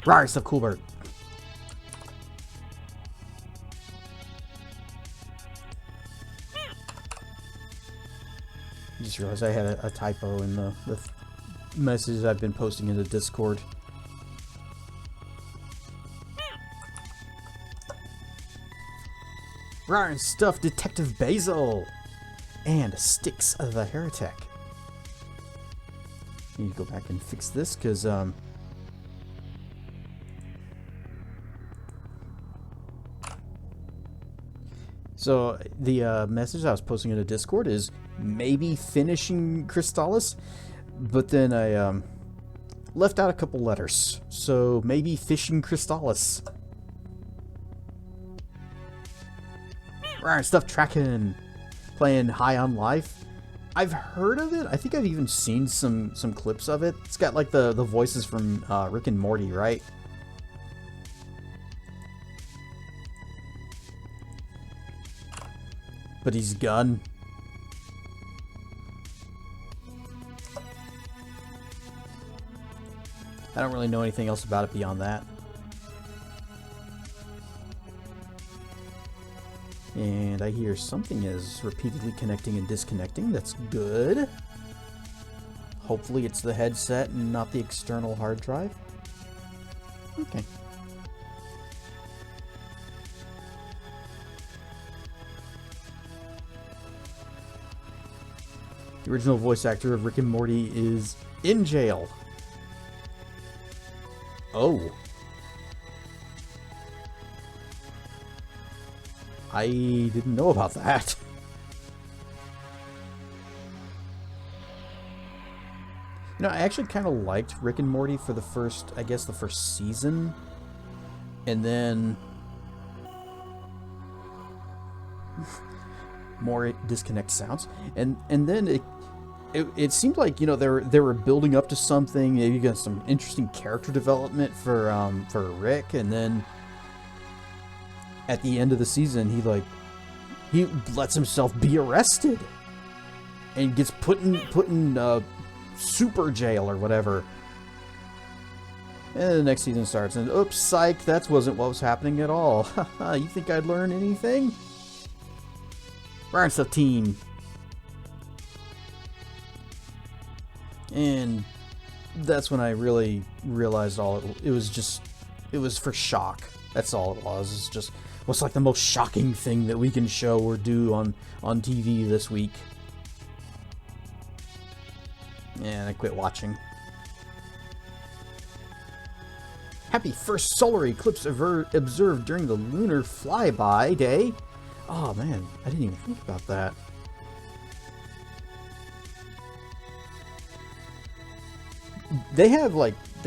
Rawr, so cool bird. I just realized I had a typo in the messages I've been posting in the Discord. Rawr, and stuff Detective Basil! And Sticks of the Heretic. Need to go back and fix this, because, So, the message I was posting in the Discord is maybe finishing Crystalis, but then I, left out a couple letters. So, maybe fishing Crystalis. Rawr, stuff tracking. Playing High on Life. I've heard of it. I think I've even seen some clips of it. It's got like the voices from Rick and Morty, right? But he's gun. I don't really know anything else about it beyond that. And I hear something is repeatedly connecting and disconnecting. That's good. Hopefully it's the headset and not the external hard drive. Okay. The original voice actor of Rick and Morty is in jail. Oh. I didn't know about that. You know, I actually kind of liked Rick and Morty for the first, I guess, the first season. And then more disconnect sounds. And then it seemed like, you know, they were building up to something. Maybe got some interesting character development for Rick, and then at the end of the season, he lets himself be arrested and gets put in super jail or whatever. And the next season starts, and oops, psych, that wasn't what was happening at all. You think I'd learn anything? Rawr, stuff teen. And that's when I really realized it was for shock. That's all it was. It's just what's like the most shocking thing that we can show or do on TV this week. And I quit watching. Happy first solar eclipse observed during the lunar flyby day. Oh man, I didn't even think about that. They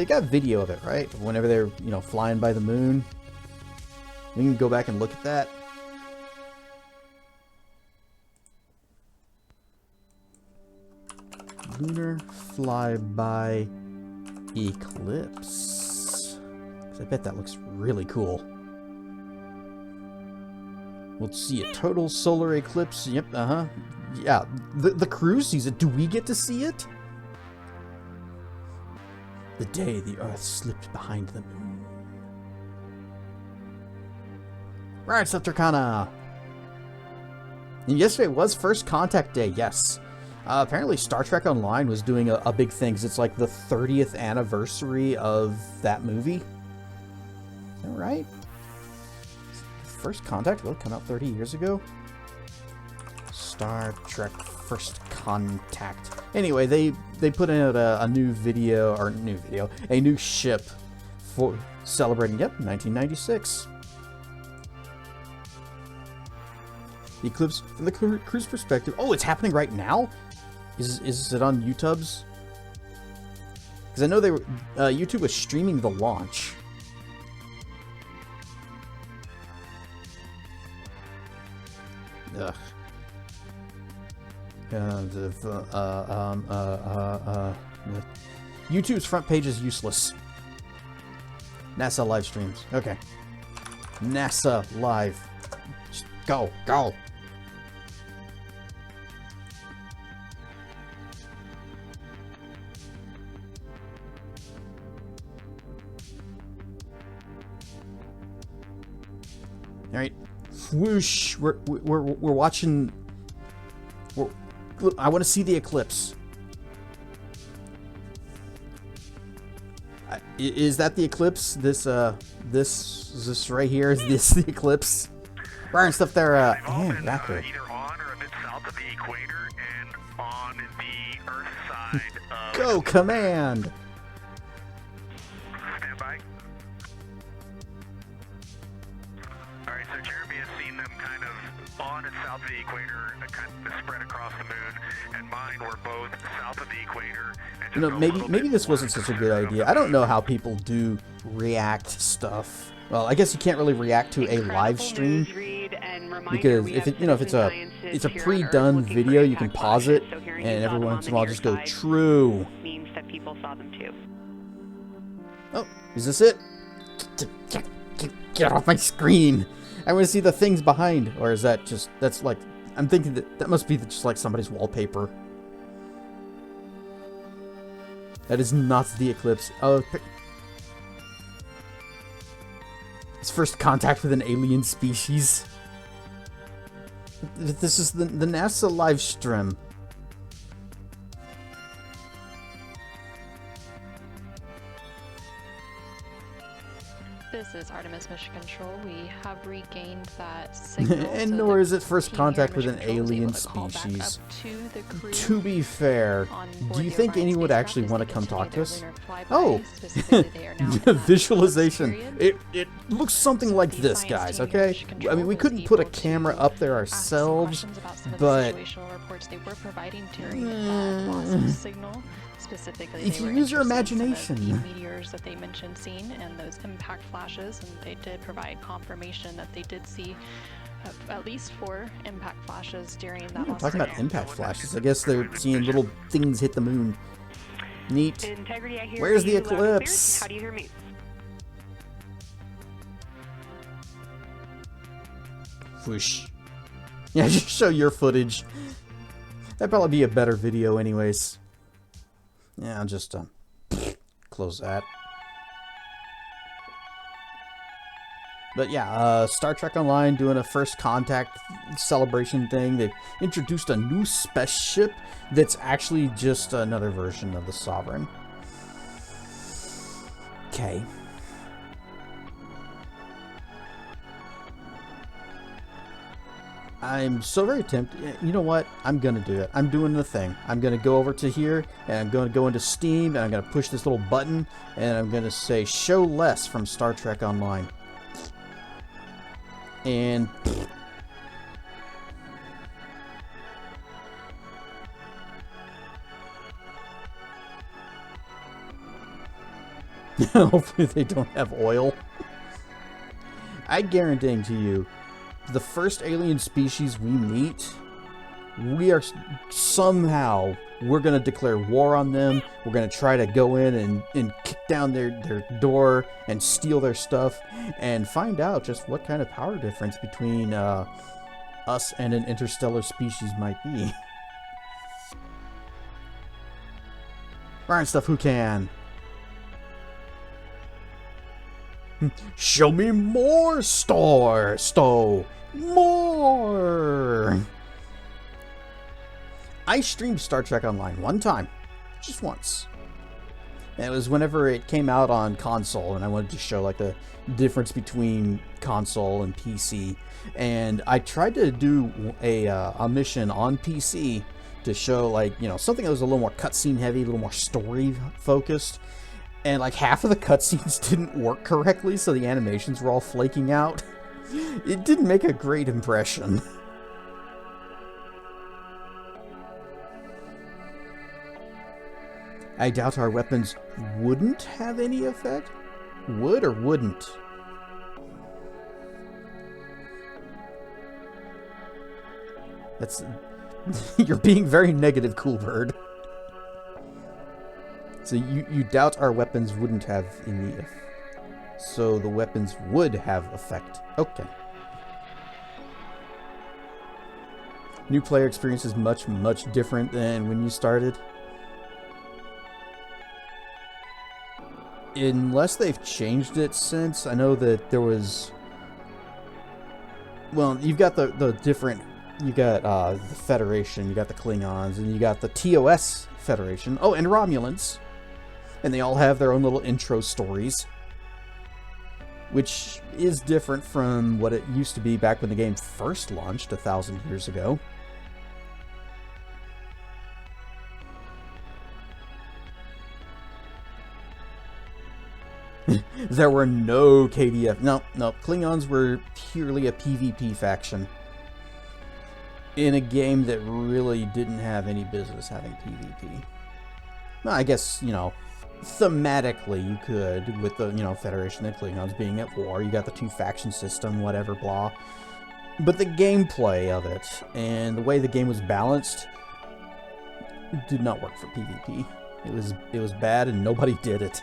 got video of it, right? Whenever they're, you know, flying by the moon. We can go back and look at that. Lunar flyby eclipse. 'Cause I bet that looks really cool. We'll see a total solar eclipse. Yep, yeah, the crew sees it. Do we get to see it? The day the Earth slipped behind the moon. Right, Septarcana. And yesterday was First Contact Day, yes. Apparently Star Trek Online was doing a big thing, because it's like the 30th anniversary of that movie. Is that right? First Contact really come out 30 years ago? Star Trek First Contact. Anyway, they put out a new ship for celebrating, 1996. The eclipse from the crew's perspective. Oh, it's happening right now? Is it on YouTube's? Because I know YouTube was streaming the launch. Ugh. YouTube's front page is useless. NASA live streams. Okay. NASA live. Just go. All right, whoosh. We're watching. I want to see the eclipse. Is that the eclipse? This right here, is this the eclipse? Burn stuff there. And back here. Either on or a bit south of the equator and on the Earth side of... Go command. Stand by. All right, so Jeremy has seen them kind of on and south of the equator, kind of spread across the moon, and mine were both south of the equator. You know, maybe this wasn't such a good idea. I don't know how people do react stuff. Well, I guess you can't really react to a live stream because if it's a pre-done video, you can pause it and every once in a while just go true. Means that people saw them too. Oh, is this it? Get off my screen! I want to see the things behind, or is that just that's like I'm thinking that must be just like somebody's wallpaper. That is not the eclipse. Oh, it's first contact with an alien species. This is the NASA live stream. This is Artemis Mission Control. We have regained that signal. And so nor is it first contact with an alien species. To be fair, do you think anyone would actually want to come talk to us? Oh, visualization. It looks something like this, guys, okay? I mean, we couldn't put a camera up there ourselves, but specifically, if they you were use your interested in imagination. some of the meteors that they mentioned seen and those impact flashes, and they did provide confirmation that they did see at least 4 impact flashes during that last talking about signal. impact flashes. I guess they're seeing little things hit the moon. Neat. Integrity, I hear Where's the you loud and clear. eclipse? How do you hear me? Whoosh. Yeah, just show your footage. That'd probably be a better video anyways. Yeah, I'll just close that. But yeah, Star Trek Online doing a first contact celebration thing. They've introduced a new spaceship that's actually just another version of the Sovereign. Okay. I'm so very tempted. You know what? I'm going to do it. I'm doing the thing. I'm going to go over to here, and I'm going to go into Steam, and I'm going to push this little button, and I'm going to say, show less from Star Trek Online. And... hopefully they don't have oil. I guarantee to you, the first alien species we meet, we are somehow, we're going to declare war on them. We're going to try to go in and kick down their door and steal their stuff and find out just what kind of power difference between us and an interstellar species might be. Burn stuff who can. Show me more more. I streamed Star Trek Online one time, just once. And it was whenever it came out on console, and I wanted to show like the difference between console and PC. And I tried to do a mission on PC to show, like, you know, something that was a little more cutscene heavy, a little more story focused. And like half of the cutscenes didn't work correctly, so the animations were all flaking out. It didn't make a great impression. I doubt our weapons wouldn't have any effect. Would or wouldn't? That's... You're being very negative, Cool Bird. So you doubt our weapons wouldn't have any effect. So the weapons would have effect. Okay. New player experience is much different than when you started. Unless they've changed it since. I know that there was... well, you've got the different, you got the Federation, you got the Klingons, and you got the TOS Federation. Oh, and Romulans. And they all have their own little intro stories, which is different from what it used to be back when the game first launched 1,000 years ago. There were no KDF. No, Klingons were purely a PvP faction in a game that really didn't have any business having PvP. Well, I guess, you know, thematically you could, with the, you know, Federation and Klingons being at war. You got the two faction system, whatever, blah. But the gameplay of it and the way the game was balanced did not work for PvP. It was bad and nobody did it.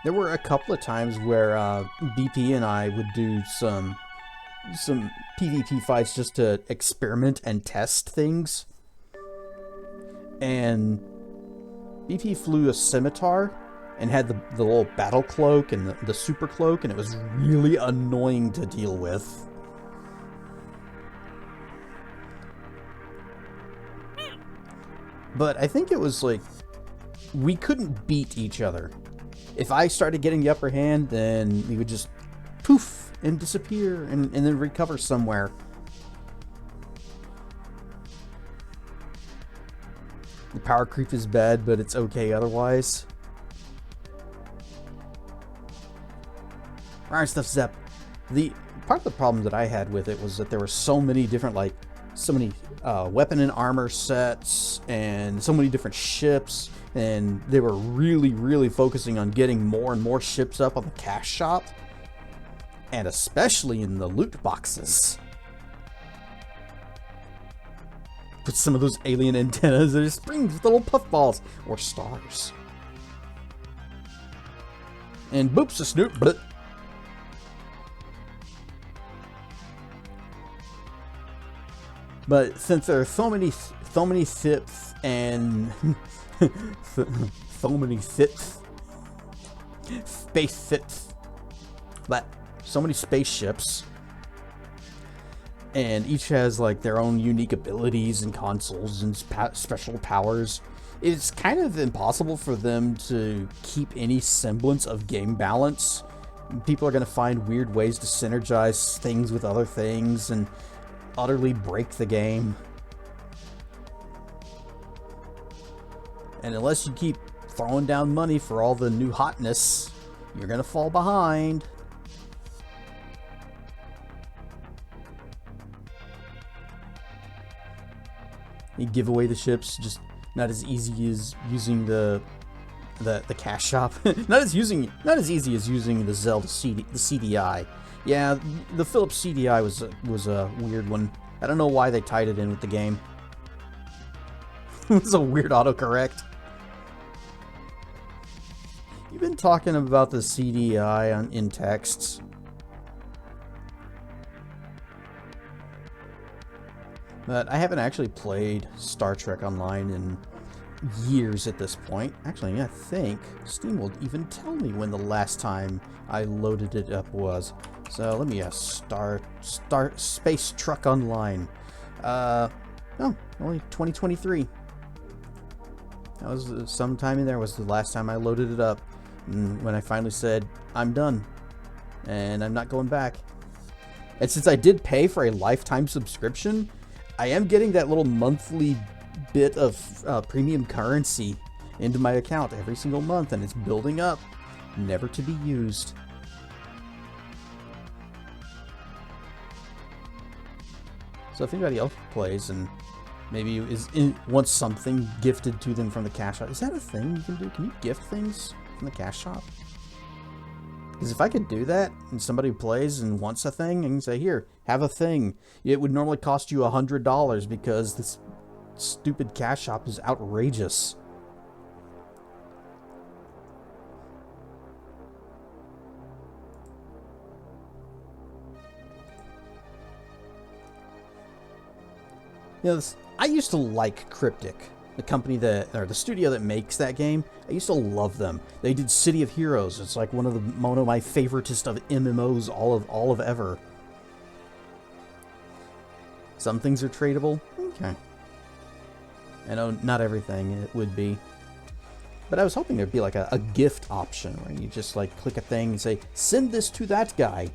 There were a couple of times where BP and I would do some PvP fights just to experiment and test things. And BP flew a scimitar and had the little battle cloak and the super cloak, and it was really annoying to deal with. But I think it was like, we couldn't beat each other. If I started getting the upper hand, then we would just poof and disappear and then recover somewhere. The power creep is bad, but it's okay otherwise. Alright, stuff Zep. The part of the problem that I had with it was that there were so many different, like, so many weapon and armor sets and so many different ships, and they were really focusing on getting more and more ships up on the cash shop, and especially in the loot boxes. Put some of those alien antennas that are springs with little puffballs or stars. And boops a snoop, but since there are so many ships and so many ships, but so many spaceships, and each has like their own unique abilities and consoles and special powers, it's kind of impossible for them to keep any semblance of game balance. People are going to find weird ways to synergize things with other things and utterly break the game. And unless you keep throwing down money for all the new hotness, you're going to fall behind. You give away the ships, just not as easy as using the cash shop. not as easy as using the Zelda the CDI. Yeah, the Philips CDI was a weird one. I don't know why they tied it in with the game. It was a weird autocorrect. You've been talking about the CDI in texts. But I haven't actually played Star Trek Online in years at this point. Actually, I think Steam will even tell me when the last time I loaded it up was. So let me start Space Truck Online. Oh, only 2023. That was sometime in there was the last time I loaded it up. And when I finally said, I'm done. And I'm not going back. And since I did pay for a lifetime subscription, I am getting that little monthly bit of premium currency into my account every single month, and it's building up, never to be used. So if anybody else plays and maybe wants something gifted to them from the cash shop, is that a thing you can do? Can you gift things from the cash shop? Because if I could do that, and somebody plays and wants a thing, and say, here, have a thing. It would normally cost you $100 because this stupid cash shop is outrageous. You know, I used to like Cryptic. the company that, or the studio that makes that game, I used to love them. They did City of Heroes. It's like one of my favoritist of MMOs all of ever. Some things are tradable. Okay. I know not everything it would be. But I was hoping there'd be like a gift option where you just like click a thing and say, send this to that guy.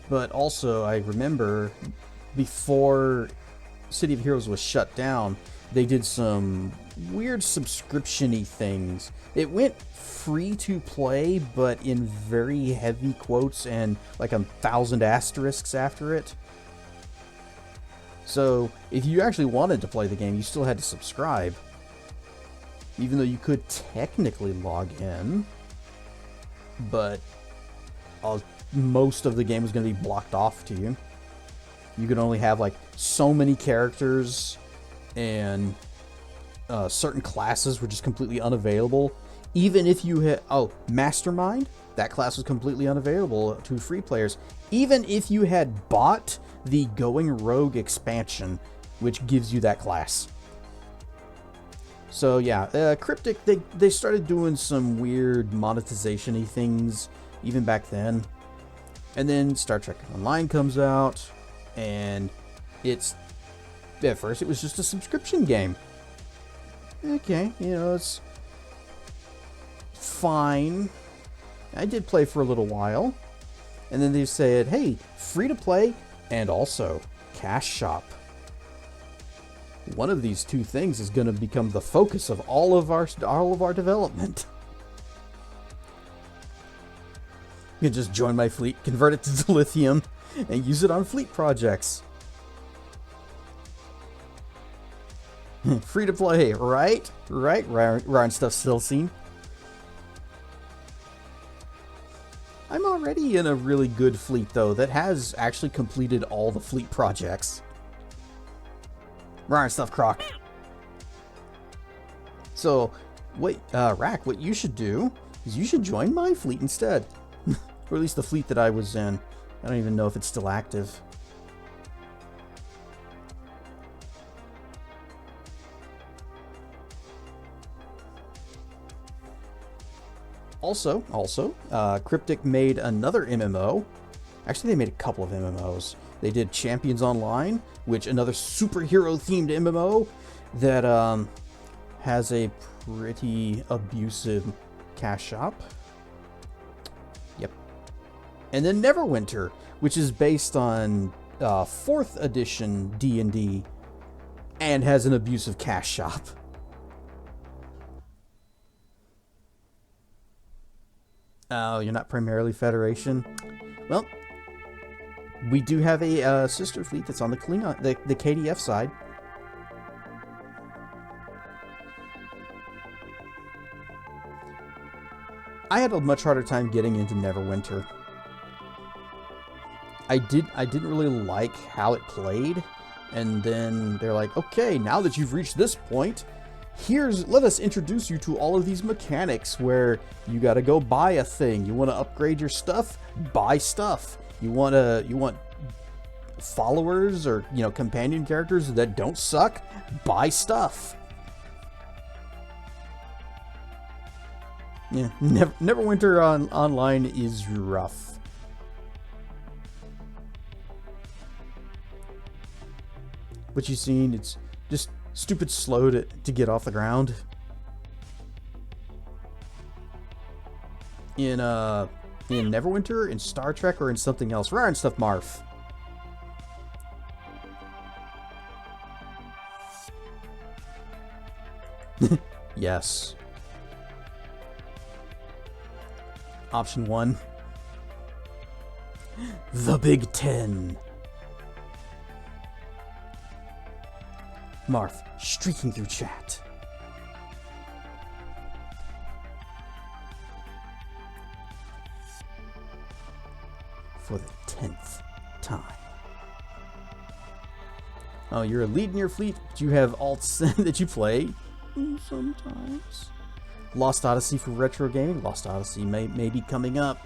But also, I remember before City of Heroes was shut down, they did some weird subscription-y things. It went free to play, but in very heavy quotes and like 1,000 asterisks after it. So, if you actually wanted to play the game, you still had to subscribe. Even though you could technically log in. But most of the game was going to be blocked off to you. You could only have like so many characters, and certain classes were just completely unavailable. Even if you had... Oh, Mastermind? That class was completely unavailable to free players. Even if you had bought the Going Rogue expansion, which gives you that class. So yeah, Cryptic, they started doing some weird monetization-y things even back then. And then Star Trek Online comes out, and it's... At first it was just a subscription game. Okay, you know, it's fine. I did play for a little while. And then they said, hey, free to play and also cash shop. One of these two things is going to become the focus of all of our development. You can just join my fleet, convert it to dilithium, and use it on fleet projects. Free to play, right? Right, Ryan Stuff still seen. I'm already in a really good fleet, though, that has actually completed all the fleet projects. Ryan Stuff Croc. So, Rack, what you should do is you should join my fleet instead. Or at least the fleet that I was in. I don't even know if it's still active. Also, Cryptic made another MMO. Actually, they made a couple of MMOs. They did Champions Online, which another superhero-themed MMO that has a pretty abusive cash shop. Yep. And then Neverwinter, which is based on 4th edition D&D and has an abusive cash shop. Oh, you're not primarily Federation? Well, we do have a sister fleet that's on the Klingon, the KDF side. I had a much harder time getting into Neverwinter. I didn't really like how it played, and then they're like, okay, now that you've reached this point, let us introduce you to all of these mechanics where you gotta go buy a thing. You want to upgrade your stuff? Buy stuff. You want followers or, you know, companion characters that don't suck? Buy stuff. Yeah, Neverwinter online is rough. What you've seen, it's just stupid slow to get off the ground. In Neverwinter, in Star Trek, or in something else. Rare and stuff, Marf. Yes. Option 1. The Big Ten. Marth, streaking through chat. For the 10th time. Oh, you're a lead in your fleet, but you have alts that you play sometimes. Lost Odyssey for retro gaming. Lost Odyssey may be coming up.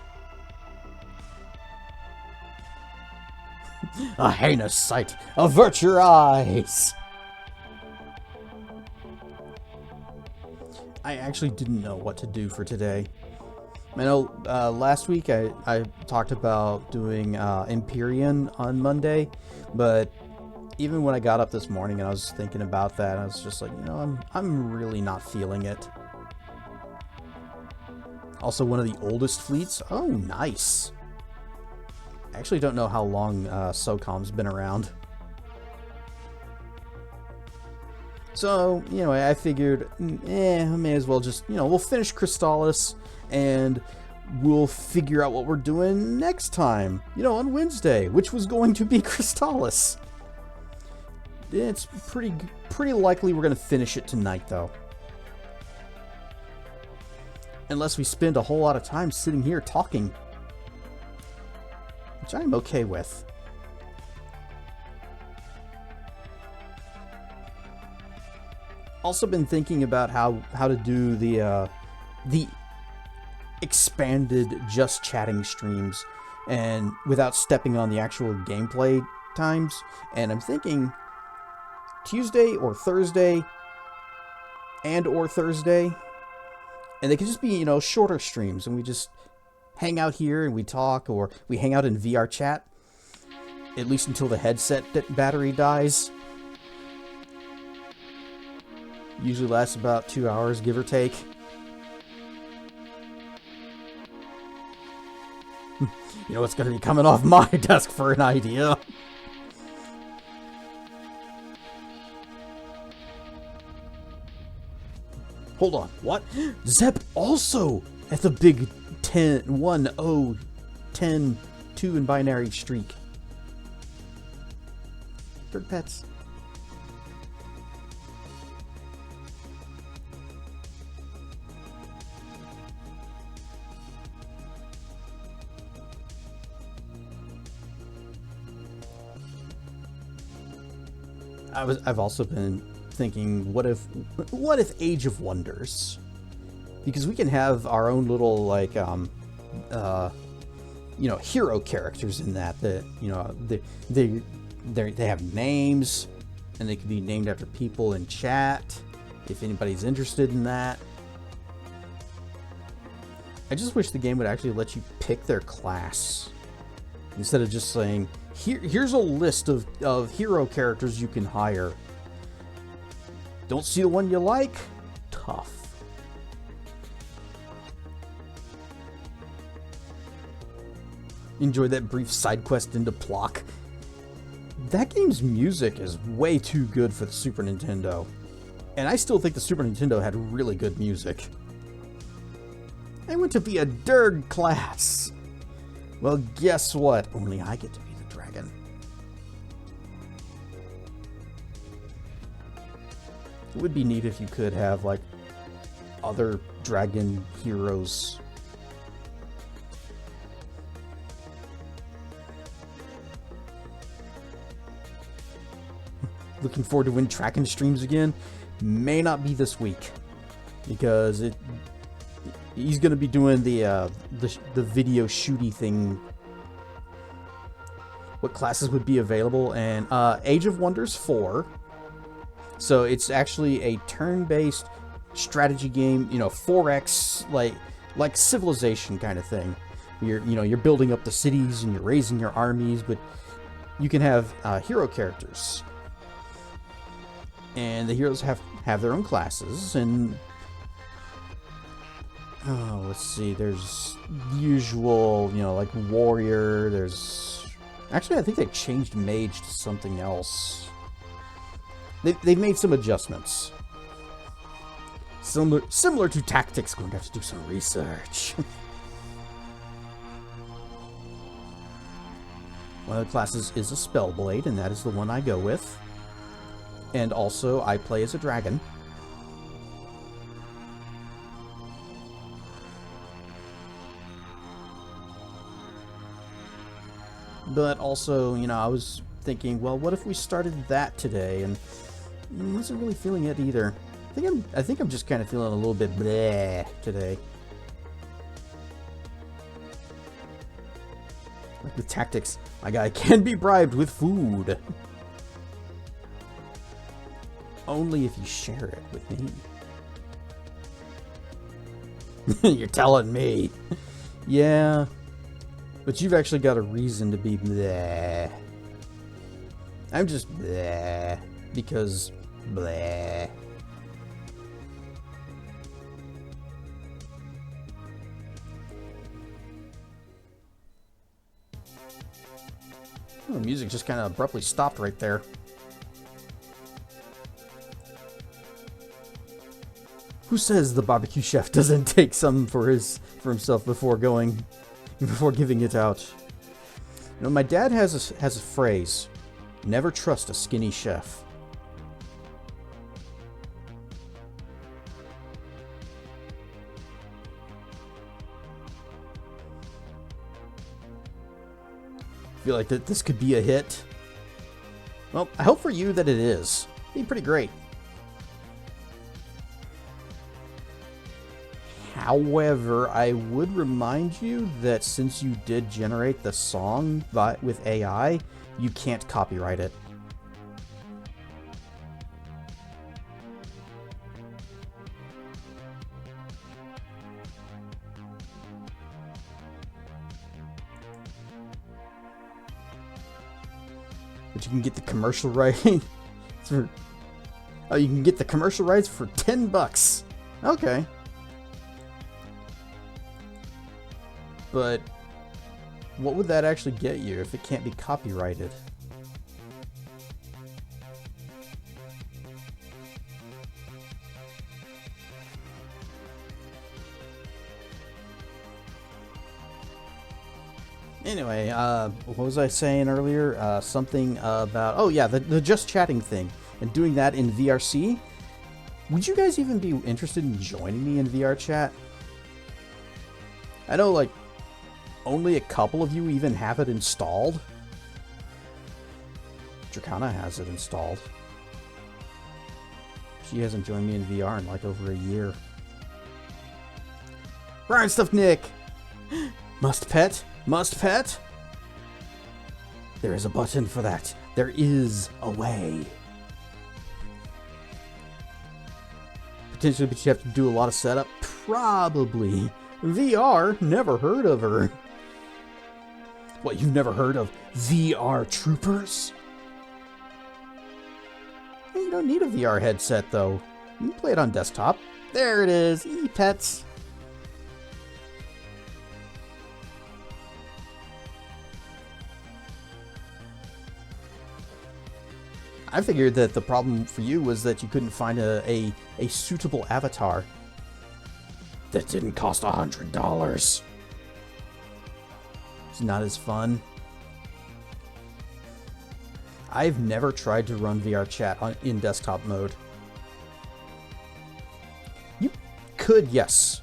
A heinous sight! Avert your eyes! I actually didn't know what to do for today. I know last week I talked about doing Empyrean on Monday, but even when I got up this morning and I was thinking about that, I was just like, you know, I'm really not feeling it. Also, one of the oldest fleets. Oh, nice. I actually don't know how long SOCOM's been around. So, you know, I figured, I may as well just, you know, we'll finish Crystalis and we'll figure out what we're doing next time, you know, on Wednesday, which was going to be Crystalis. It's pretty likely we're going to finish it tonight, though. Unless we spend a whole lot of time sitting here talking. Which I'm okay with. Also been thinking about how to do the expanded just chatting streams and without stepping on the actual gameplay times. And I'm thinking Tuesday or Thursday or Thursday. And they could just be, you know, shorter streams, and we just hang out here and we talk, or we hang out in VR chat, at least until the headset battery dies. Usually lasts about 2 hours, give or take. You know what's going to be coming off my desk for an idea? Hold on, what? Zep also at the big 1-0-10-2 in binary streak. Bird pets. I've also been thinking, what if Age of Wonders? Because we can have our own little, like, you know, hero characters in that you know, they have names, and they can be named after people in chat, if anybody's interested in that. I just wish the game would actually let you pick their class, instead of just saying, here's a list of hero characters you can hire. Don't see the one you like? Tough. Enjoy that brief side quest into Plock. That game's music is way too good for the Super Nintendo. And I still think the Super Nintendo had really good music. I want to be a Durg class. Well, guess what? Only I get to be the dragon. It would be neat if you could have, like, other dragon heroes. Looking forward to when Tracken streams again. May not be this week, because he's going to be doing the video shooty thing. What classes would be available? And Age of Wonders 4. So it's actually a turn-based strategy game, you know, 4X, like Civilization kind of thing. You're building up the cities and you're raising your armies, but you can have hero characters. And the heroes have their own classes, and let's see, there's usual, you know, like warrior, actually I think they changed mage to something else. They've made some adjustments. Similar to tactics, going to have to do some research. One of the classes is a Spellblade, and that is the one I go with. And also, I play as a dragon. But also, you know, I was thinking, well, what if we started that today? And I wasn't really feeling it either. I think I'm just kind of feeling a little bit bleh today. Like with tactics, my guy can be bribed with food. Only if you share it with me. You're telling me. Yeah. But you've actually got a reason to be bleh. I'm just bleh. Because bleh. Oh, the music just kind of abruptly stopped right there. Who says the barbecue chef doesn't take some for himself before giving it out? You know, my dad has a phrase: "Never trust a skinny chef." Feel like that this could be a hit. Well, I hope for you that it is. It'd be pretty great. However, I would remind you that since you did generate the song with AI, you can't copyright it. But you can get the commercial rights for... Oh, you can get the commercial rights for $10. Okay. But what would that actually get you if it can't be copyrighted? Anyway, what was I saying earlier? Something about... Oh yeah, the just chatting thing. And doing that in VRC. Would you guys even be interested in joining me in VR chat? I know, like, only a couple of you even have it installed. Dracana has it installed. She hasn't joined me in VR in like over a year. Brian Stuff Nick! Must pet? Must pet? There is a button for that. There is a way. Potentially, but you have to do a lot of setup? Probably. VR? Never heard of her. What, you've never heard of VR Troopers? Hey, you don't need a VR headset, though. You can play it on desktop. There it is. E-pets. I figured that the problem for you was that you couldn't find a suitable avatar that didn't cost $100. It's not as fun. I've never tried to run VR chat in desktop mode. You could, yes.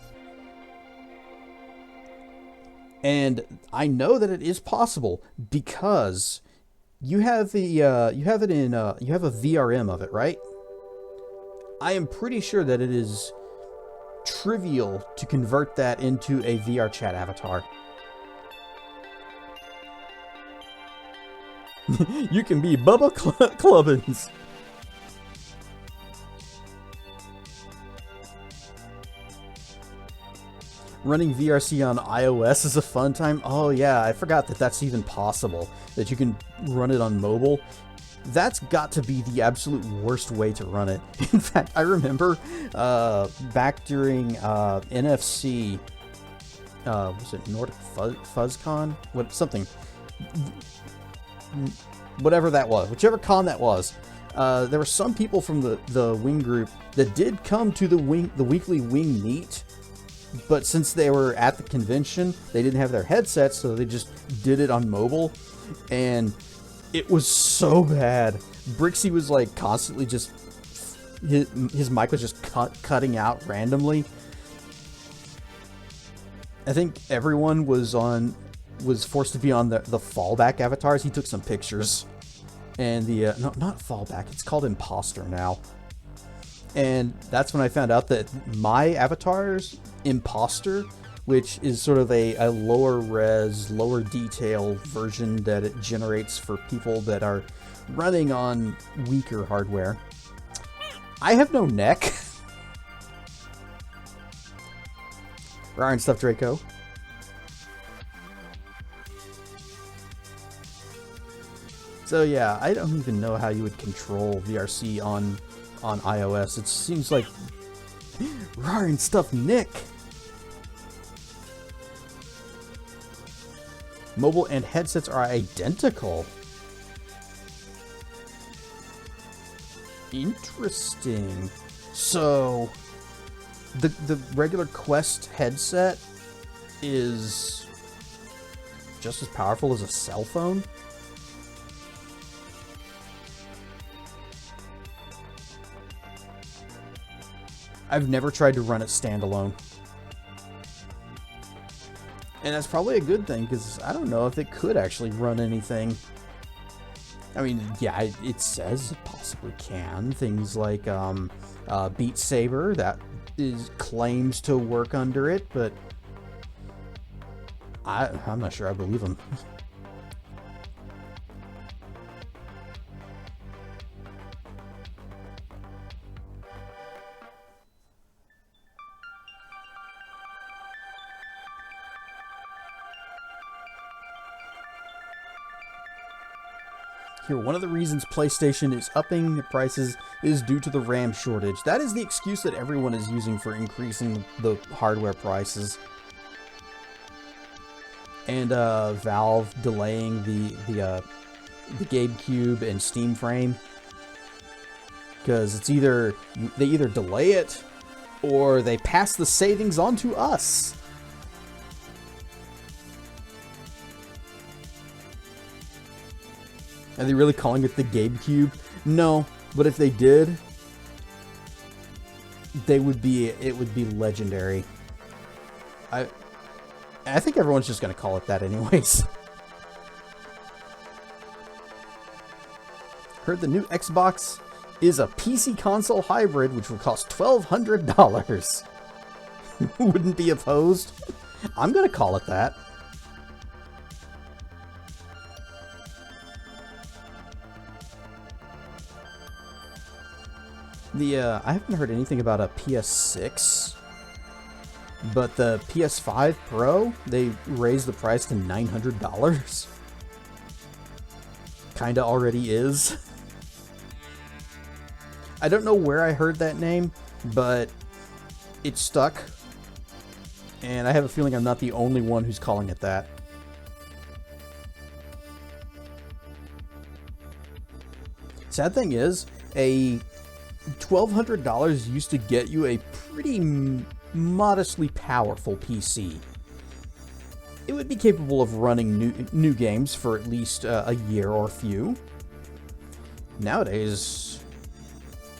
And I know that it is possible because you have a VRM of it, right? I am pretty sure that it is trivial to convert that into a VR chat avatar. You can be Bubba Clubbins. Running VRC on iOS is a fun time. Oh yeah, I forgot that that's even possible. That you can run it on mobile. That's got to be the absolute worst way to run it. In fact, I remember back during NFC, was it Nordic FuzzCon? Whatever that was, whichever con that was. There were some people from the Wing group that did come to the weekly Wing meet, but since they were at the convention, they didn't have their headsets, so they just did it on mobile, and it was so bad. Brixie was like constantly just his mic was just cutting out randomly. I think everyone was forced to be on the fallback avatars. He took some pictures, and no, not fallback. It's called imposter now. And that's when I found out that my avatar's imposter which is sort of a lower res, lower detail version that it generates for people that are running on weaker hardware. I have no neck. Ryan stuff, Draco. So yeah, I don't even know how you would control VRC on iOS. It seems like Ryan stuff, Nick. Mobile and headsets are identical. Interesting. So the regular Quest headset is just as powerful as a cell phone? I've never tried to run it standalone. And that's probably a good thing, because I don't know if it could actually run anything. I mean, yeah, it says it possibly can. Things like Beat Saber, that claims to work under it, but I'm not sure I believe them. Here, one of the reasons PlayStation is upping the prices is due to the RAM shortage. That is the excuse that everyone is using for increasing the hardware prices. And Valve delaying the GameCube and Steam Frame, because it's either they either delay it or they pass the savings on to us. Are they really calling it the GameCube? No, but if they did, it would be legendary. I think everyone's just gonna call it that anyways. Heard the new Xbox is a PC console hybrid, which will cost $1,200. Wouldn't be opposed. I'm gonna call it that. I haven't heard anything about a PS6, but the PS5 Pro, they raised the price to $900. Kinda already is. I don't know where I heard that name, but it stuck, and I have a feeling I'm not the only one who's calling it that. Sad thing is, a $1,200 used to get you a pretty modestly powerful PC. It would be capable of running new games for at least a year or a few. Nowadays,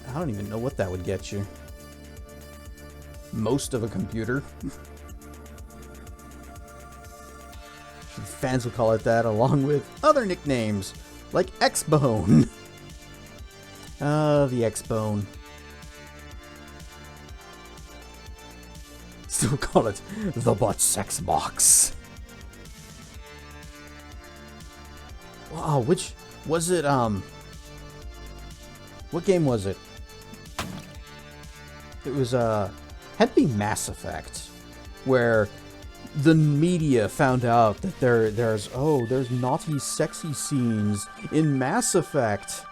I don't even know what that would get you. Most of a computer. Fans will call it that, along with other nicknames, like X-Bone. The X-Bone. Still call it the butt sex box. Wow, which was it? What game was it? It was had to be Mass Effect, where the media found out that there's naughty, sexy scenes in Mass Effect.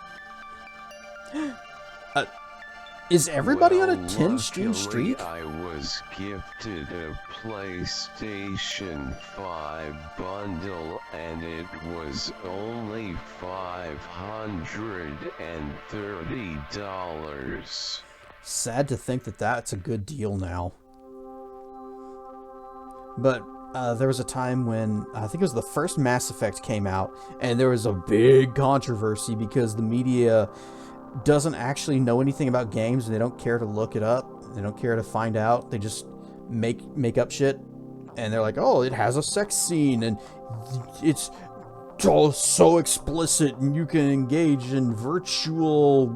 Is everybody on a 10th streak? I was gifted a PlayStation 5 bundle and it was only $530. Sad to think that that's a good deal now. But there was a time when, I think it was the first Mass Effect came out, and there was a big controversy because the media doesn't actually know anything about games, and they don't care to look it up. They don't care to find out. They just make up shit, and they're like, oh, it has a sex scene, and it's all so explicit, and you can engage in virtual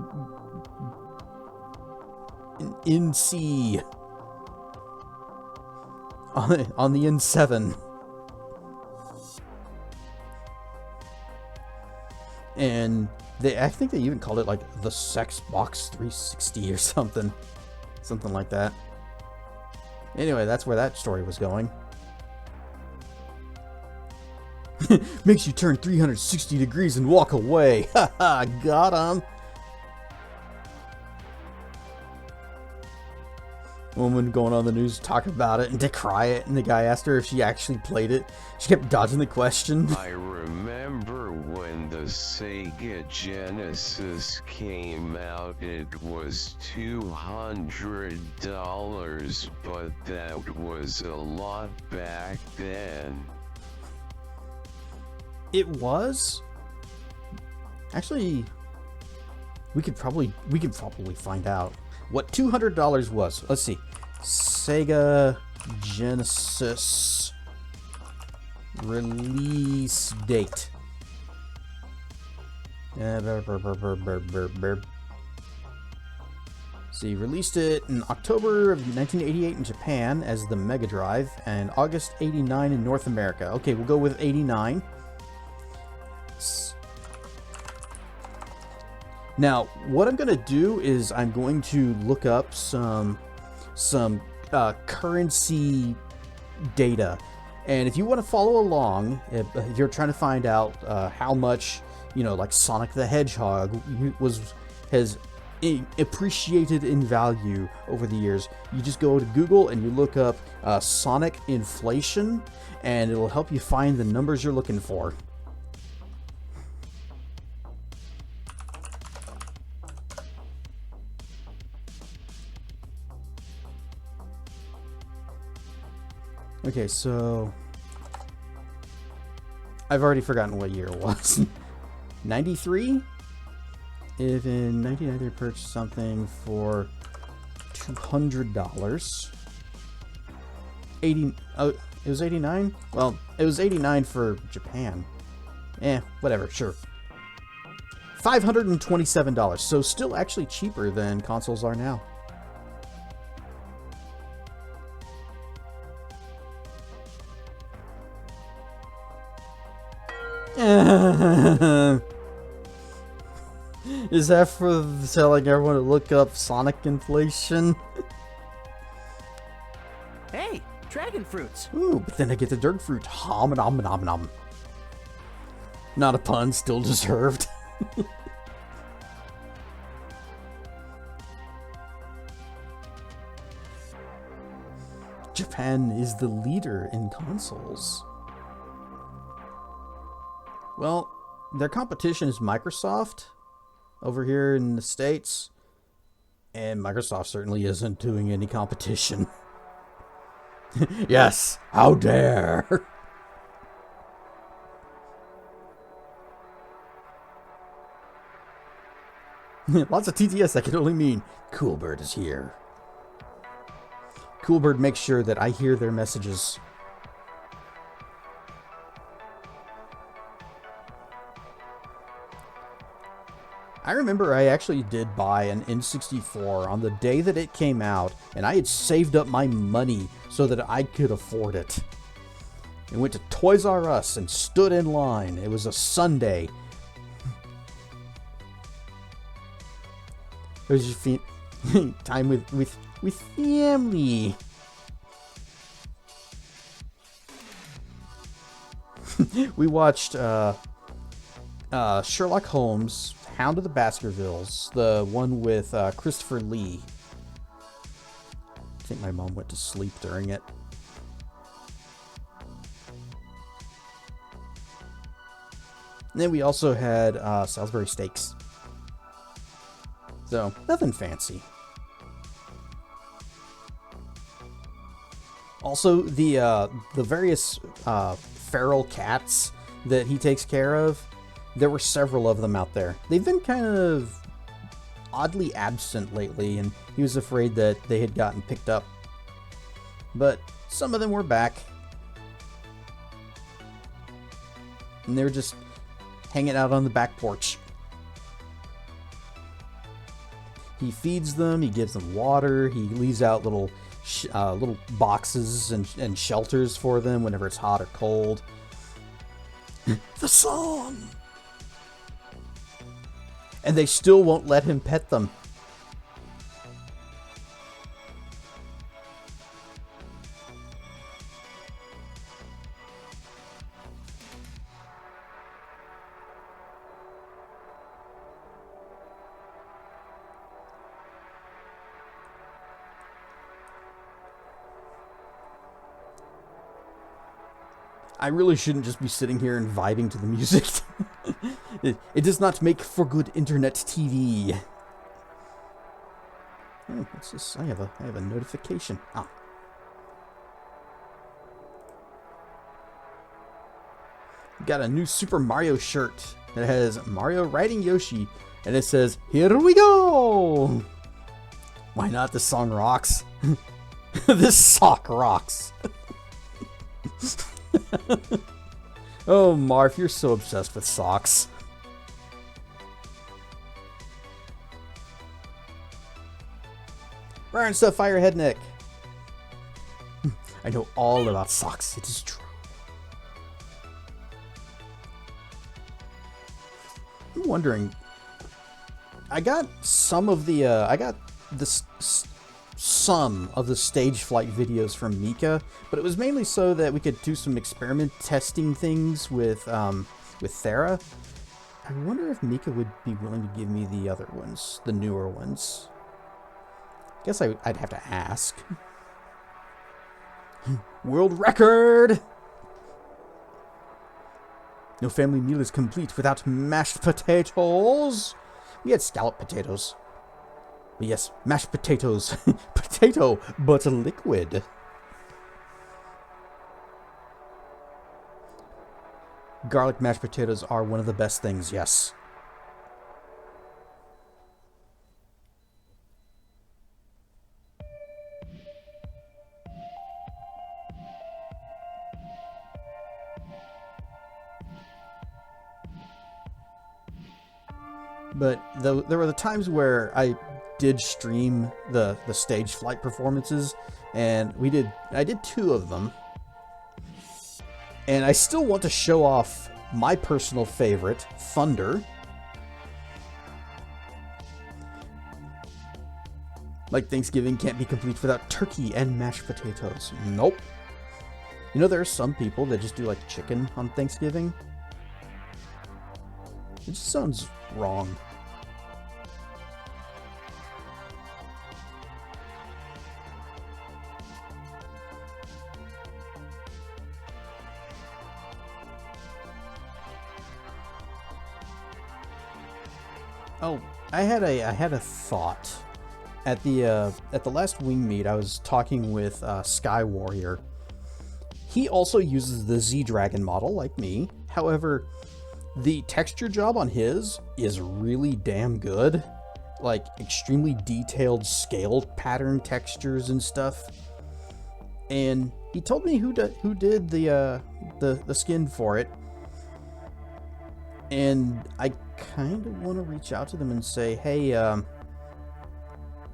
NC. on the N7. And I think they even called it like the Sex Box 360 or something like that. Anyway, that's where that story was going. Makes you turn 360 degrees and walk away. Haha, got him. Woman going on the news talking about it and decry it, and the guy asked her if she actually played it. She kept dodging the question. I remember when the Sega Genesis came out, it was $200, but that was a lot back then. It was? Actually, we could probably find out what $200 was. Let's see. Sega Genesis release date. See, released it in October of 1988 in Japan as the Mega Drive, and August 89 in North America. Okay, we'll go with 89. Now, what I'm going to do is I'm going to look up some currency data. And if you want to follow along, if you're trying to find out how much, like Sonic the Hedgehog has appreciated in value over the years, you just go to Google and you look up Sonic inflation, and it'll help you find the numbers you're looking for. Okay, so I've already forgotten what year it was. 93? If in 1990 they purchased something for $200. Oh, it was 89? Well, it was 89 for Japan. Whatever, sure. $527, so still actually cheaper than consoles are now. Is that for telling everyone to look up Sonic inflation? Hey, dragon fruits! Ooh, but then I get the dirt fruit. Hom nom nom nom. Not a pun, still deserved. Japan is the leader in consoles. Well, their competition is Microsoft over here in the States, and Microsoft certainly isn't doing any competition. Yes, how dare! Lots of TTS that can only mean Coolbird is here. Coolbird makes sure that I hear their messages. I remember I actually did buy an N64 on the day that it came out, and I had saved up my money so that I could afford it. I went to Toys R Us and stood in line. It was a Sunday. It was just time with family. We watched Sherlock Holmes, Hound of the Baskervilles, the one with Christopher Lee. I think my mom went to sleep during it. And then we also had Salisbury steaks. So, nothing fancy. Also, the various feral cats that he takes care of, there were several of them out there. They've been kind of oddly absent lately, and he was afraid that they had gotten picked up. But some of them were back. And they were just hanging out on the back porch. He feeds them, he gives them water, he leaves out little little boxes and shelters for them whenever it's hot or cold. The song! And they still won't let him pet them. I really shouldn't just be sitting here and vibing to the music. It does not make for good internet TV. Oh, what's this? I have a notification. Ah. Got a new Super Mario shirt that has Mario riding Yoshi, and it says, "Here we go!" Why not? This song rocks. This sock rocks. Oh, Marv, you're so obsessed with socks. Burn stuff, Firehead Nick. I know all about socks. It is true. I'm wondering. I got some of the. Some of the stage flight videos from Mika, but it was mainly so that we could do some experiment testing things with Thera. I wonder if Mika would be willing to give me the other ones, the newer ones. I guess I'd have to ask. World record! No family meal is complete without mashed potatoes. We had scalloped potatoes. But yes, mashed potatoes. Potato, but liquid. Garlic mashed potatoes are one of the best things, yes. But there were the times where I did stream the stage flight performances, and I did 2 of them. And I still want to show off my personal favorite, Thunder. Like Thanksgiving can't be complete without turkey and mashed potatoes. Nope. You know, there are some people that just do like chicken on Thanksgiving. It just sounds wrong. Oh, I had a thought. At the last wing meet, I was talking with Sky Warrior. He also uses the Z Dragon model like me. However, the texture job on his is really damn good. Like extremely detailed scaled pattern textures and stuff. And he told me who did the skin for it. And I kind of want to reach out to them and say, hey,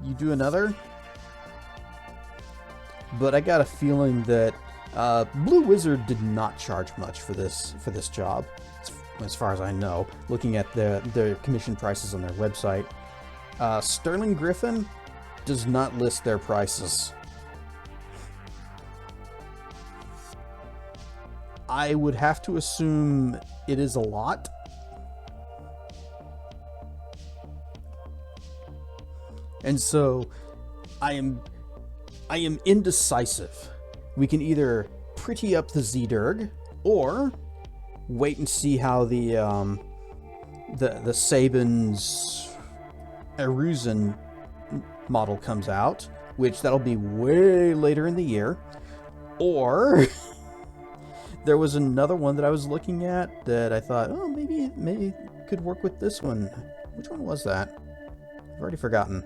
you do another? But I got a feeling that Blue Wizard did not charge much for this job, as far as I know, looking at their commission prices on their website. Sterling Griffin does not list their prices. I would have to assume it is a lot. And so I am indecisive. We can either pretty up the Z-Derg or wait and see how the Saban's Eruzen model comes out, which that'll be way later in the year. Or there was another one that I was looking at that I thought, oh, maybe could work with this one. Which one was that? I've already forgotten.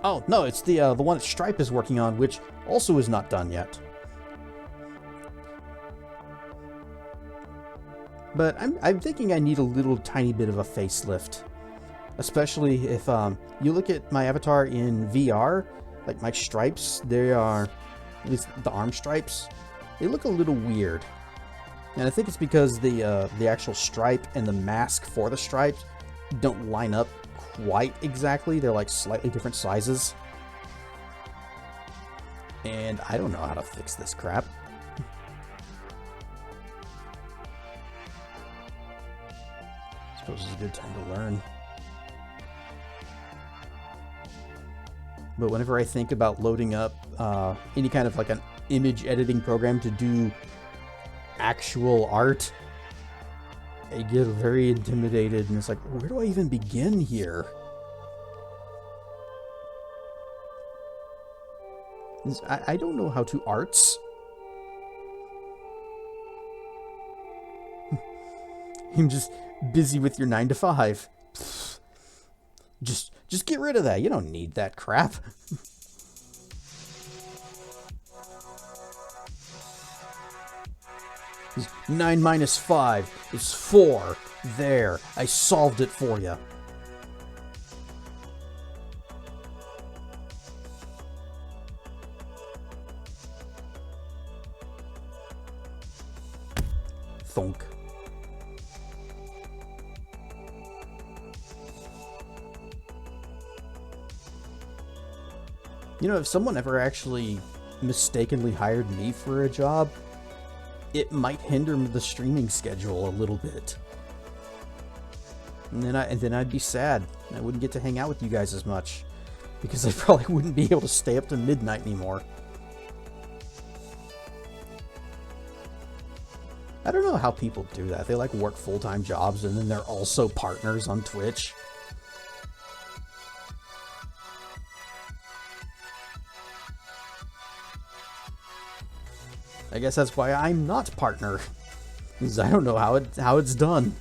Oh, no, it's the one that Stripe is working on, which also is not done yet. But I'm thinking I need a little tiny bit of a facelift. Especially if you look at my avatar in VR, like my stripes, they are, at least the arm stripes, they look a little weird. And I think it's because the actual stripe and the mask for the stripes don't line up quite exactly. They're like slightly different sizes. And I don't know how to fix this crap. Suppose it's a good time to learn. But whenever I think about loading up any kind of like an image editing program to do actual art, I get very intimidated, and it's like, where do I even begin here? I don't know how to arts. I'm just busy with your 9 to 5. Just get rid of that. You don't need that crap. 9 minus 5 is 4. There, I solved it for you. Thunk. You know, if someone ever actually mistakenly hired me for a job, it might hinder the streaming schedule a little bit. And then I'd be sad. I wouldn't get to hang out with you guys as much, because I probably wouldn't be able to stay up to midnight anymore. I don't know how people do that. They like work full-time jobs and then they're also partners on Twitch. I guess that's why I'm not partner, because I don't know how it's done.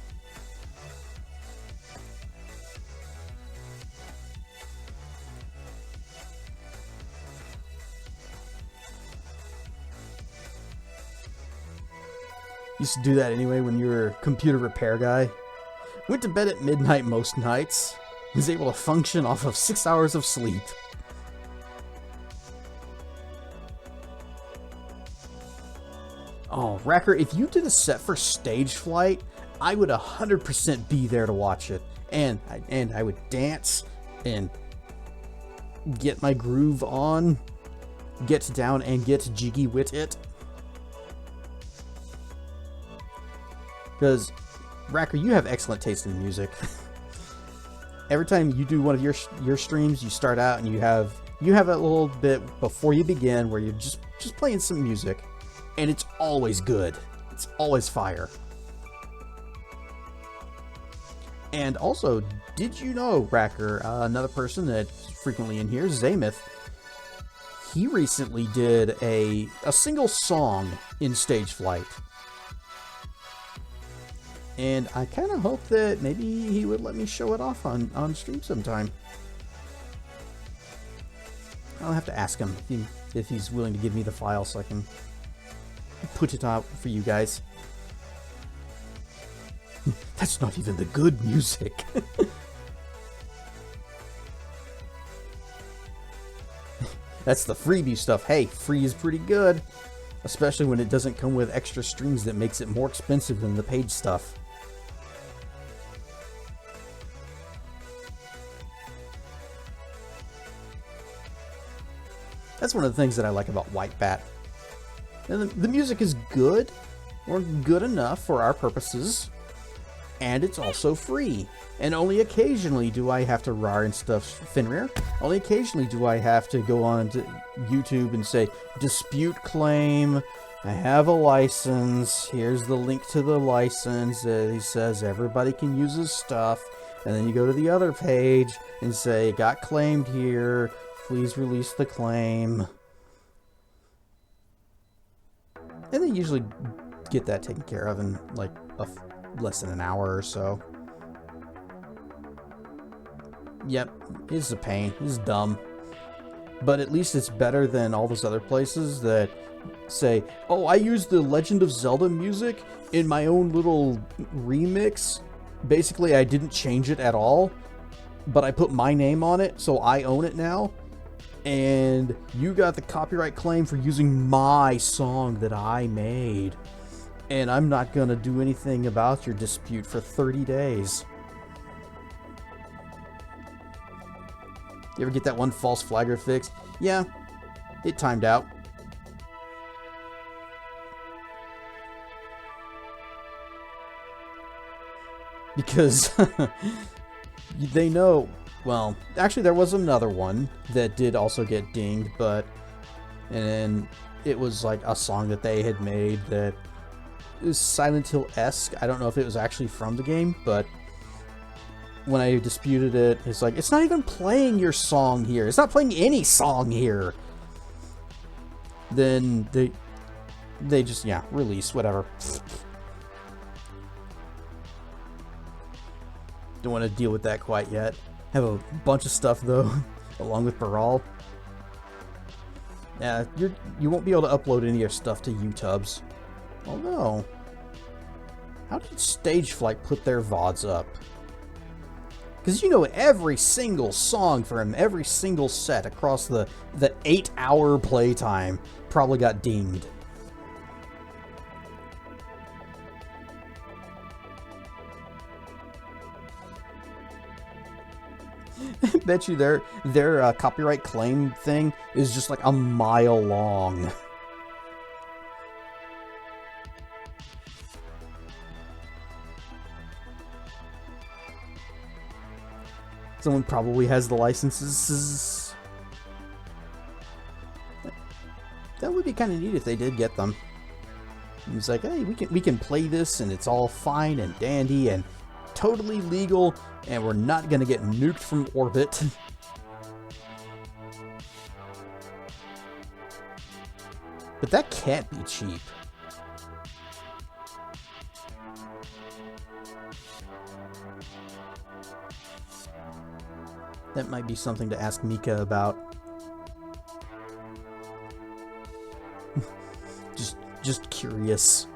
Used to do that anyway when you were a computer repair guy. Went to bed at midnight most nights. Was able to function off of 6 hours of sleep. Oh, Racker, if you did a set for Stage Flight, I would 100% be there to watch it. And I would dance and get my groove on, get down and get jiggy with it. Because, Racker, you have excellent taste in music. Every time you do one of your streams, you start out and you have a little bit before you begin where you're just playing some music. And it's always good. It's always fire. And also, did you know, Racker, another person that's frequently in here, Zamith, he recently did a single song in Stage Flight. And I kind of hope that maybe he would let me show it off on stream sometime. I'll have to ask him if he's willing to give me the file so I can put it out for you guys. That's not even the good music. That's the freebie stuff. Hey, free is pretty good. Especially when it doesn't come with extra strings that makes it more expensive than the paid stuff. That's one of the things that I like about White Bat. And the music is good, or good enough for our purposes, and it's also free. And only occasionally do I have to rar and stuff Fenrir. Only occasionally do I have to go on to YouTube and say, dispute claim, I have a license, here's the link to the license, he says everybody can use his stuff, and then you go to the other page and say, got claimed here, please release the claim. And they usually get that taken care of in like less than an hour or so. Yep, it's a pain. It's dumb. But at least it's better than all those other places that say, oh, I used the Legend of Zelda music in my own little remix. Basically, I didn't change it at all. but I put my name on it, so I own it now. And you got the copyright claim for using my song that I made. And I'm not going to do anything about your dispute for 30 days. You ever get that one false flagger fixed? Yeah, it timed out. Because they know, well, actually there was another one that did also get dinged, but, and it was like a song that they had made that is Silent Hill-esque. I don't know if it was actually from the game, but when I disputed it, it's like, it's not even playing your song here. It's not playing any song here. Then they just, yeah, release, whatever. Don't want to deal with that quite yet. Have a bunch of stuff though, along with Baral. Yeah, you won't be able to upload any of your stuff to YouTubes. Oh no. How did Stageflight put their VODs up? Because you know every single song from every single set across the 8-hour playtime probably got dinged. I bet you their copyright claim thing is just like a mile long. Someone probably has the licenses. That would be kind of neat if they did get them. It's like, hey, we can play this and it's all fine and dandy and totally legal, and we're not gonna get nuked from orbit. But that can't be cheap. That might be something to ask Mika about. just curious.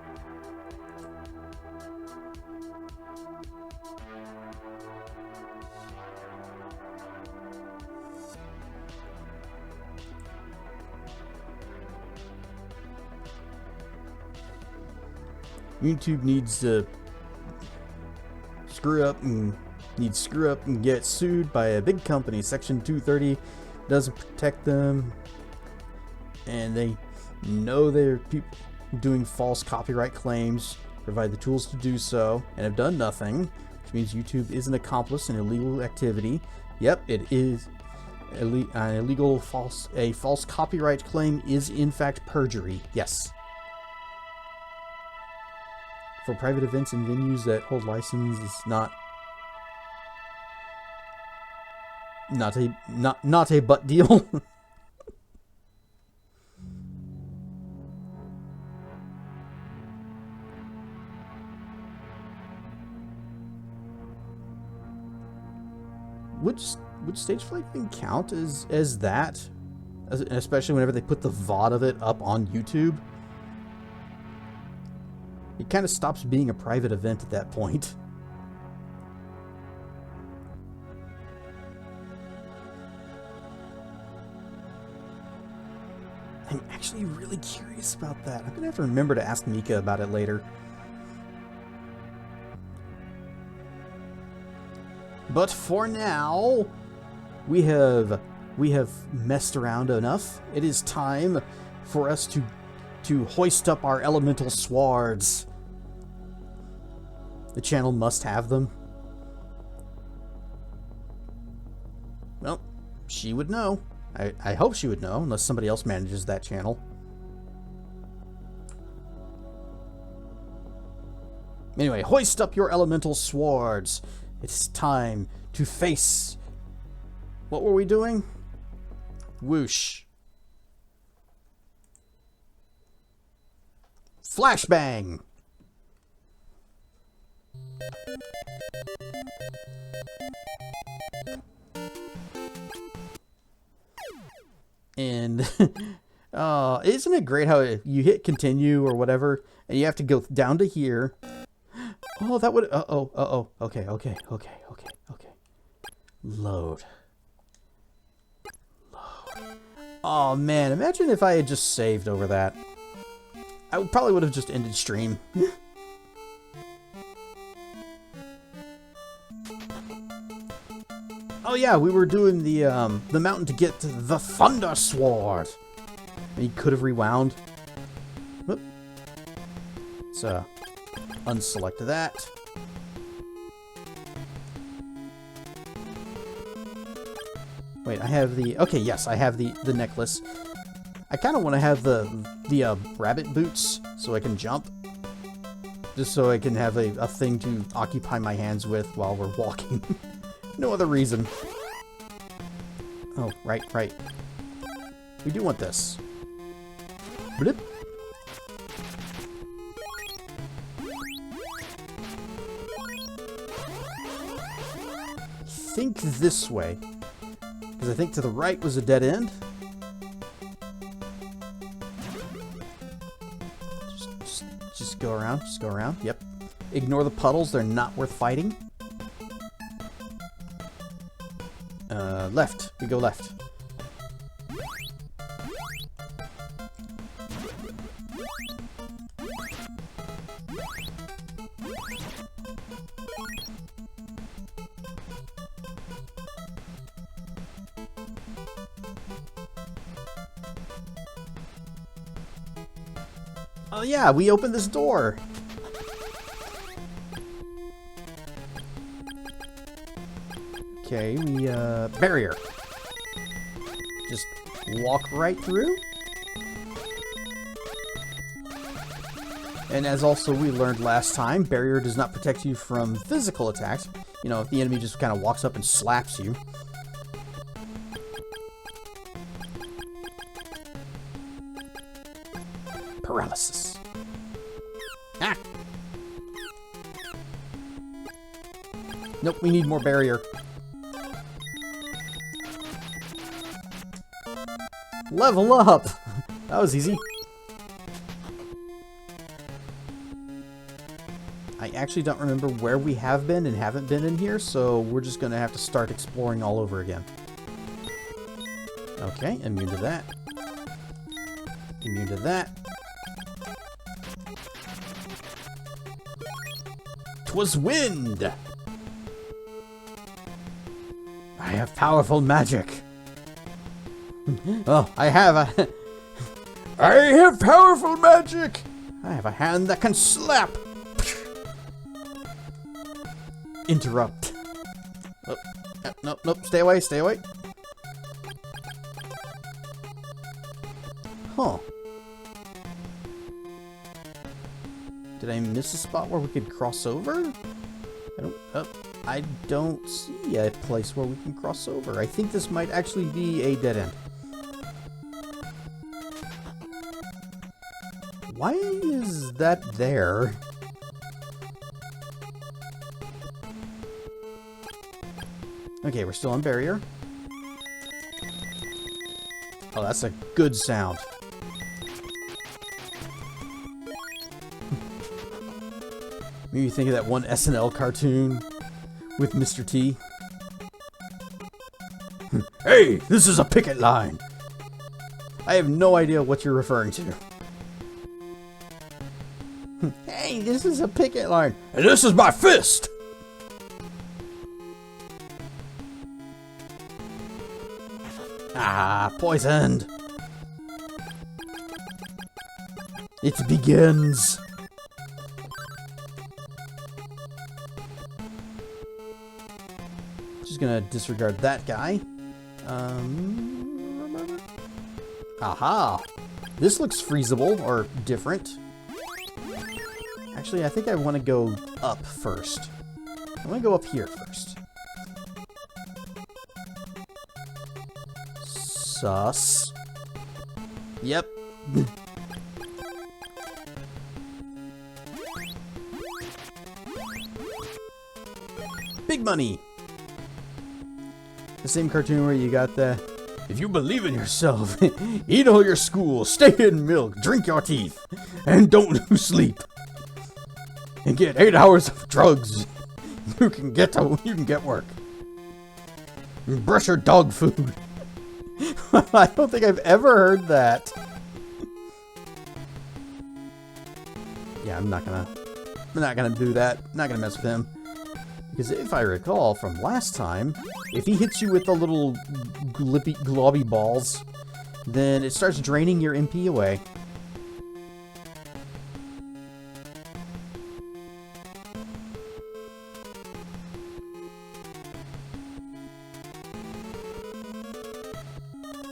YouTube needs to screw up and get sued by a big company. Section 230 doesn't protect them, and they know they're people doing false copyright claims, provide the tools to do so, and have done nothing, which means YouTube is an accomplice in illegal activity. Yep, it is illegal. A false copyright claim is in fact perjury. Yes. For private events and venues that hold license is not a butt deal. Would Stageflight even count as that? Especially whenever they put the VOD of it up on YouTube? It kind of stops being a private event at that point. I'm actually really curious about that. I'm gonna have to remember to ask Mika about it later. But for now, we have messed around enough. It is time for us to hoist up our elemental swords. The channel must have them. Well, she would know. I hope she would know, unless somebody else manages that channel. Anyway, hoist up your elemental swords. It's time to face... What were we doing? Whoosh. Flashbang! And isn't it great how you hit continue or whatever, and you have to go down to here. Oh, that would... Okay. Load. Oh man, imagine if I had just saved over that. I probably would have just ended stream. Oh yeah, we were doing the mountain to get the Thunder Sword. And he could have rewound. Whoop. Let's unselect that. Wait, I have the... Okay, yes, I have the necklace. I kind of want to have the rabbit boots so I can jump. Just so I can have a thing to occupy my hands with while we're walking. No other reason. Oh, right. We do want this. Blip. I think this way. Because I think to the right was a dead end. Just go around. Just go around. Yep. Ignore the puddles. They're not worth fighting. Left. We go left. Oh yeah, we opened this door. Okay, we, barrier. Just walk right through. And as also we learned last time, barrier does not protect you from physical attacks. You know, if the enemy just kind of walks up and slaps you. Paralysis. Ah! Nope, we need more barrier. Level up! That was easy. I actually don't remember where we have been and haven't been in here, so we're just gonna have to start exploring all over again. Okay, immune to that. Immune to that. 'Twas wind! I have powerful magic. Oh, I have powerful magic! I have a hand that can slap! Interrupt. Oh, nope, stay away. Huh. Did I miss a spot where we could cross over? I don't see a place where we can cross over. I think this might actually be a dead end. Why is that there? Okay, we're still on barrier. Oh, that's a good sound. Maybe you think of that one SNL cartoon with Mr. T. Hey, this is a picket line. I have no idea what you're referring to. Hey, this is a picket line. And this is my fist. Ah, poisoned. It begins. Just gonna disregard that guy. Aha! This looks freezable, or different. Actually, I think I want to go up first. I want to go up here first. Sus. Yep. Big money! The same cartoon where you got the... If you believe in yourself, eat all your school, stay in milk, drink your teeth, and don't lose sleep. And get 8 hours of drugs. You can get work. Brush your dog food. I don't think I've ever heard that. Yeah, I'm not gonna do that. I'm not gonna mess with him. Because if I recall from last time, if he hits you with the little globby balls, then it starts draining your MP away.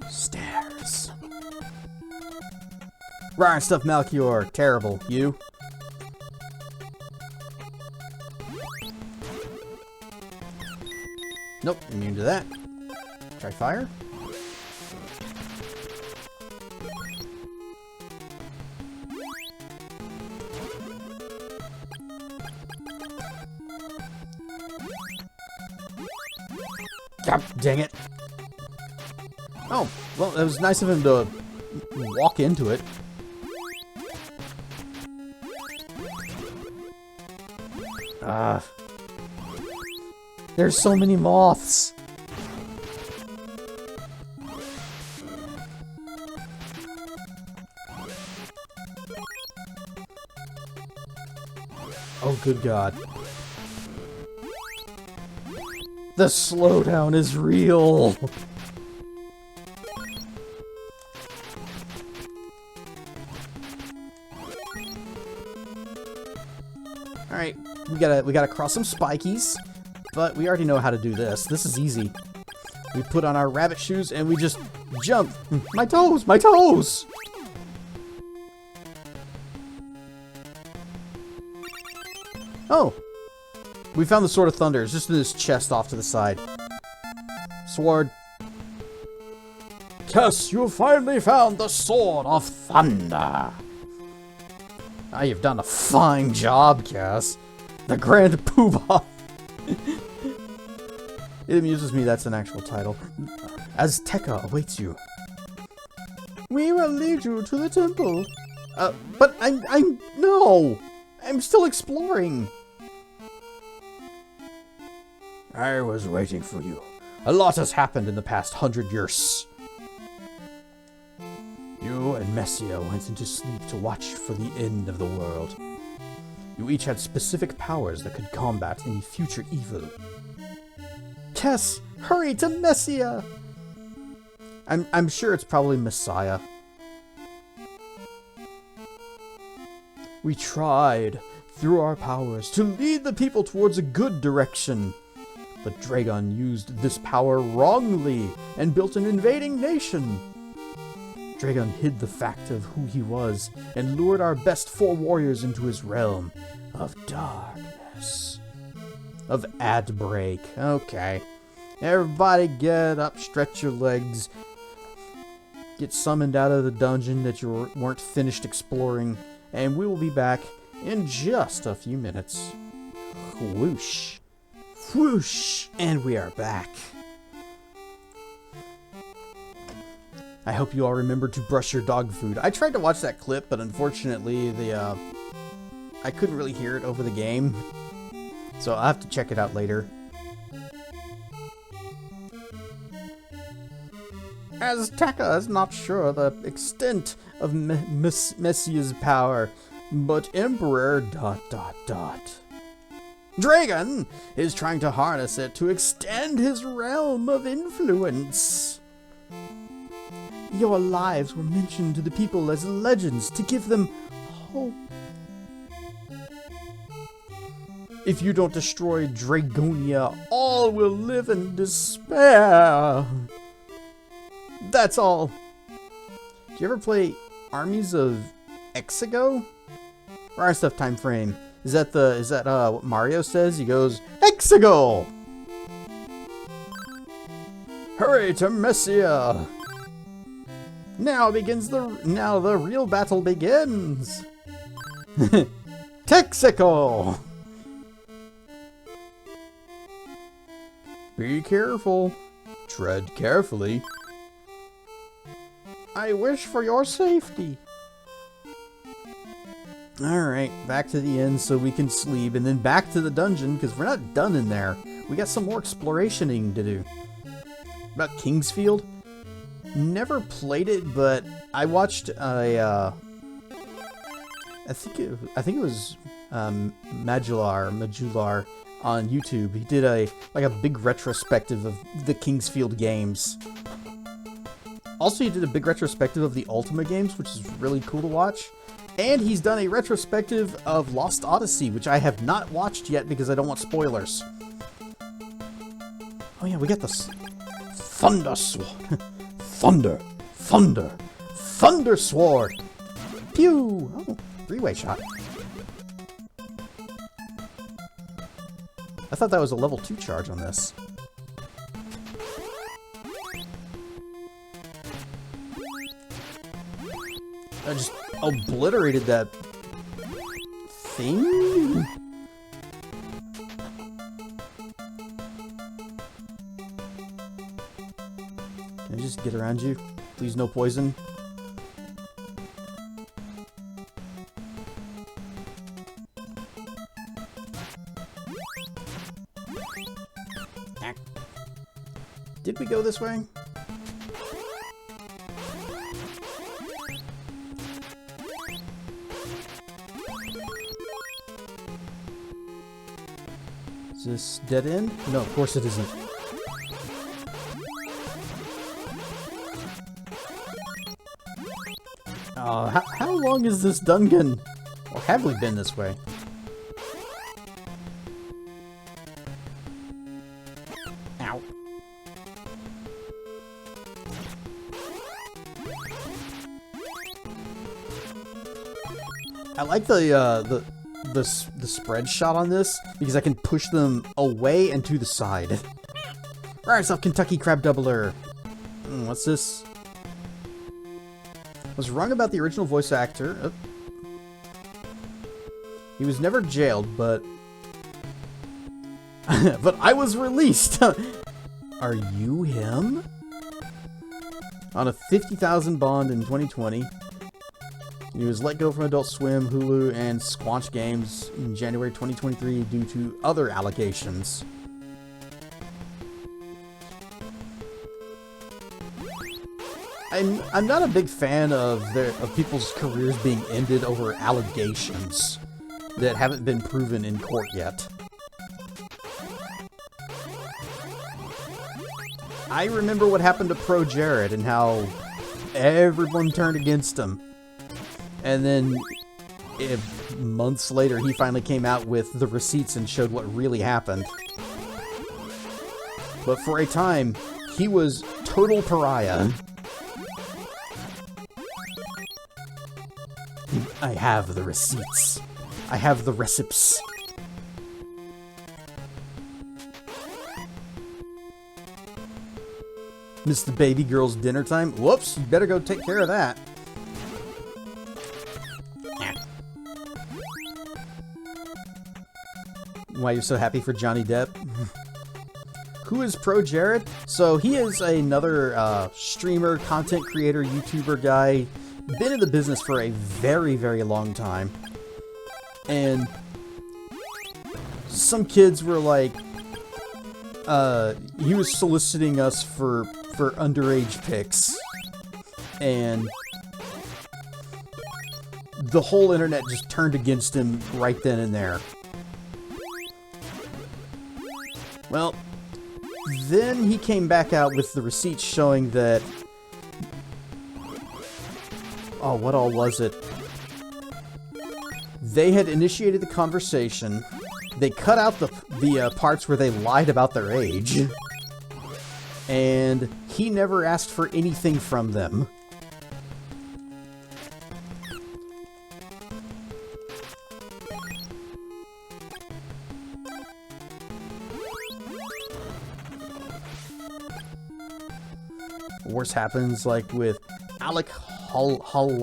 Stairs. Rawr stuff, Malchior. Terrible. You? Nope, immune to that. Try fire. God dang it. Oh, well, it was nice of him to walk into it. There's so many moths. Oh, good God. The slowdown is real. Alright, we gotta cross some spikies, but we already know how to do this. This is easy. We put on our rabbit shoes and we just jump. My toes! My toes! Oh! We found the Sword of Thunder. It's just in this chest off to the side. Sword. Yes, you finally found the Sword of Thunder. Ah, you've done a fine job, Cass. The Grand Poobah. It amuses me that's an actual title. Azteca awaits you. We will lead you to the temple. But no! I'm still exploring. I was waiting for you. A lot has happened in the past 100 years. You and Messia went into sleep to watch for the end of the world. You each had specific powers that could combat any future evil. Tess, hurry to Messia! I'm sure it's probably Messiah. We tried, through our powers, to lead the people towards a good direction. But Dragon used this power wrongly and built an invading nation. Dragon hid the fact of who he was and lured our best 4 warriors into his realm of darkness. Of ad break. Okay. Everybody get up, stretch your legs. Get summoned out of the dungeon that you weren't finished exploring, and we will be back in just a few minutes. Whoosh. Whoosh! And we are back. I hope you all remember to brush your dog food. I tried to watch that clip, but unfortunately I couldn't really hear it over the game. So I'll have to check it out later. Azteca is not sure the extent of Messia's power, but Emperor ... Dragon is trying to harness it to extend his realm of influence. Your lives were mentioned to the people as legends to give them hope. If you don't destroy Dragonia, all will live in despair. That's all. Do you ever play Armies of Exego? Or stuff time frame? Is that what Mario says? He goes, Exego! Hurry to Messia! Now the real battle begins! Texico! Be careful. Tread carefully. I wish for your safety. Alright, back to the inn so we can sleep, and then back to the dungeon, because we're not done in there. We got some more explorationing to do. About Kingsfield? Never played it, but I watched a I think it was Majular on YouTube. He did a big retrospective of the Kingsfield games. Also, he did a big retrospective of the Ultima games, which is really cool to watch. And he's done a retrospective of Lost Odyssey, which I have not watched yet because I don't want spoilers. Oh yeah, we got this Thunder Sword. Thunder Sword. Pew! Oh, three-way shot. I thought that was a level 2 charge on this. I just obliterated that thing? Can I just get around you? Please, no poison. Did we go this way? Is this dead end? No, of course it isn't. How long is this dungeon? Or have we been this way? Ow. I like the spread shot on this because I can push them away and to the side. Rise up, Kentucky Crab Doubler. What's this? Was wrong about the original voice actor. Oh. He was never jailed, but but I was released. Are you him? On a $50,000 bond in 2020. He was let go from Adult Swim, Hulu, and Squanch Games in January 2023 due to other allegations. I'm not a big fan of people's careers being ended over allegations that haven't been proven in court yet. I remember what happened to Pro Jared and how everyone turned against him. And then, months later, he finally came out with the receipts and showed what really happened. But for a time, he was total pariah. I have the receipts. I have the recipes. Missed the baby girl's dinner time? Whoops, you better go take care of that. Why you're so happy for Johnny Depp? Who is Pro Jared? So he is another streamer, content creator, YouTuber guy. Been in the business for a very, very long time. And some kids were like, he was soliciting us for underage pics. And the whole internet just turned against him right then and there. Well, then he came back out with the receipts showing that... Oh, what all was it? They had initiated the conversation. They cut out the parts where they lied about their age. And he never asked for anything from them. Worse happens like with Alec Halakwa?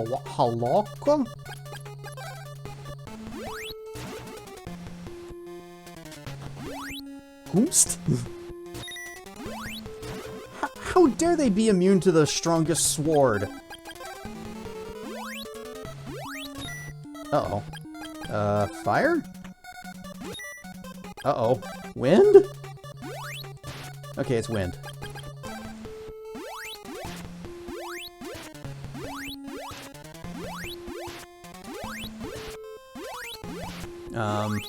Whomst? How dare they be immune to the strongest sword? Uh-oh. Fire? Uh-oh. Wind? Okay, it's wind. You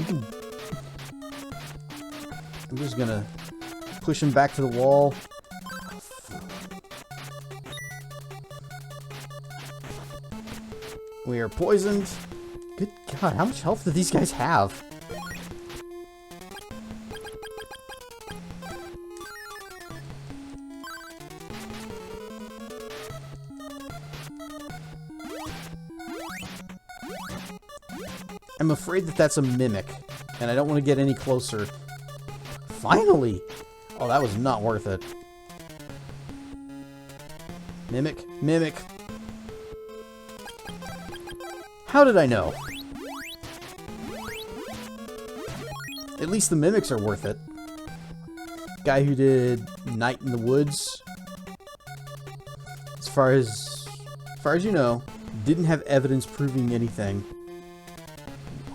can... I'm just gonna push him back to the wall. We are poisoned. Good God, how much health do these guys have? I'm afraid that that's a mimic, and I don't want to get any closer. Finally! Oh, that was not worth it. Mimic, mimic. How did I know? At least the mimics are worth it. Guy who did Night in the Woods, as far as you know, didn't have evidence proving anything.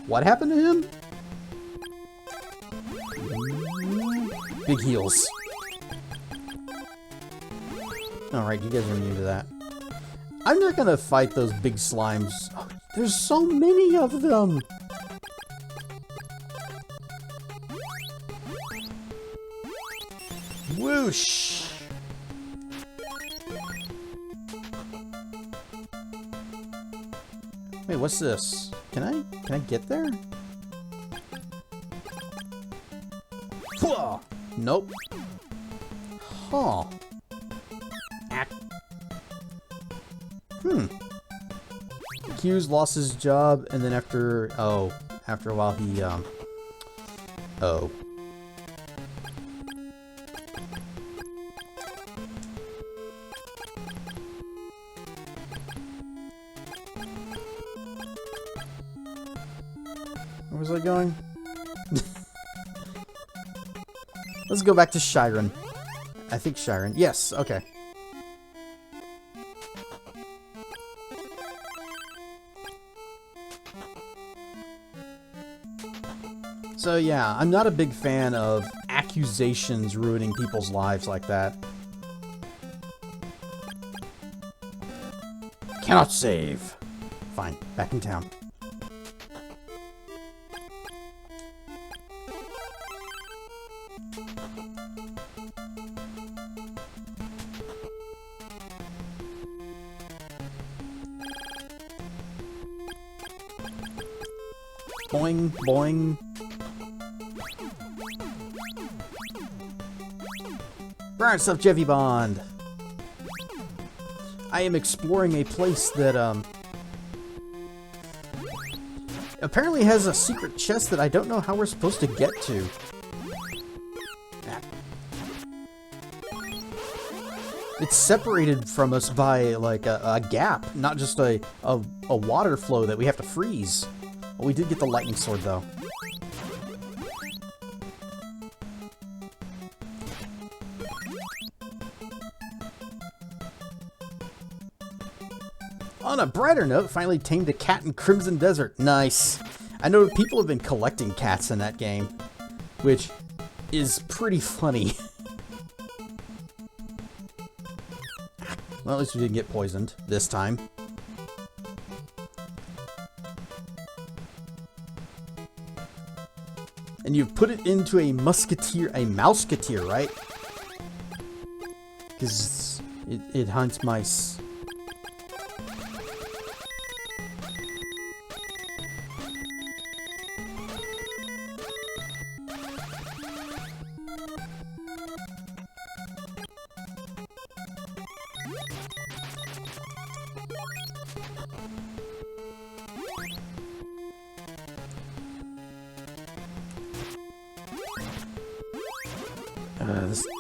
What happened to him? Big heals. Alright, you guys are immune to that. I'm not gonna fight those big slimes. Oh, there's so many of them! Whoosh! Wait, what's this? Can I get there? Whoa! Nope. Huh. Hughes lost his job, and then after a while he, oh. Where was I going? Let's go back to Chiron. I think Chiron. Yes, okay. So yeah, I'm not a big fan of accusations ruining people's lives like that. Cannot save. Fine, back in town. Boing, boing. Burn yourself, Jeffy Bond. I am exploring a place that, apparently has a secret chest that I don't know how we're supposed to get to. It's separated from us by, like, a gap, not just a water flow that we have to freeze. Well, we did get the lightning sword, though. On a brighter note, finally tamed a cat in Crimson Desert. Nice. I know people have been collecting cats in that game, which is pretty funny. Well, at least we didn't get poisoned this time. And you've put it into a mouseketeer, right? Because it hunts mice.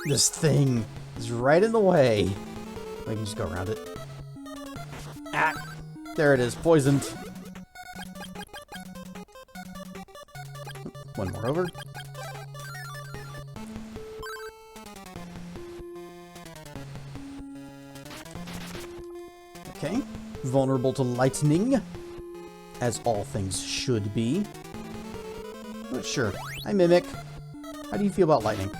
This thing is right in the way. I can just go around it. Ah! There it is, poisoned. One more over. Okay. Vulnerable to lightning, as all things should be. But sure. Hi, Mimic. How do you feel about lightning?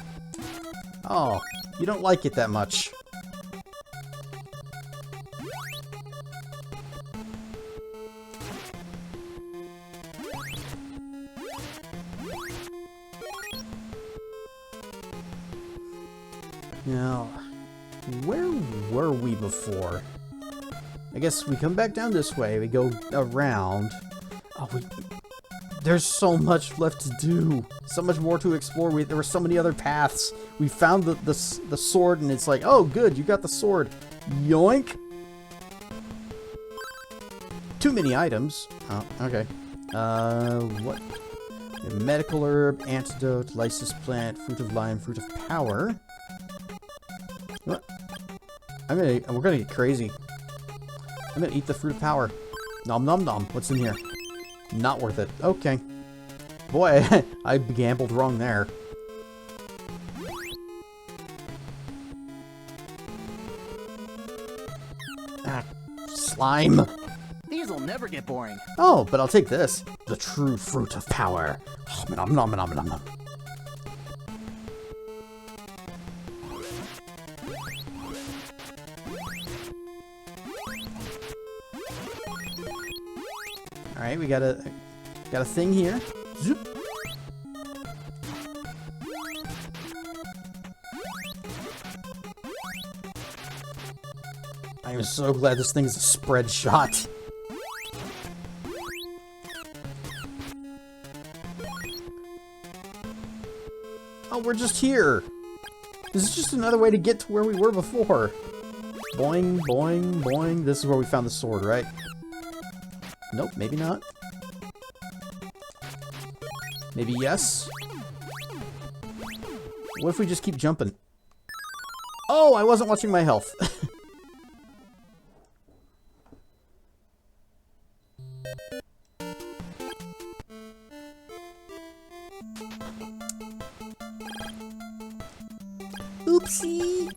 Oh, you don't like it that much. Now, where were we before? I guess we come back down this way. We go around. Oh, there's so much left to do. So much more to explore. There were so many other paths. We found the sword, and it's like, oh, good, you got the sword. Yoink. Too many items. Oh, okay. What? A medical herb, antidote, lysis plant, fruit of lime, fruit of power. What? We're gonna get crazy. I'm gonna eat the fruit of power. Nom nom nom. What's in here? Not worth it. Okay. Boy, I gambled wrong there. Ah, slime. These'll never get boring. Oh, but I'll take this. The true fruit of power. Nom nom nom nom nom. All right, we got a thing here. Zoop. I am so glad this thing is a spread shot. Oh, we're just here. This is just another way to get to where we were before. Boing, boing, boing. This is where we found the sword, right? Nope, maybe not. Maybe yes. What if we just keep jumping? Oh, I wasn't watching my health. Oopsie.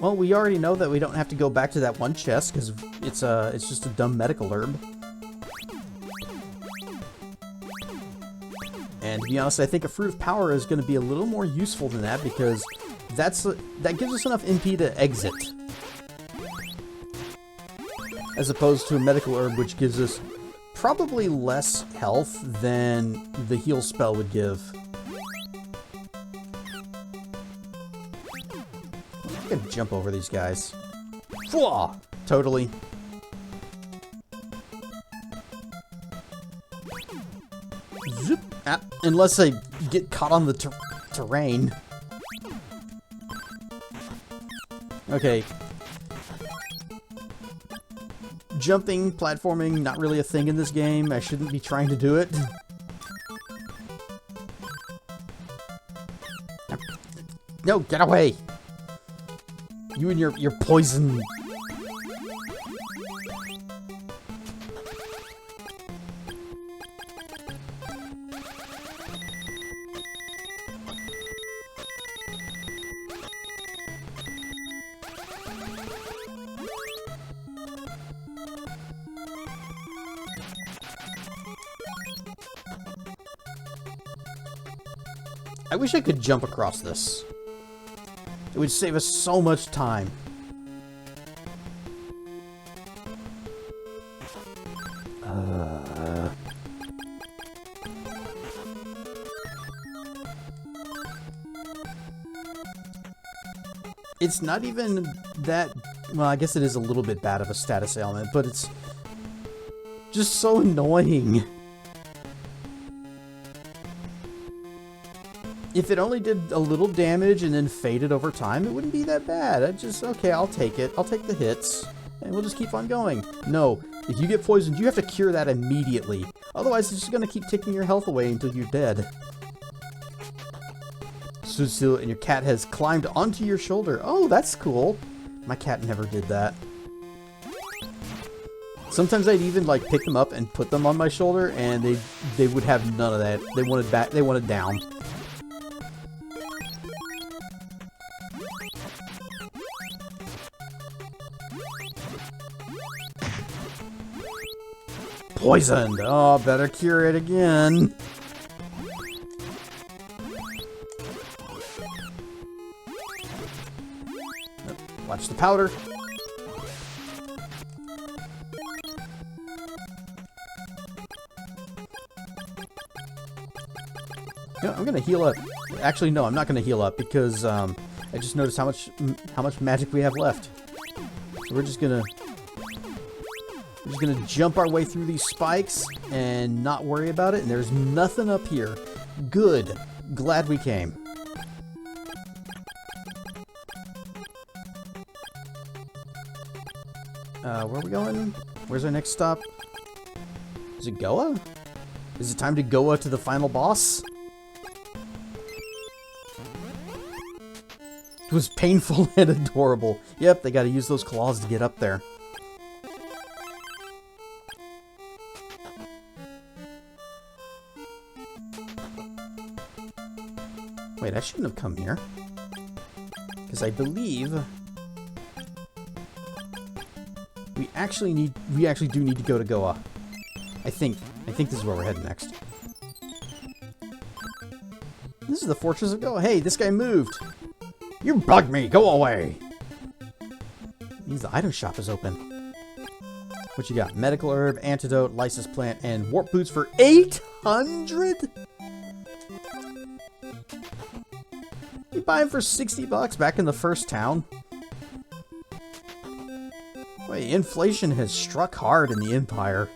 Well, we already know that we don't have to go back to that one chest because it's just a dumb medical herb. And to be honest, I think a fruit of power is going to be a little more useful than that because that gives us enough MP to exit, as opposed to a medical herb, which gives us probably less health than the heal spell would give. I can jump over these guys. Fwah! Totally. Zoop! Ah, unless I get caught on the terrain. Okay. Jumping, platforming, not really a thing in this game. I shouldn't be trying to do it. No, get away! You and your poison. I wish I could jump across this. It would save us so much time. It's not even that... Well, I guess it is a little bit bad of a status ailment, but it's just so annoying. If it only did a little damage and then faded over time, it wouldn't be that bad. Okay, I'll take it. I'll take the hits, and we'll just keep on going. No, if you get poisoned, you have to cure that immediately. Otherwise, it's just going to keep taking your health away until you're dead. Stood still, and your cat has climbed onto your shoulder. Oh, that's cool. My cat never did that. Sometimes I'd even like pick them up and put them on my shoulder, and they would have none of that. They wanted back. They wanted down. Poisoned. Oh, better cure it again. Watch the powder. You know, I'm gonna heal up. Actually, no, I'm not gonna heal up because I just noticed how much magic we have left. So we're just gonna jump our way through these spikes and not worry about it. And there's nothing up here. Good. Glad we came. Where are we going? Where's our next stop? Is it Goa? Is it time to Goa to the final boss? It was painful and adorable. Yep, they gotta use those claws to get up there. Wait, I shouldn't have come here. Because I believe we actually do need to go to Goa. I think this is where we're heading next. This is the Fortress of Goa. Hey, this guy moved. You bug me. Go away. Means the item shop is open. What you got? Medical herb, antidote, lysis plant, and warp boots for 800? You buy them for 60 bucks back in the first town? Wait, inflation has struck hard in the Empire.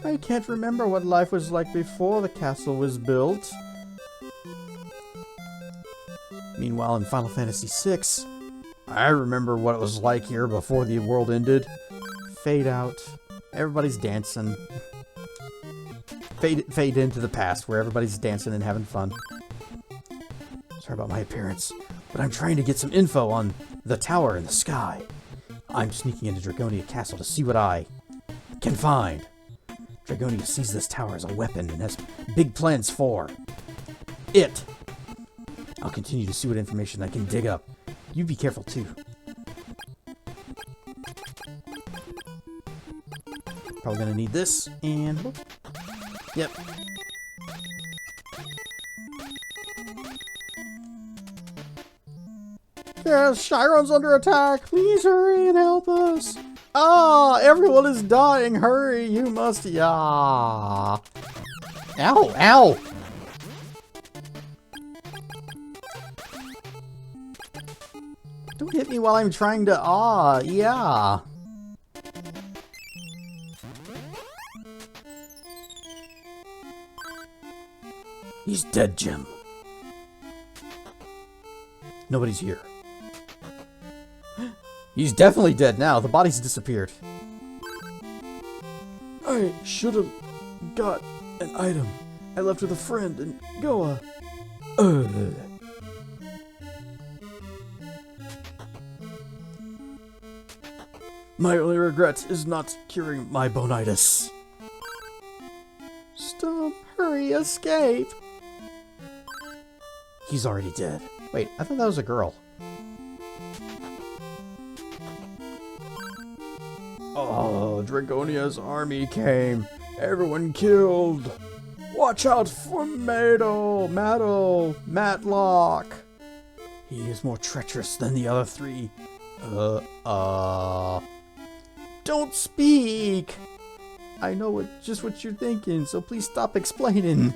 I can't remember what life was like before the castle was built. Meanwhile, in Final Fantasy VI, I remember what it was like here before the world ended. Fade out. Everybody's dancing. Fade into the past where everybody's dancing and having fun. Sorry about my appearance, but I'm trying to get some info on the tower in the sky. I'm sneaking into Dragonia Castle to see what I can find. Dragonia sees this tower as a weapon and has big plans for it. I'll continue to see what information I can dig up. You be careful too. Probably gonna need this, and whoop. Yep. Yes, Chiron's under attack. Please hurry and help us. Ah, everyone is dying. Hurry, you must. Yeah. Ow, ow. Don't hit me while I'm trying to. Ah, yeah. He's dead, Jim. Nobody's here. He's definitely dead now. The body's disappeared. I should have got an item. I left with a friend in Goa. My only regret is not curing my bonitis. Stop. Hurry. Escape. He's already dead. Wait, I thought that was a girl. Oh, Dragonia's army came. Everyone killed. Watch out for Matlock. He is more treacherous than the other three. Don't speak. I know just what you're thinking, so please stop explaining.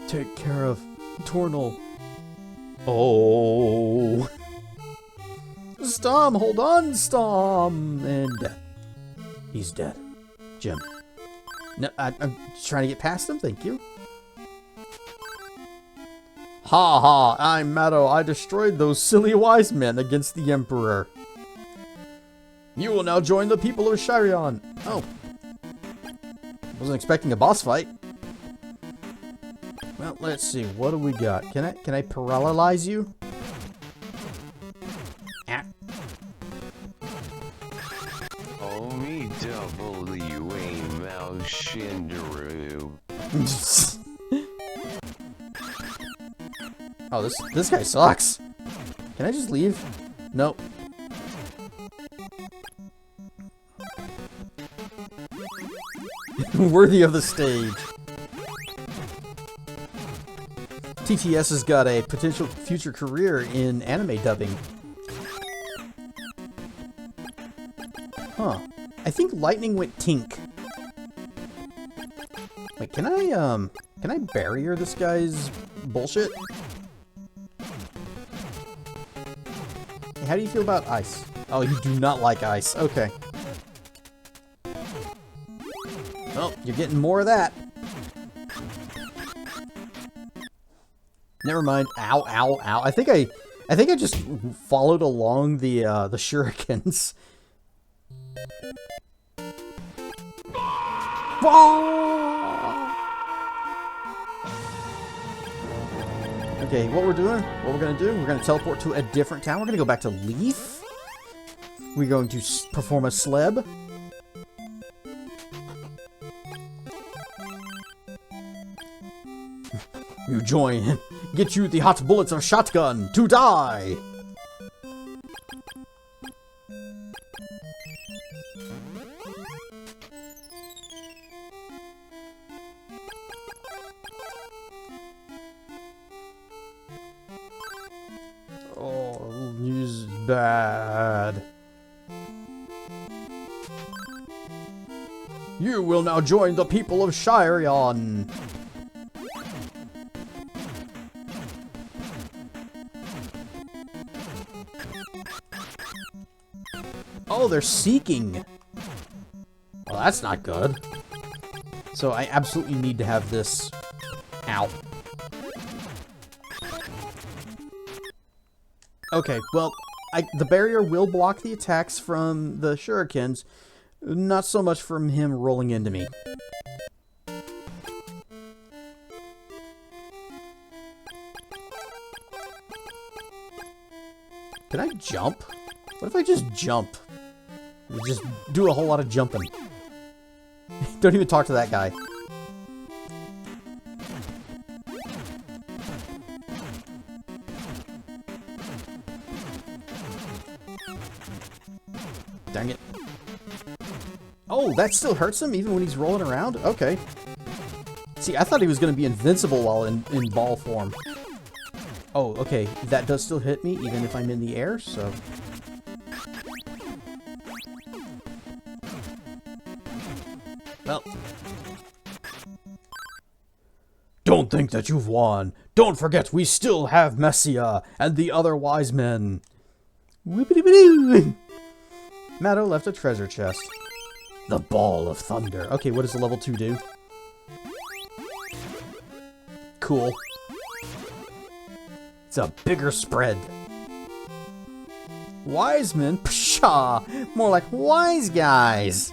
Take care of Tornal. Oh. Stom, hold on, Stom. And dead. He's dead. Jim. No, I'm trying to get past him, thank you. Ha ha, I'm Matto. I destroyed those silly wise men against the Emperor. You will now join the people of Shirion. Oh. Wasn't expecting a boss fight. Well, let's see. What do we got? Can I paralyze you? Ah. Omi W.A. Mao Shindaru. Oh, this guy sucks. Can I just leave? Nope. Worthy of the stage. TTS has got a potential future career in anime dubbing. Huh. I think lightning went tink. Wait, can I barrier this guy's bullshit? Hey, how do you feel about ice? Oh, you do not like ice. Okay. Well, you're getting more of that. Never mind. Ow, ow, ow. I think I just followed along the shurikens. Okay, what we're gonna do, we're gonna teleport to a different town. We're gonna go back to Leaf. We're going to perform a sleb. You join. Get you the hot bullets of shotgun to die. Oh, news is bad. You will now join the people of Shirion. Oh, they're seeking. Well, that's not good. So I absolutely need to have this out. Okay, well, the barrier will block the attacks from the shurikens, not so much from him rolling into me. Can I jump? What if I just jump? Just do a whole lot of jumping. Don't even talk to that guy. Dang it. Oh, that still hurts him even when he's rolling around? Okay. See, I thought he was going to be invincible while in ball form. Oh, okay. That does still hit me even if I'm in the air, so... Well. Don't think that you've won. Don't forget we still have Messia and the other wise men. Whoopity-doo. Matto left a treasure chest. The Ball of Thunder. Okay, what does the level 2 do? Cool. It's a bigger spread. Wise men? Pshaw! More like wise guys.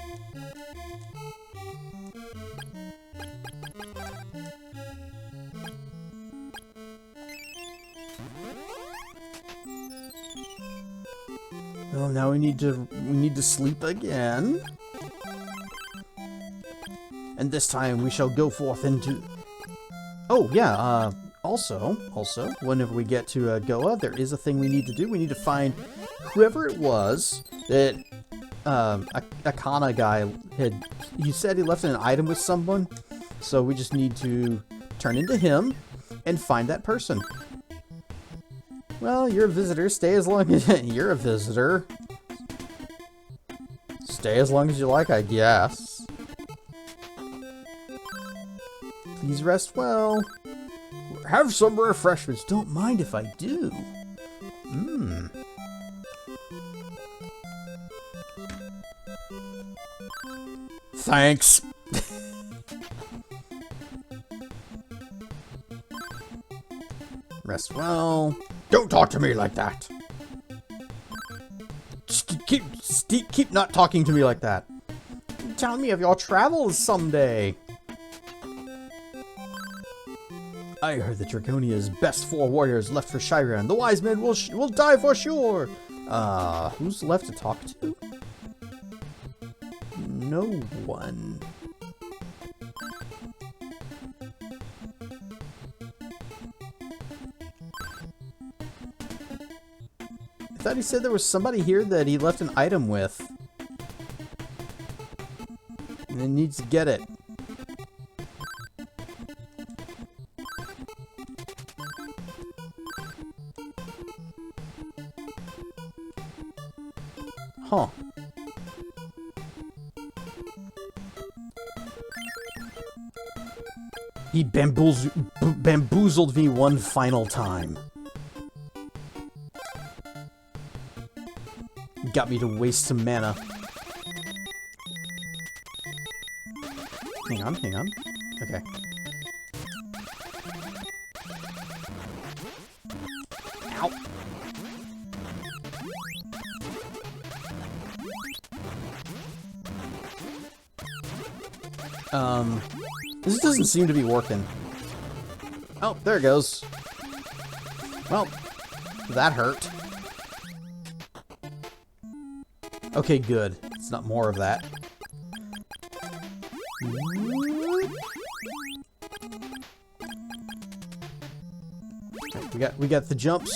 Well, now we need to sleep again. And this time we shall go forth into... Oh, yeah, also, whenever we get to Goa, there is a thing we need to do. We need to find whoever it was that a Kana guy had... He said he left an item with someone, so we just need to turn into him and find that person. Well, you're a visitor. Stay as long as... You're a visitor. Stay as long as you like, I guess. Please rest well. Have some refreshments. Don't mind if I do. Thanks. Rest well. Don't talk to me like that. Keep not talking to me like that. Tell me of your travels someday. I heard that Draconia's best 4 warriors left for Shirion. The wise men will die for sure. Who's left to talk to? No one. I thought he said there was somebody here that he left an item with. And he needs to get it. Huh. He bamboozled me one final time. Got me to waste some mana. Hang on, hang on. Okay. Ow. This doesn't seem to be working. Oh, there it goes. Well, that hurt. Okay, good. It's not more of that. We got the jumps,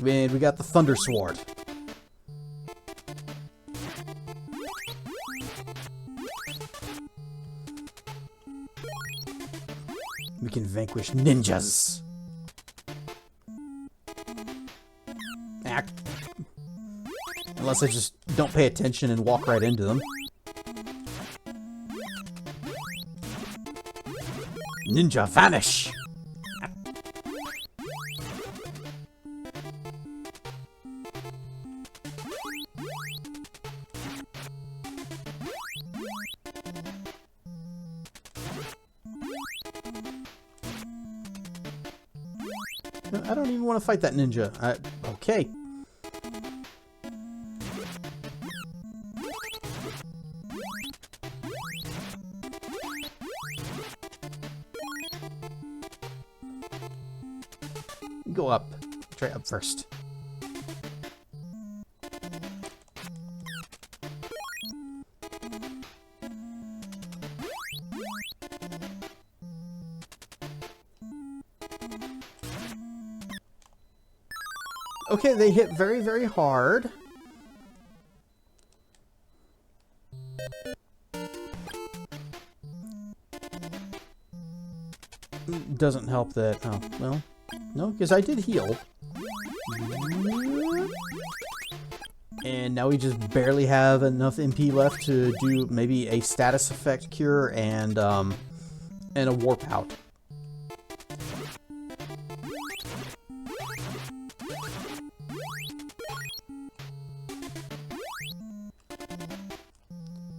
and we got the Thunder Sword. We can vanquish ninjas. Unless I just don't pay attention and walk right into them. Ninja vanish! I don't even want to fight that ninja. Okay. Go up. Try up first. Okay, they hit very, very hard. Doesn't help that... Oh, well... No, because I did heal. And now we just barely have enough MP left to do maybe a status effect cure and a warp out.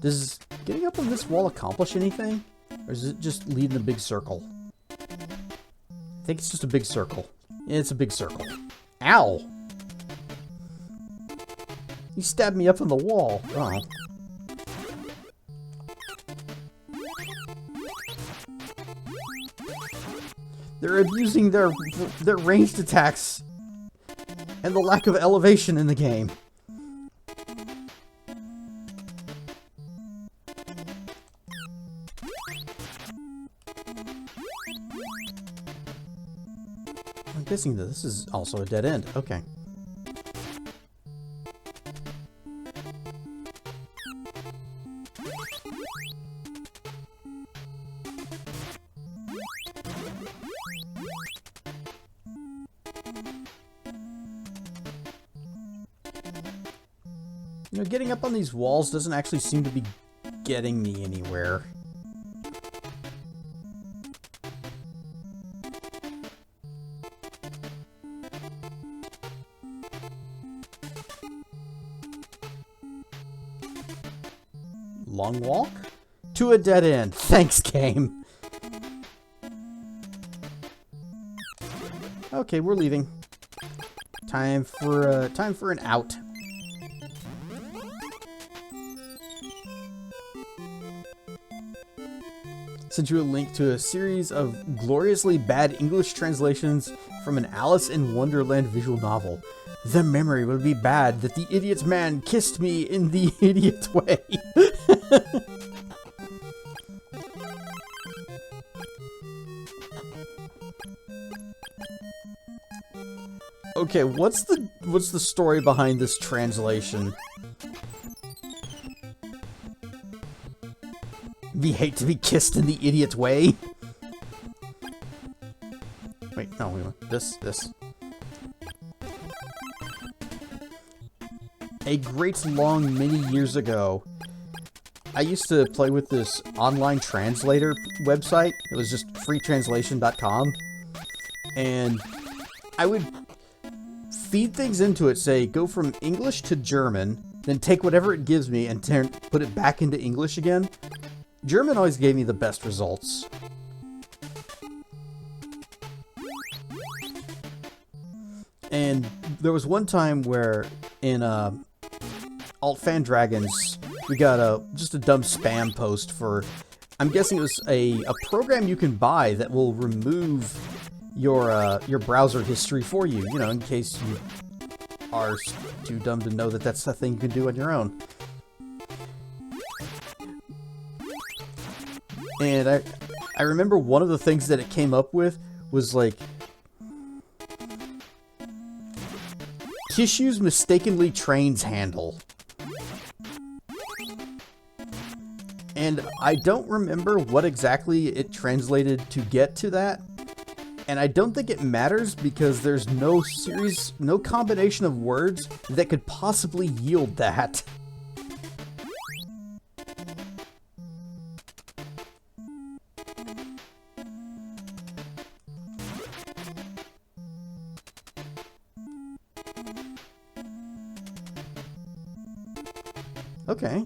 Does getting up on this wall accomplish anything? Or does it just lead in a big circle? I think it's just a big circle. Yeah, it's a big circle. Ow! You stabbed me up on the wall. Oh. They're abusing their ranged attacks and the lack of elevation in the game. I'm guessing that this is also a dead end. Okay. You know, getting up on these walls doesn't actually seem to be getting me anywhere. Long walk? To a dead end. Thanks, game. Okay, we're leaving. Time for an out. Sent you a link to a series of gloriously bad English translations from an Alice in Wonderland visual novel. The memory will be bad that the idiot man kissed me in the idiot way. Okay, what's the story behind this translation? We hate to be kissed in the idiot way. Wait, no, we want this. A great long many years ago, I used to play with this online translator website. It was just freetranslation.com. And I would feed things into it, say, go from English to German, then take whatever it gives me and put it back into English again. German always gave me the best results. And there was one time where in Alt Fan Dragons, we got just a dumb spam post for, I'm guessing it was a program you can buy that will remove your browser history for you, you know, in case you are too dumb to know that that's a thing you can do on your own. And I remember one of the things that it came up with was like, Kishu's mistakenly trains handle. And I don't remember what exactly it translated to get to that. And I don't think it matters because there's no combination of words that could possibly yield that.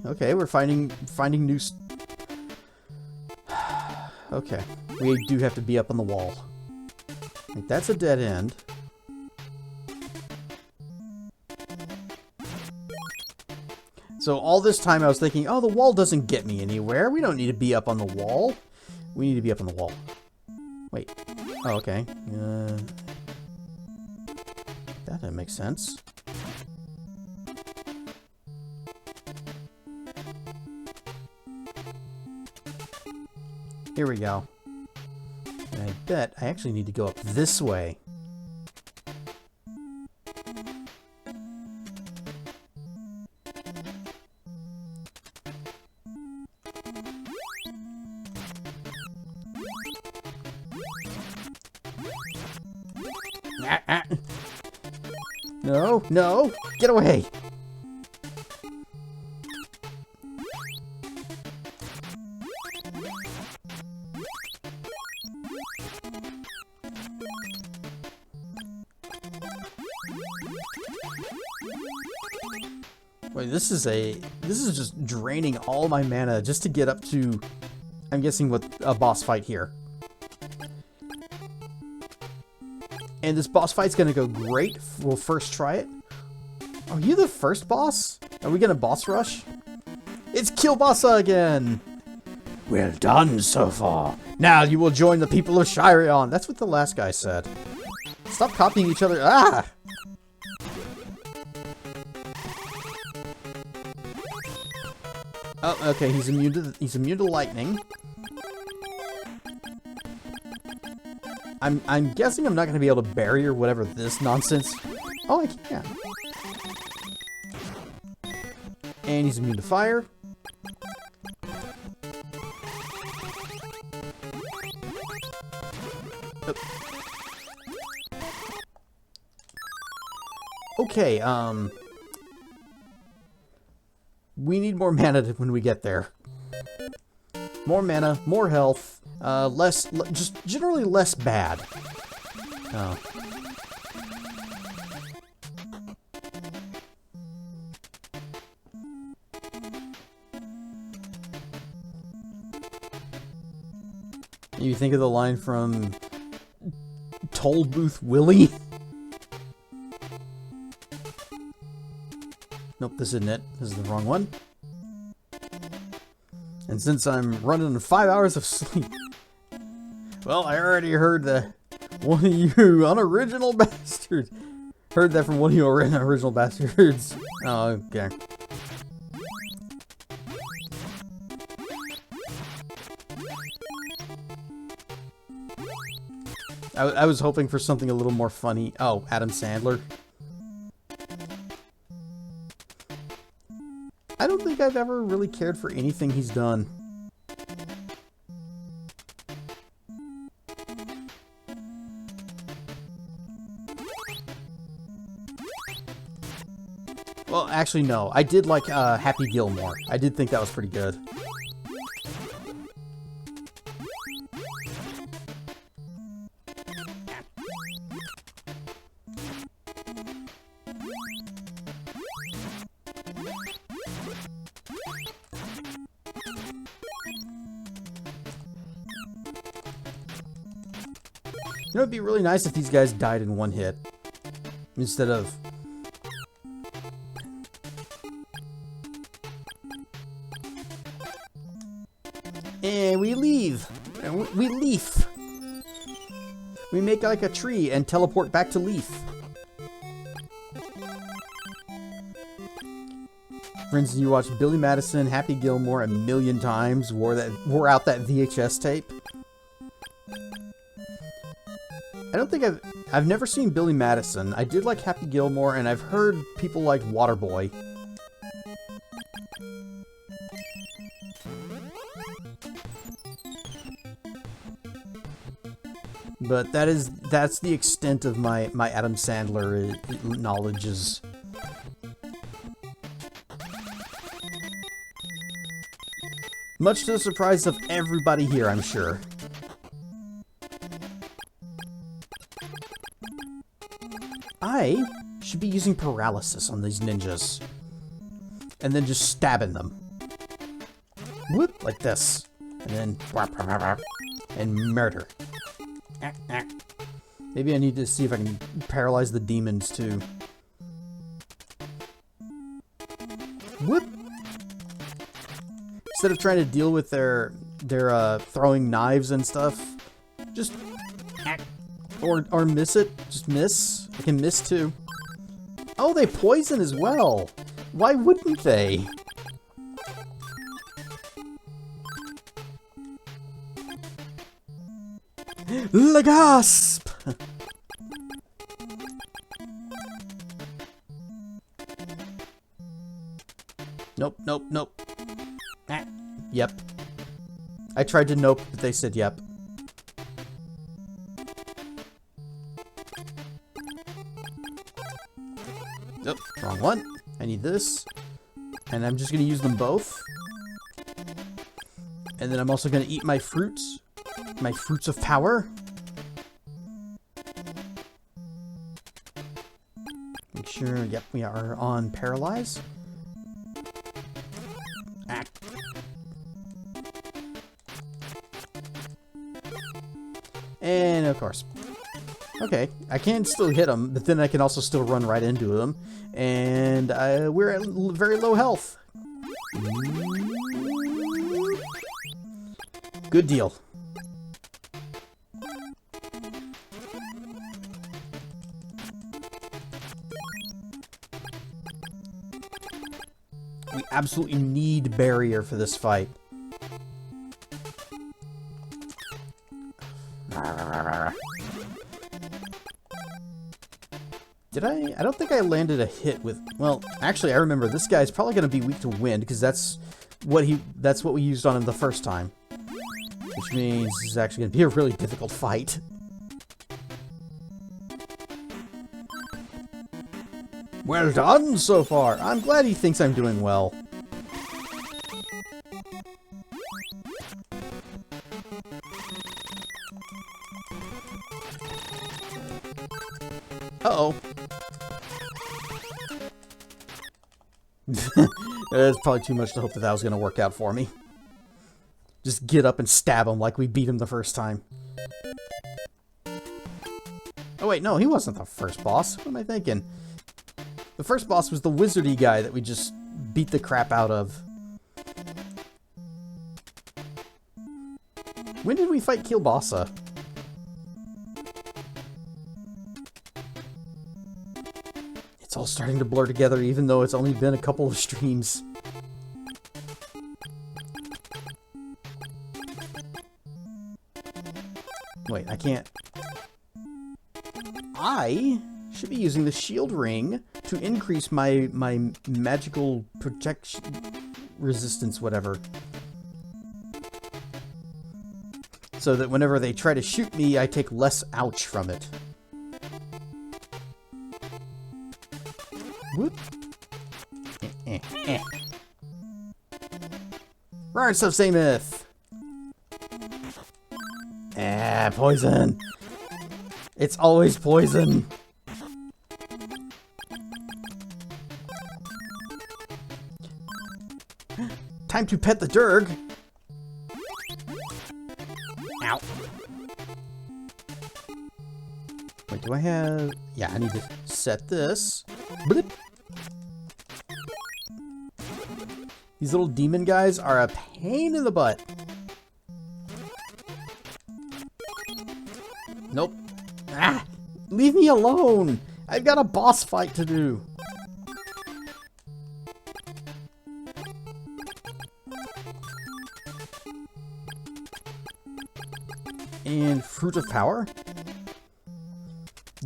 Okay, we're finding new okay, we do have to be up on the wall. Like, that's a dead end. So all this time I was thinking, oh, the wall doesn't get me anywhere. We don't need to be up on the wall. We need to be up on the wall. Wait. Oh, okay. That didn't make sense. Here we go. And I bet I actually need to go up this way. No, no, get away! Wait, this is just draining all my mana just to get up to, I'm guessing, what a boss fight here. And this boss fight's gonna go great. We'll first try it. Are you the first boss? Are we gonna boss rush? It's Kilbasa again! Well done so far. Now you will join the people of Shirion. That's what the last guy said. Stop copying each other. Ah! Oh, okay, he's immune to lightning. I'm guessing I'm not going to be able to barrier whatever this nonsense. Oh, I can. And he's immune to fire. Oh. Okay, we need more mana when we get there. More mana, more health, just generally less bad. Oh. You think of the line from Toll Booth Willie? Nope, this isn't it. This is the wrong one. And since I'm running on 5 hours of sleep... Well, I already heard that one of you unoriginal bastards... Heard that from one of you original bastards. Oh, okay. I was hoping for something a little more funny. Oh, Adam Sandler. I don't think I've ever really cared for anything he's done. Well, actually, no. I did like Happy Gilmore. I did think that was pretty good. You know, it'd be really nice if these guys died in one hit. Instead of... And we leave. We leaf. We make like a tree and teleport back to Leaf. For instance, you watch Billy Madison, Happy Gilmore a million times, wore out that VHS tape. I don't think I've never seen Billy Madison. I did like Happy Gilmore, and I've heard people like Waterboy. But that's the extent of my Adam Sandler knowledges. Much to the surprise of everybody here, I'm sure. I should be using paralysis on these ninjas. And then just stabbing them. Whoop, like this. And then... And murder. Maybe I need to see if I can paralyze the demons, too. Whoop! Instead of trying to deal with their throwing knives and stuff, just... Or miss it. Just miss. I can miss too. Oh, they poison as well. Why wouldn't they? Le gasp! Nope, nope, nope. Ah, yep. I tried to nope, but they said yep. Nope, wrong one. I need this. And I'm just going to use them both. And then I'm also going to eat my fruits. My fruits of power. Make sure, yep, we are on paralyze. Ah. And of course. Okay, I can still hit them, but then I can also still run right into them. And we're at very low health. Good deal. We absolutely need barrier for this fight. Did I don't think I landed a hit with... Well, actually, I remember this guy's probably going to be weak to wind, because that's what we used on him the first time. Which means this is actually going to be a really difficult fight. Well done so far. I'm glad he thinks I'm doing well. Uh-oh. It's probably too much to hope that that was going to work out for me. Just get up and stab him like we beat him the first time. Oh wait, no, he wasn't the first boss. What am I thinking? The first boss was the wizardy guy that we just beat the crap out of. When did we fight Kilbasa? It's all starting to blur together, even though it's only been a couple of streams. Wait, I can't... I should be using the shield ring to increase my magical protection resistance, whatever. So that whenever they try to shoot me, I take less ouch from it. Whoop. Rise of Sameth. Poison. It's always poison. Time to pet the Durg. Ow. Wait, do I have... Yeah, I need to set this. Blip. These little demon guys are a pain in the butt. Nope. Ah! Leave me alone! I've got a boss fight to do. And Fruit of Power?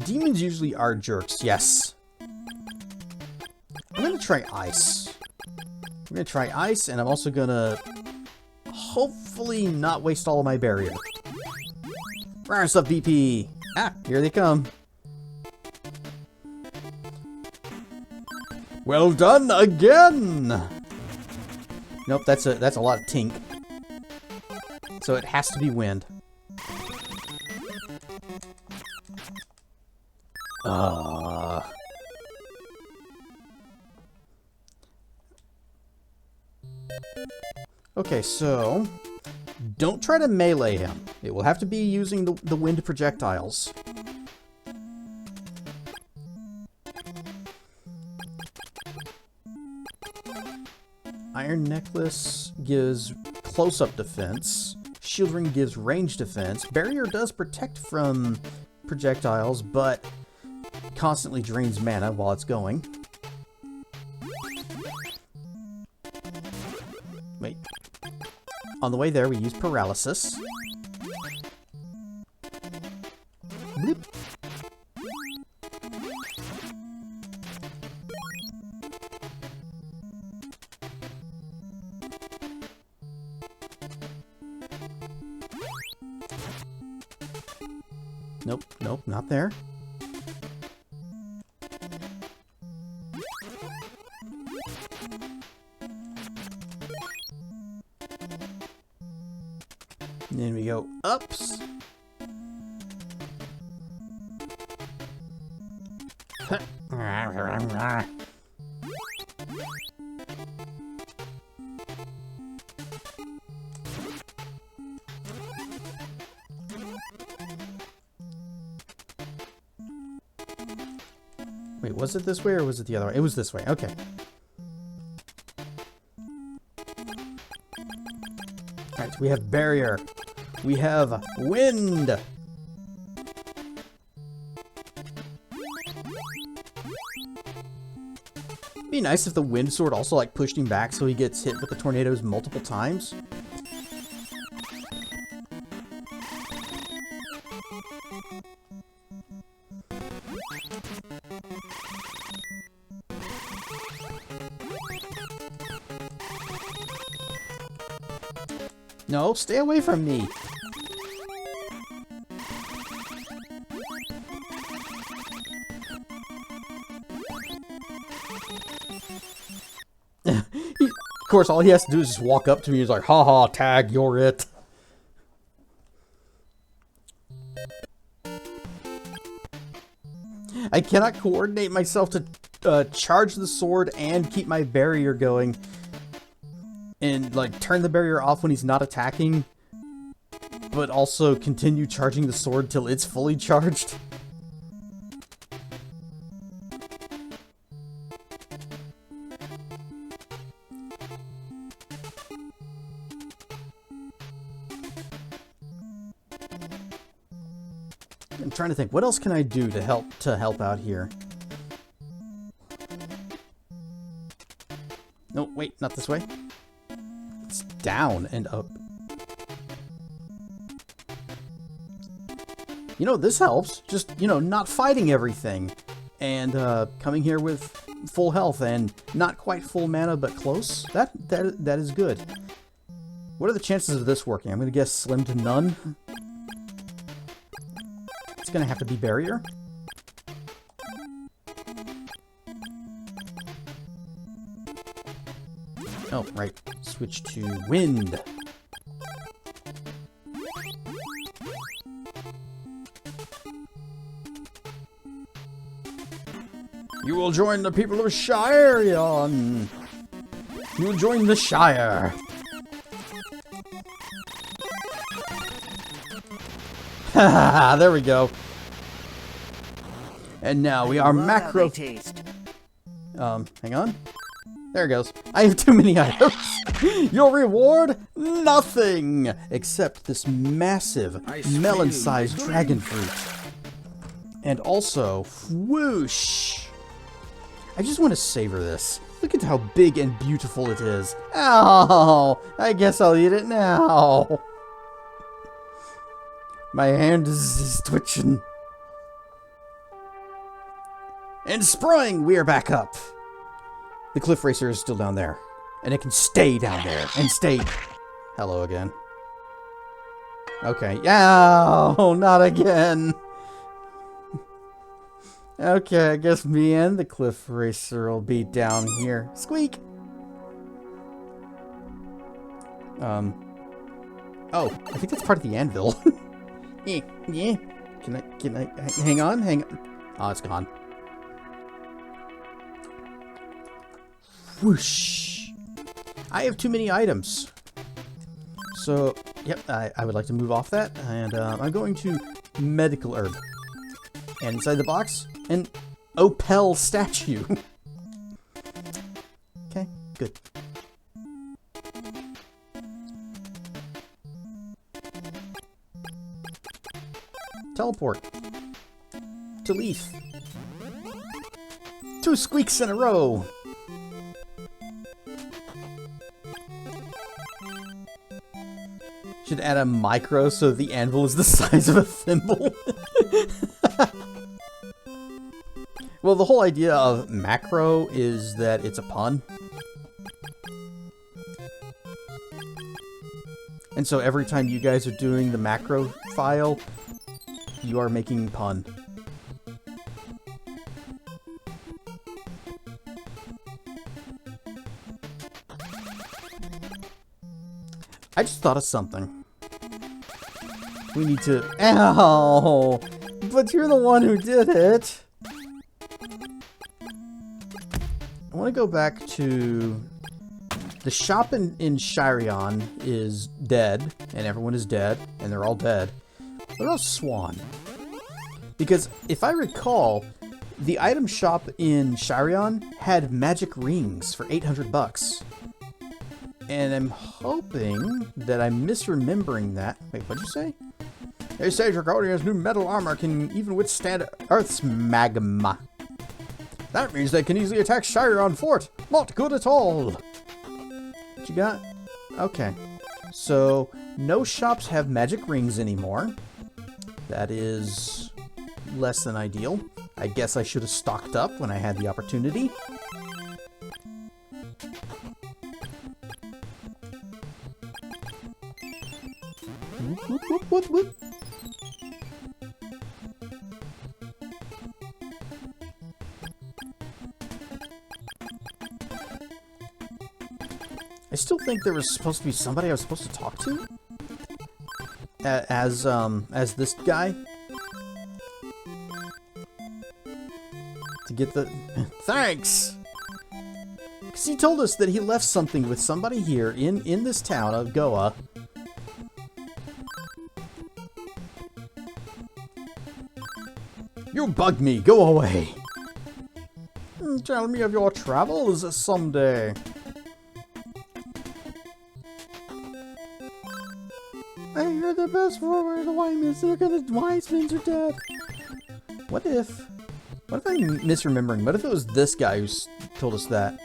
Demons usually are jerks, yes. I'm gonna try Ice. I'm gonna try Ice, and I'm also gonna hopefully not waste all of my barrier. Rare stuff BP! Ah, here they come. Well done again! Nope, that's a lot of tink. So it has to be wind. Okay, so don't try to melee him. It will have to be using the wind projectiles. Iron Necklace gives close-up defense. Shield Ring gives range defense. Barrier does protect from projectiles, but constantly drains mana while it's going. Wait. On the way there, we use Paralysis. Bloop. Nope, nope, not there. And then we go ups. Wait, was it this way or was it the other way? It was this way, okay. Alright, we have barrier. We have wind. It'd be nice if the wind sword also like pushed him back so he gets hit with the tornadoes multiple times. No, stay away from me. Of course, all he has to do is just walk up to me. He's like, haha, tag, you're it. I cannot coordinate myself to charge the sword and keep my barrier going. And, like, turn the barrier off when he's not attacking. But also continue charging the sword till it's fully charged. I'm trying to think, what else can I do to help out here? No, wait, not this way. It's down and up. You know, this helps. Just, you know, not fighting everything. And coming here with full health and not quite full mana, but close. That is good. What are the chances of this working? I'm going to guess slim to none. It's going to have to be barrier. Oh, right. Switch to wind. You will join the people of Shirion. You will join the Shire. Haha, there we go. And now we are Love how macro. they taste. Hang on. There it goes. I have too many items. Your reward? Nothing! Except this massive melon-sized dragon fruit. And also, whoosh! I just want to savor this. Look at how big and beautiful it is. Ow! I guess I'll eat it now. My hand is twitching. And spring, we are back up. The cliff racer is still down there. And it can stay down there. And stay... Hello again. Okay. Ow! Not again. Okay, I guess me and the cliff racer will be down here. Squeak! Oh, I think that's part of the anvil. Yeah. Can I, hang on. Oh, it's gone. Whoosh! I have too many items. So, yep, I would like to move off that, and I'm going to medical herb. And inside the box, an Opel statue. Okay, good. Teleport. To Leaf. 2 squeaks in a row. Should add a micro so the anvil is the size of a thimble. Well, the whole idea of macro is that it's a pun. And so every time you guys are doing the macro file, you are making pun. I just thought of something. We need to... Ow! But you're the one who did it! I want to go back to... The shop in Shirion is dead, and everyone is dead, and they're all dead. What about Swan? Because if I recall, the item shop in Shirion had magic rings for 800 bucks. And I'm hoping that I'm misremembering that. Wait, what'd you say? They say Draconia's new metal armor can even withstand Earth's magma. That means they can easily attack Shirion Fort. Not good at all. What you got? Okay. So, no shops have magic rings anymore. That is less than ideal. I guess I should have stocked up when I had the opportunity. Whoop, whoop, whoop, whoop. I still think there was supposed to be somebody I was supposed to talk to? As this guy? To get the... Thanks! Because he told us that he left something with somebody here in this town of Goa. You bug me! Go away! Tell me of your travels someday. I hear the best for the wise men are dead. What if I'm misremembering? What if it was this guy who told us that?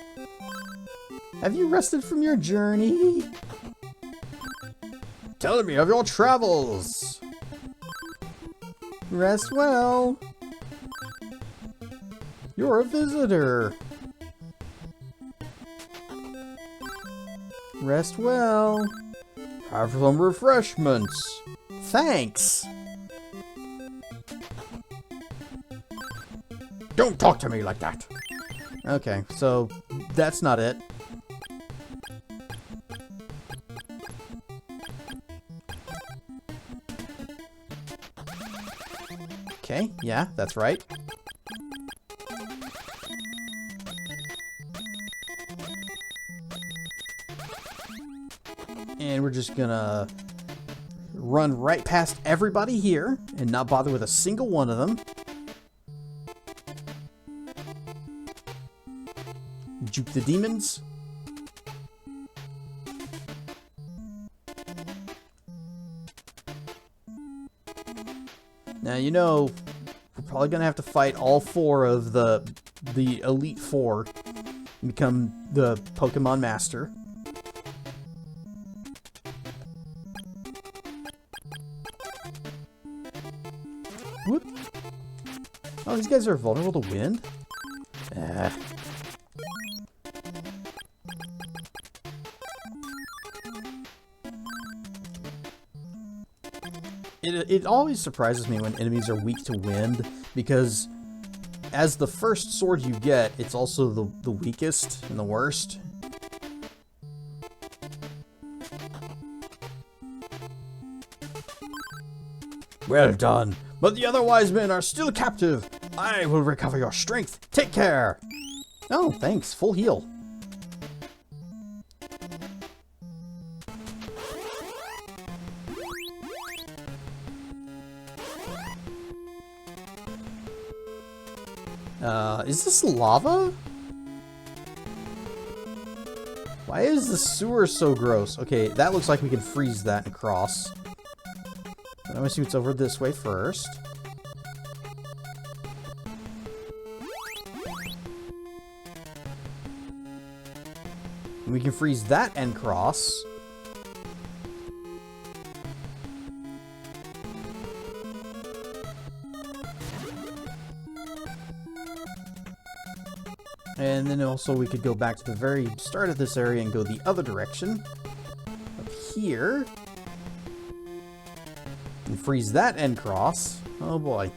Have you rested from your journey? Tell me of your travels. Rest well. You're a visitor. Rest well. Have some refreshments. Thanks. Don't talk to me like that. Okay, so that's not it. Okay, yeah, that's right. And we're just gonna run right past everybody here and not bother with a single one of them. Juke the demons. Now, you know, we're probably gonna have to fight all 4 of the Elite 4 and become the Pokemon Master. Whoop. Oh, these guys are vulnerable to wind? It always surprises me when enemies are weak to wind, because as the first sword you get, it's also the weakest and the worst. Well done, but the other wise men are still captive. I will recover your strength. Take care. Oh, thanks. Full heal. Is this lava? Why is the sewer so gross? Okay, that looks like we can freeze that and cross. But I'm gonna see what's over this way first. And we can freeze that and cross. And then also we could go back to the very start of this area and go the other direction. Up here. And freeze that and cross. Oh boy.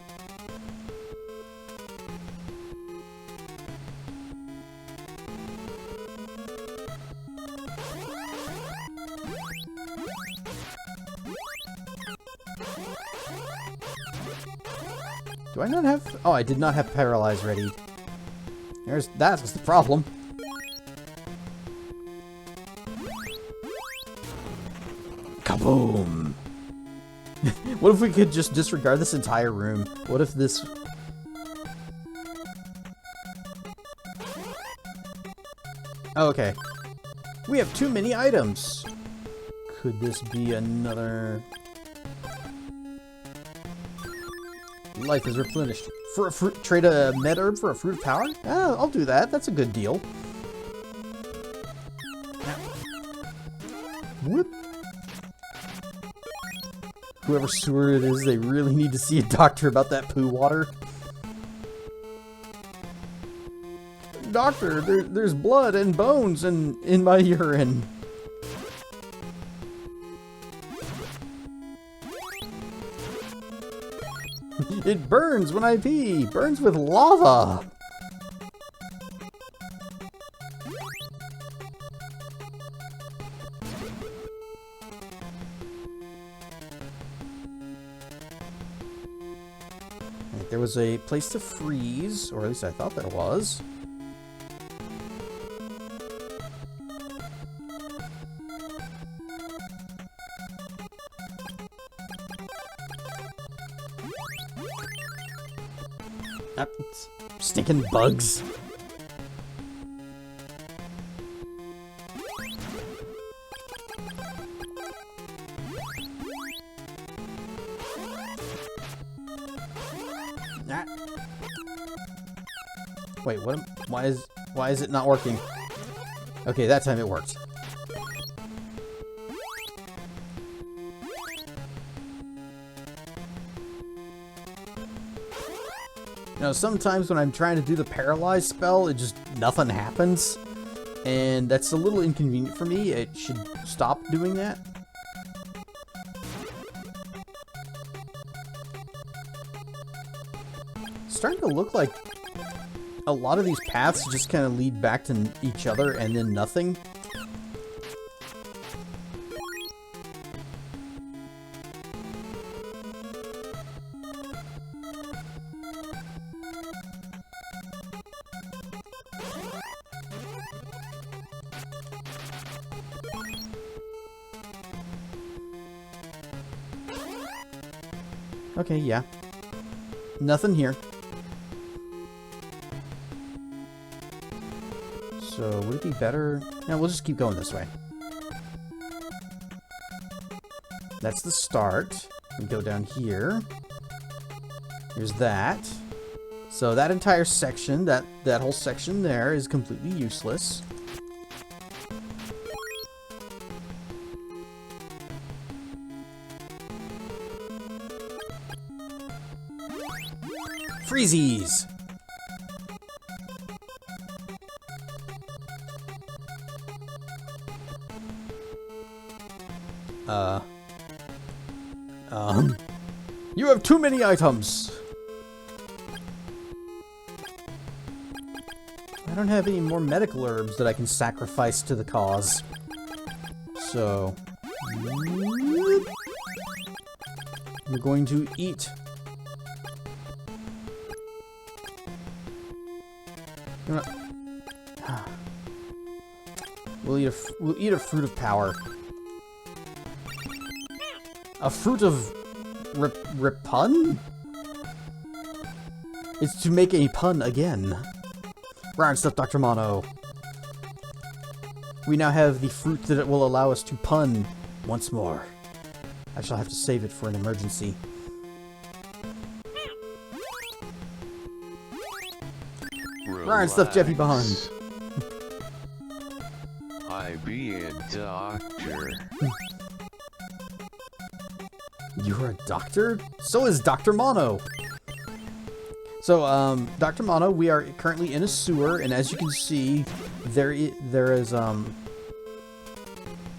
Do I not have... Oh, I did not have Paralyze ready. That's the problem. Kaboom! What if we could just disregard this entire room? What if this... Oh, okay. We have too many items. Could this be another... Life is replenished. For a fruit, trade a med herb for a fruit of power? Oh, I'll do that. That's a good deal. Whoop. Whoever sewer it is, they really need to see a doctor about that poo water. Doctor, there's blood and bones in my urine. It burns when I pee. Burns with lava. Right, there was a place to freeze, or at least I thought there was. Stinking bugs. Ah. Wait, what? Why is it not working? Okay, that time it worked. You know, sometimes when I'm trying to do the paralyze spell, it just nothing happens, and that's a little inconvenient for me. It should stop doing that. It's starting to look like a lot of these paths just kind of lead back to each other and then nothing. Okay, yeah. Nothing here. So, would it be better... No, we'll just keep going this way. That's the start. We go down here. Here's that. So that entire section, that whole section there is completely useless. Freezies! You have too many items! I don't have any more medical herbs that I can sacrifice to the cause. So... I'm going to eat. We'll eat a fruit of power. A fruit of repun? It's to make a pun again. Round stuff, Dr. Mono. We now have the fruit that will allow us to pun once more. I shall have to save it for an emergency. Round stuff, Jeffy Bond. I be a doctor. You're a doctor? So is Dr. Mono. So, Dr. Mono, we are currently in a sewer, and as you can see, there is,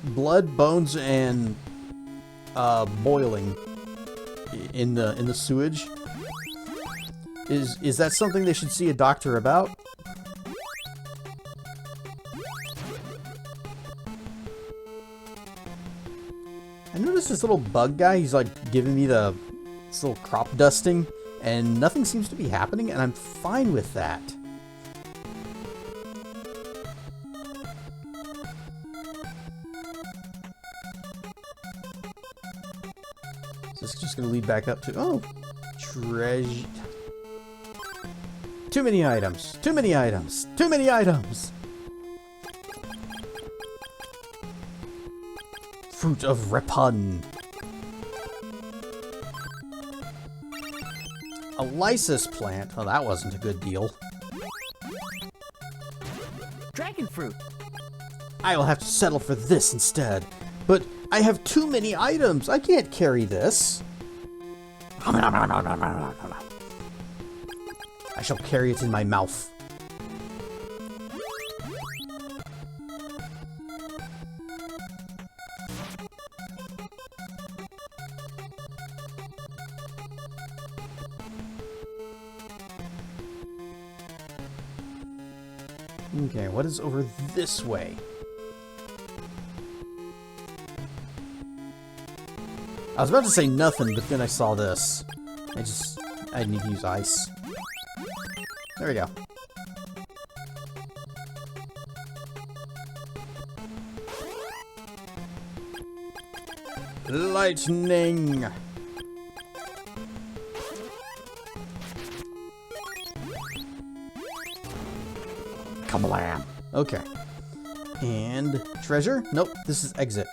blood, bones, and, boiling in the sewage. Is that something they should see a doctor about? I noticed this little bug guy, he's like giving me this little crop dusting, and nothing seems to be happening, and I'm fine with that. So this is just going to lead back up to... Oh! Treasure... Too many items! Too many items! Too many items! Fruit of Repun. A lysis plant? Oh, that wasn't a good deal. Dragon fruit. I will have to settle for this instead. But I have too many items. I can't carry this. I shall carry it in my mouth. Okay, what is over this way? I was about to say nothing, but then I saw this. I need to use ice. There we go. Lightning! Kablam! Okay. And treasure? Nope, this is exit.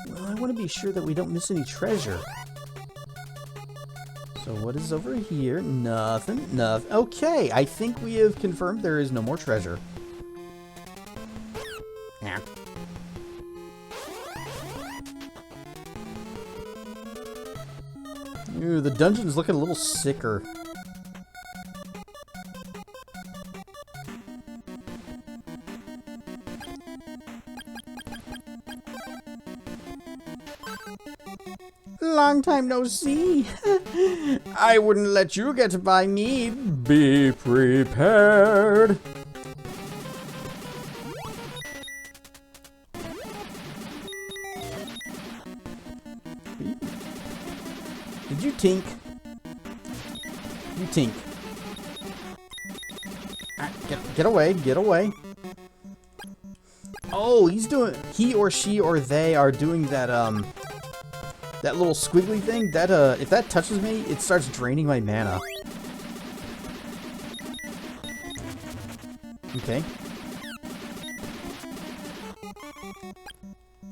Well, I want to be sure that we don't miss any treasure. So what is over here? Nothing. Nothing. Okay, I think we have confirmed there is no more treasure. Yeah. Ooh, the dungeon's looking a little sicker. Long time no see. I wouldn't let you get by me. Be prepared. Did you tink? You tink. Get away, get away. Oh, he or she or they are doing that, That little squiggly thing, that if that touches me, it starts draining my mana. Okay.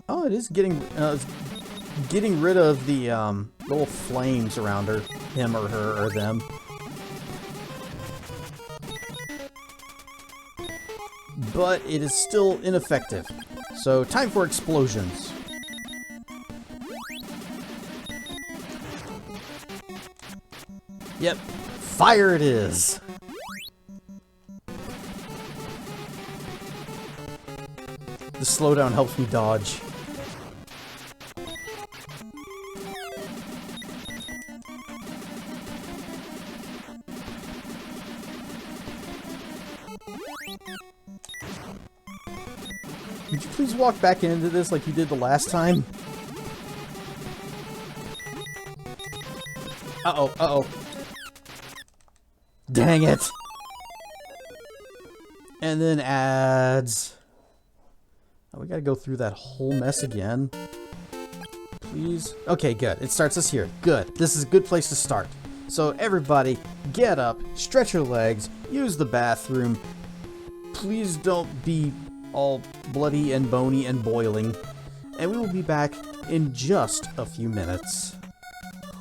Oh, it is getting rid of the little flames around her, him or her or them. But it is still ineffective. So time for explosions. Yep, fire it is. The slowdown helps me dodge. Could you please walk back into this like you did the last time? Uh-oh, uh-oh. Dang it! And then adds... Oh, we gotta go through that whole mess again. Please? Okay, good. It starts us here. Good. This is a good place to start. So everybody, get up, stretch your legs, use the bathroom. Please don't be all bloody and bony and boiling. And we will be back in just a few minutes.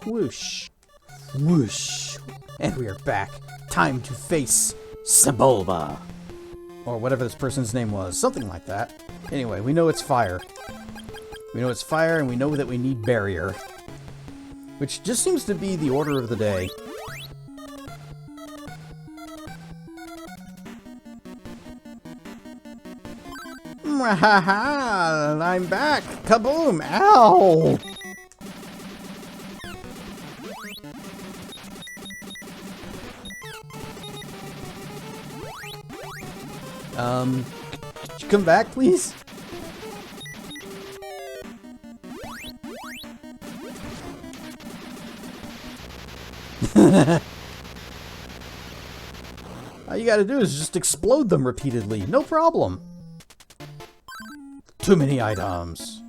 Whoosh. Whoosh. And we are back. Time to face Sebulba. Or whatever this person's name was. Something like that. Anyway, we know it's fire. We know it's fire, and we know that we need barrier. Which just seems to be the order of the day. Mwahaha! I'm back! Kaboom! Ow! Could you come back, please? All you gotta do is just explode them repeatedly. No problem. Too many items.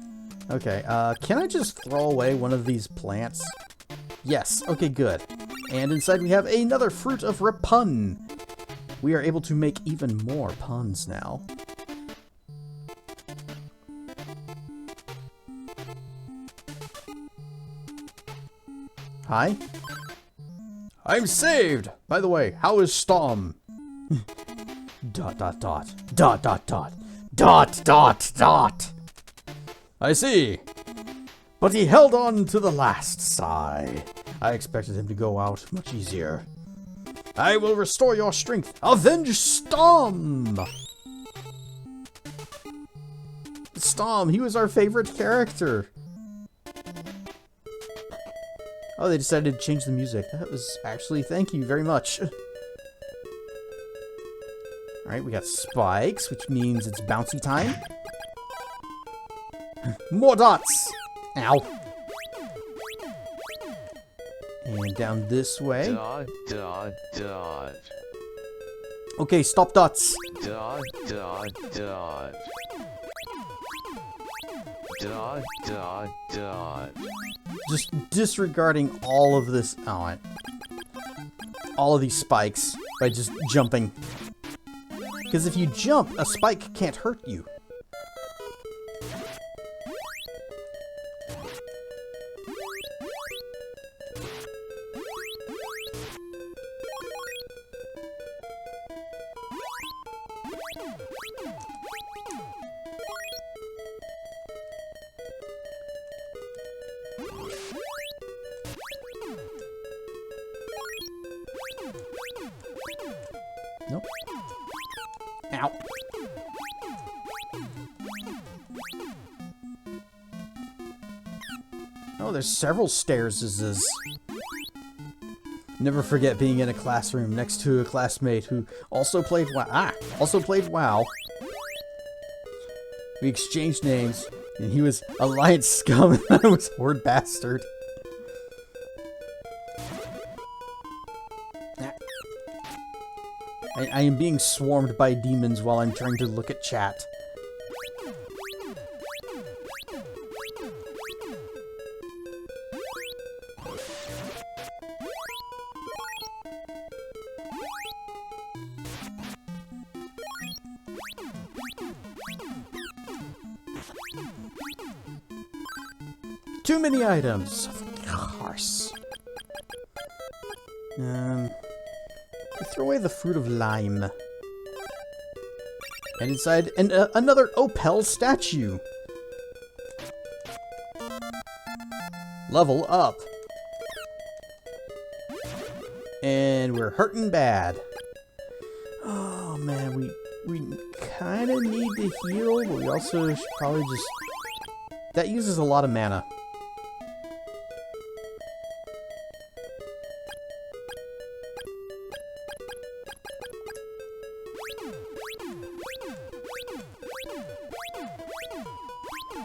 Okay, can I just throw away one of these plants? Yes, okay, good. And inside we have another fruit of repun. We are able to make even more puns now. Hi? I'm saved! By the way, how is Storm? Dot dot dot. Dot dot dot. Dot dot dot. I see. But he held on to the last sigh. I expected him to go out much easier. I will restore your strength. Avenge Storm! Storm, he was our favorite character. Oh, they decided to change the music. That was actually, thank you very much. Alright, we got spikes, which means it's bouncy time. More dots! Ow. And down this way. Dot, dot, dot. Okay, stop dots. Dot, dot, dot. Dot, dot, dot. Just disregarding all of this, all of these spikes by just jumping. Because if you jump, a spike can't hurt you. Nope. Ow. Oh, there's several stairs. Never forget being in a classroom next to a classmate who also played WoW. Also played WoW. We exchanged names, and he was Alliance Scum, and I was Horde Bastard. I am being swarmed by demons while I'm trying to look at chat. Too many items. Of course. Throw away the fruit of lime. And inside, another Opel statue. Level up. And we're hurting bad. Oh man, we kind of need to heal, but we also should probably just... That uses a lot of mana.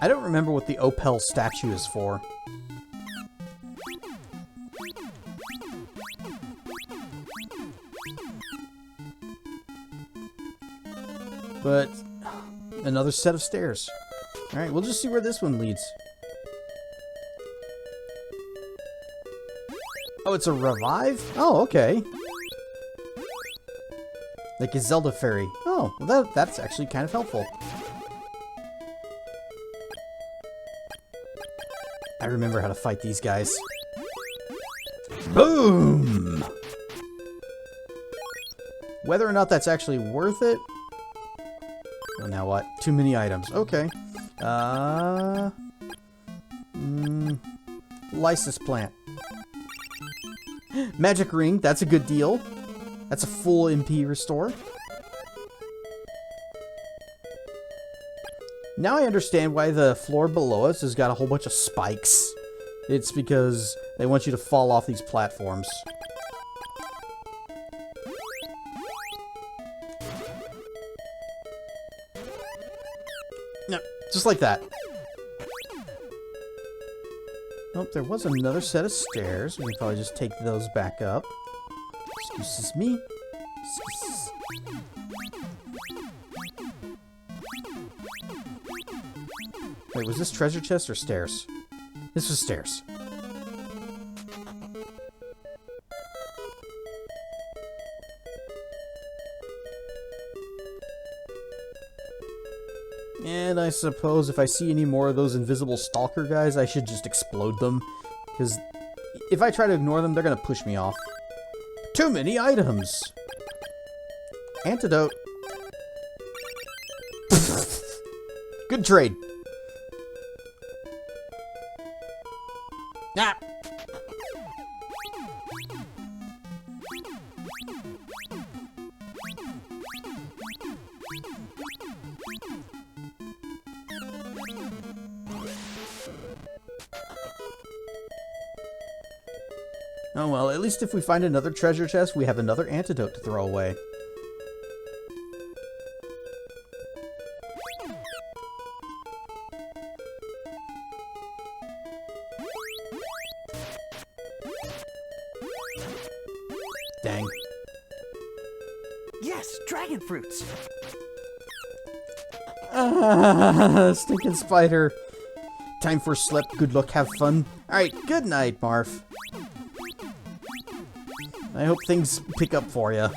I don't remember what the Opel statue is for. But another set of stairs. Alright, we'll just see where this one leads. Oh, it's a revive? Oh, okay. Like a Zelda fairy. Oh, well that's actually kind of helpful. I remember how to fight these guys. Boom! Whether or not that's actually worth it... Well, now what? Too many items. Okay. Lysis plant. Magic ring. That's a good deal. That's a full MP restore. Now I understand why the floor below us has got a whole bunch of spikes. It's because they want you to fall off these platforms. No, just like that. Oh, there was another set of stairs. We can probably just take those back up. Excuses me. Excuses. Wait, was this treasure chest or stairs? This was stairs. And I suppose if I see any more of those invisible stalker guys, I should just explode them. Because if I try to ignore them, they're going to push me off. Too many items! Antidote. Good trade. Ah! Oh well, at least if we find another treasure chest, we have another antidote to throw away. Dang. Yes, dragon fruits. Stinking spider. Time for a slip. Good luck, have fun. Alright, good night, Marf. I hope things pick up for you.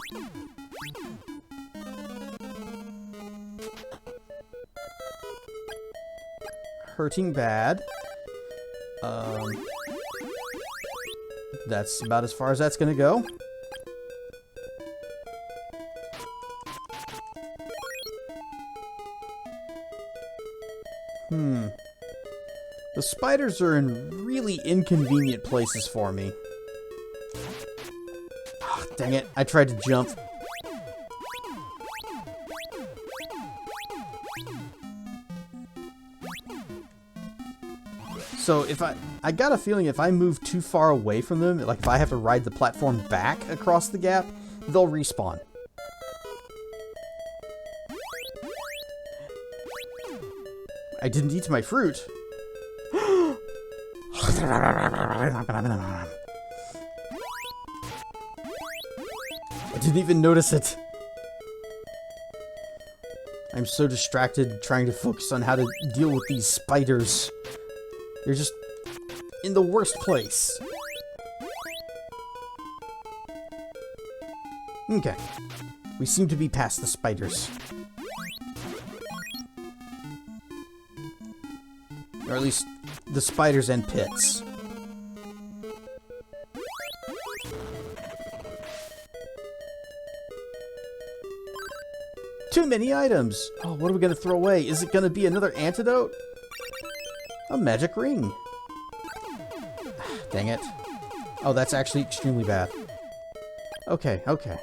Hurting bad. That's about as far as that's gonna go. The spiders are in really inconvenient places for me. Oh, dang it, I tried to jump. So if I got a feeling if I move too far away from them, like if I have to ride the platform back across the gap, they'll respawn. I didn't eat my fruit. I didn't even notice it. I'm so distracted trying to focus on how to deal with these spiders. They're just in the worst place. Okay. We seem to be past the spiders. Or at least the spiders and pits. Too many items! Oh, what are we gonna throw away? Is it gonna be another antidote? A magic ring. Dang it. Oh, that's actually extremely bad. Okay, okay.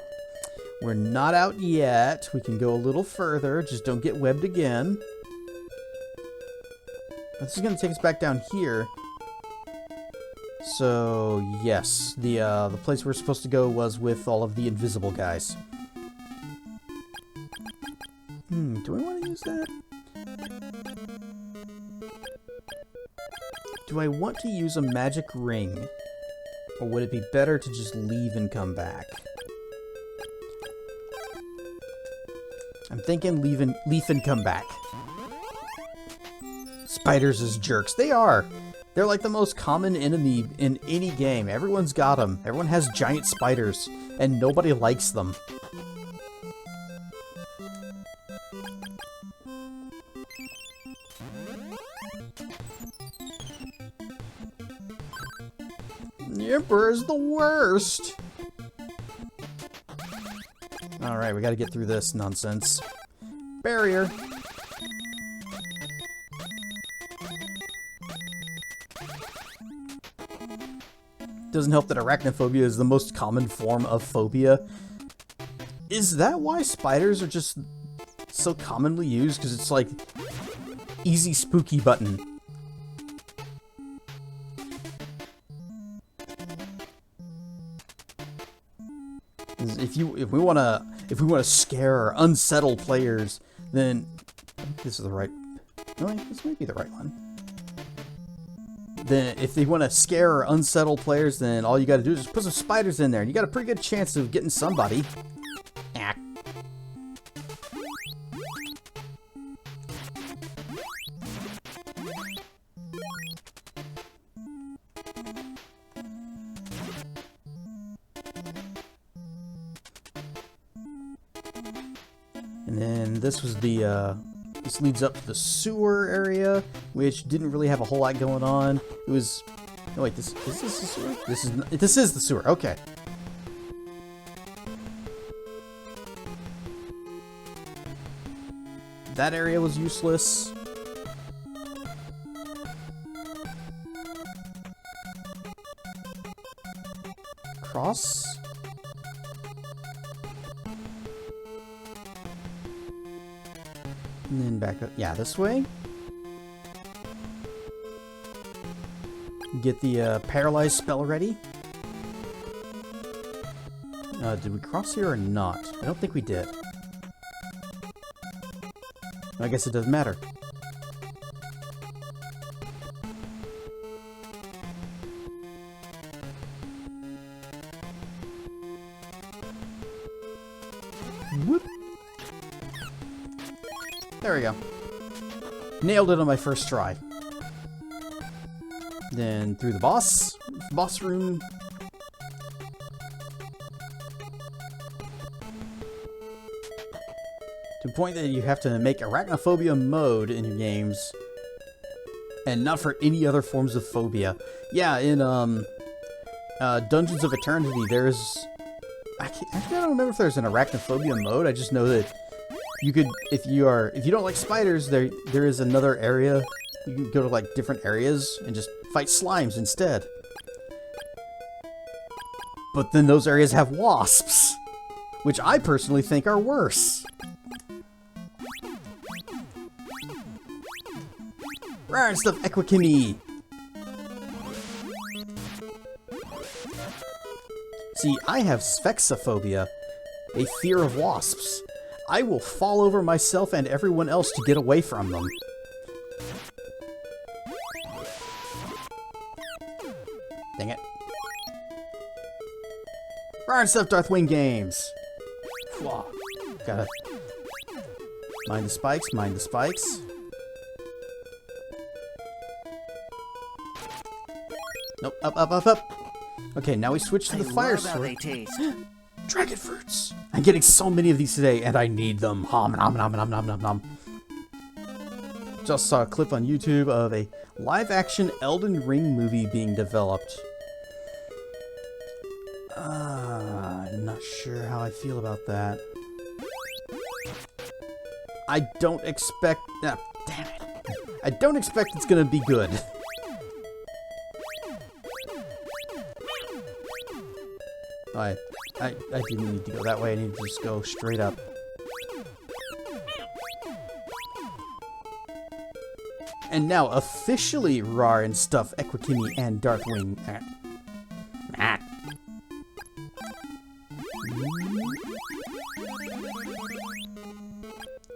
We're not out yet. We can go a little further. Just don't get webbed again. This is gonna take us back down here. So, yes. The place we're supposed to go was with all of the invisible guys. Do I want to use that? Do I want to use a magic ring? Or would it be better to just leave and come back? I'm thinking leave and come back. Spiders is jerks. They are! They're like the most common enemy in any game. Everyone's got them. Everyone has giant spiders. And nobody likes them. The Emperor's the worst! Alright, we gotta get through this nonsense. Barrier! Doesn't help that arachnophobia is the most common form of phobia. Is that why spiders are just so commonly used? Because it's like easy spooky button. If we wanna scare or unsettle players, then this is the right. No, this might be the right one. Then if they want to scare or unsettle players, then all you got to do is just put some spiders in there, and you got a pretty good chance of getting somebody. Ah. And then this was the, this leads up to the sewer area, which didn't really have a whole lot going on. It was, no wait, is this the sewer? This is the sewer, okay. That area was useless. Cross? And then back up, yeah, this way. Get the paralyzed spell ready. Did we cross here or not? I don't think we did. I guess it doesn't matter. Whoop. There we go. Nailed it on my first try. Then through the boss room. To the point that you have to make arachnophobia mode in your games. And not for any other forms of phobia. Yeah, in Dungeons of Eternity there's... Actually, I don't remember if there's an arachnophobia mode. I just know that you could, if you don't like spiders, there is another area. You can go to like different areas and just fight slimes instead. But then those areas have wasps, which I personally think are worse. Rare stuff Equichemy. See, I have sphexophobia, a fear of wasps. I will fall over myself and everyone else to get away from them. Dang it. Rare stuff Darthwing games. Whoa. Gotta mind the spikes, mind the spikes. Nope, up. Okay, now we switch to the fire sword. Dragon fruits! I'm getting so many of these today, and I need them. Nom nom nom nom nom nom nom. just saw a clip on YouTube of a live-action Elden Ring movie being developed. I'm not sure how I feel about that. I don't expect... damn it. I don't expect it's gonna be good. I didn't need to go that way. I need to just go straight up. And now officially Rar and Stuff, Equikimi, and Darkwing.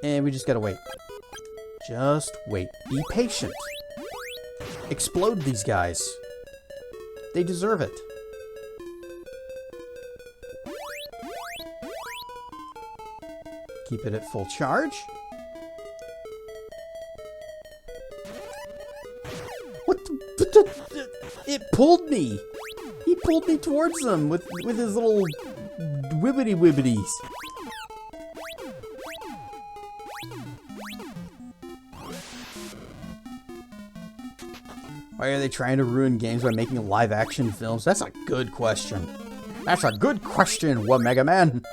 And we just gotta wait. Just wait. Be patient. Explode these guys. They deserve it. Keep it at full charge. What the, it pulled me. He pulled me towards them with his little wibbity wibbities. Why are they trying to ruin games by making live action films? That's a good question. That's a good question, Mega Man.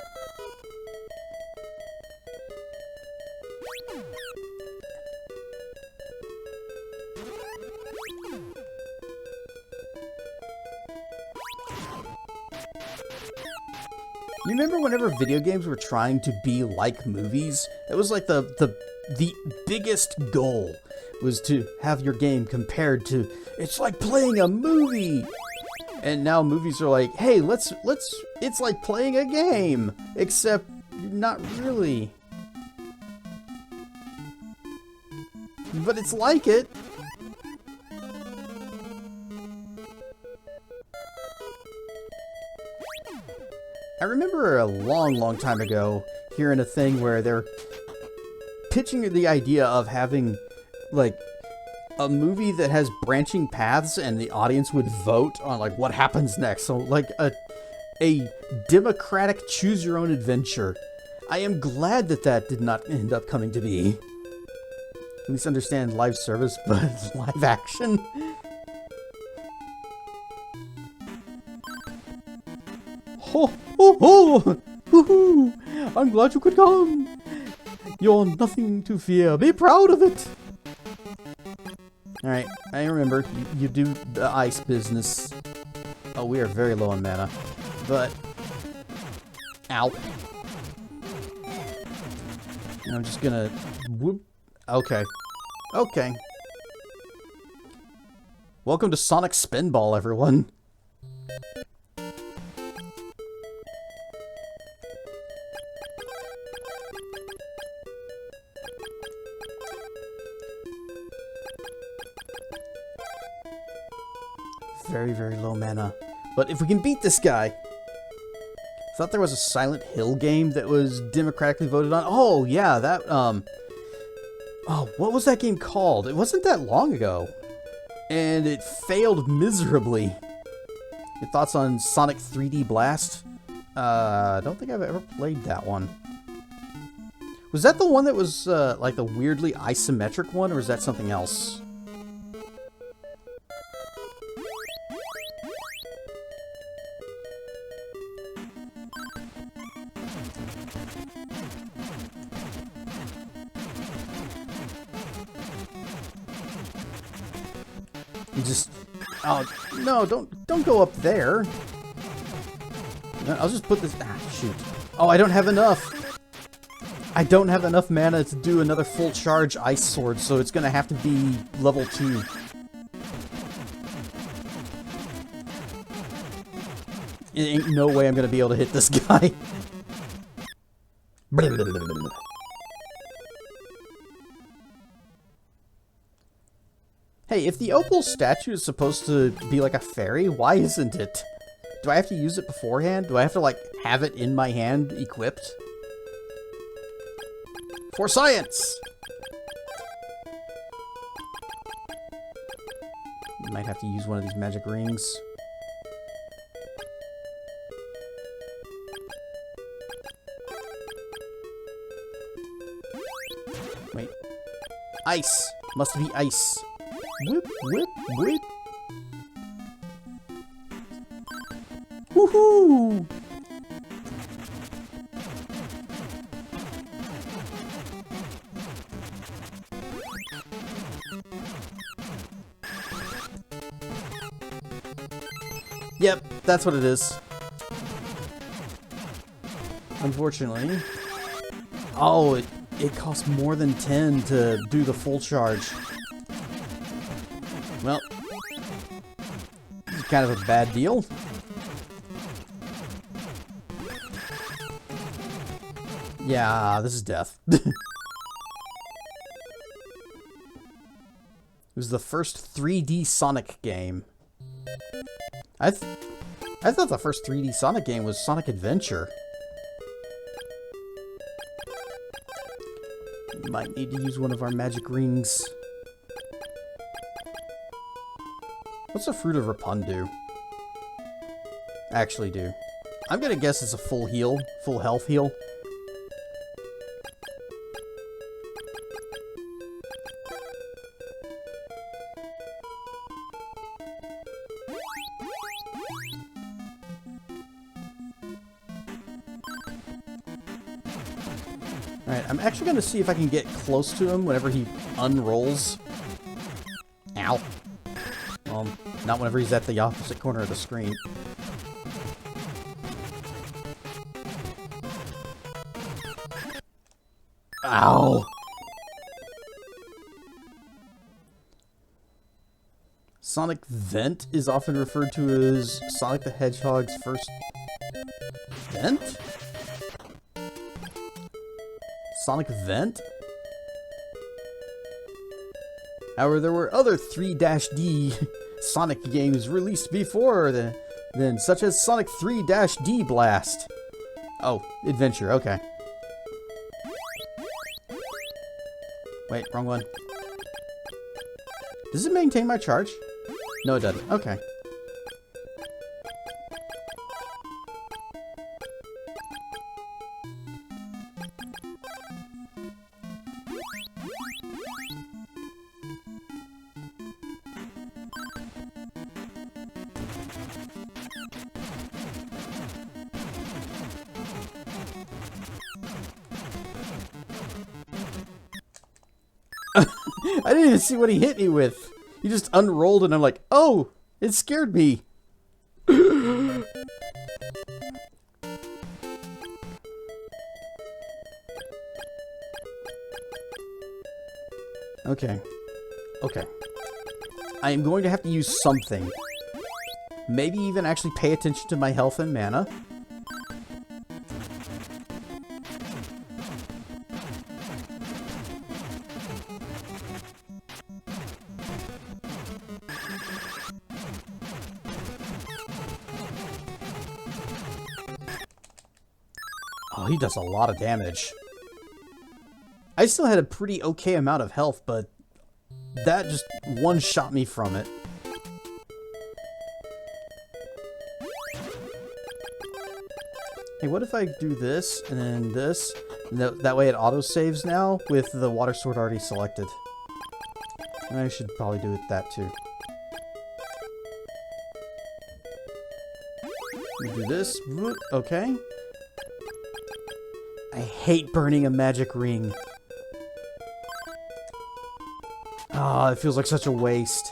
You remember whenever video games were trying to be like movies? It was like the biggest goal was to have your game compared to, it's like playing a movie. And now movies are like, hey, it's like playing a game, except not really. But it's like it. I remember a long time ago hearing a thing where they're pitching the idea of having, like, a movie that has branching paths and the audience would vote on, like, what happens next. So, like, a democratic choose-your-own-adventure. I am glad that did not end up coming to be. At least understand live service, but live action? Ho, ho, ho! Woohoo! I'm glad you could come! You're nothing to fear. Be proud of it! Alright, I remember. You do the ice business. Oh, we are very low on mana. But... ow. And I'm just gonna... whoop. Okay. Okay. Welcome to Sonic Spinball, everyone. Very low mana. But if we can beat this guy... I thought there was a Silent Hill game that was democratically voted on. Oh, yeah, that, oh, what was that game called? It wasn't that long ago. And it failed miserably. Your thoughts on Sonic 3D Blast? I don't think I've ever played that one. Was that the one that was, like, the weirdly isometric one, or is that something else? Just, oh no! Don't go up there. No, I'll just put this. Ah, shoot! Oh, I don't have enough. I don't have enough mana to do another full charge ice sword, so it's gonna have to be level 2. There ain't no way I'm gonna be able to hit this guy. Hey, if the opal statue is supposed to be like a fairy, why isn't it? Do I have to use it beforehand? Do I have to, like, have it in my hand equipped? For science! Might have to use one of these magic rings. Wait. Ice! Must be ice. Whip, whip, whip. Woohoo! Yep, that's what it is. Unfortunately. Oh, it costs more than 10 to do the full charge. Well, it's kind of a bad deal. Yeah, this is death. It was the first 3D Sonic game. I thought the first 3D Sonic game was Sonic Adventure. Might need to use one of our magic rings. What's the Fruit of Rapun do? Actually do. I'm gonna guess it's a full heal, full health heal. Alright, I'm actually going to see if I can get close to him whenever he unrolls. Ow. Not whenever he's at the opposite corner of the screen. Ow! Sonic Vent is often referred to as Sonic the Hedgehog's first vent? Sonic Vent? However, there were other 3-D Sonic games released before then, such as Sonic 3-D Blast. Oh, Adventure, okay. Wait, wrong one. Does it maintain my charge? No, it doesn't. Okay. I didn't even see what he hit me with. He just unrolled and I'm like, oh, it scared me. Okay. Okay. I am going to have to use something. Maybe even actually pay attention to my health and mana. Oh, he does a lot of damage. I still had a pretty okay amount of health, but that just one-shot me from it. Hey, what if I do this, and then this? And that way it autosaves now with the water sword already selected. And I should probably do that too. We do this. Okay. I hate burning a magic ring. Ah, it feels like such a waste.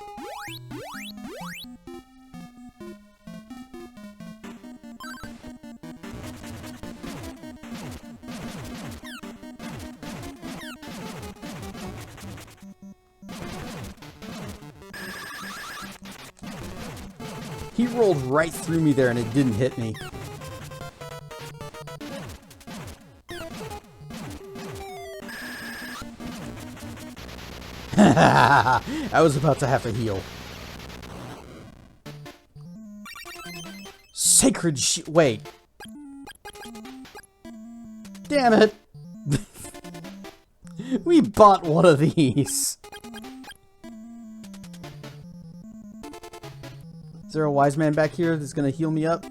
He rolled right through me there and it didn't hit me. I was about to have to heal. Sacred wait. Damn it. We bought one of these. Is there a wise man back here that's gonna heal me up?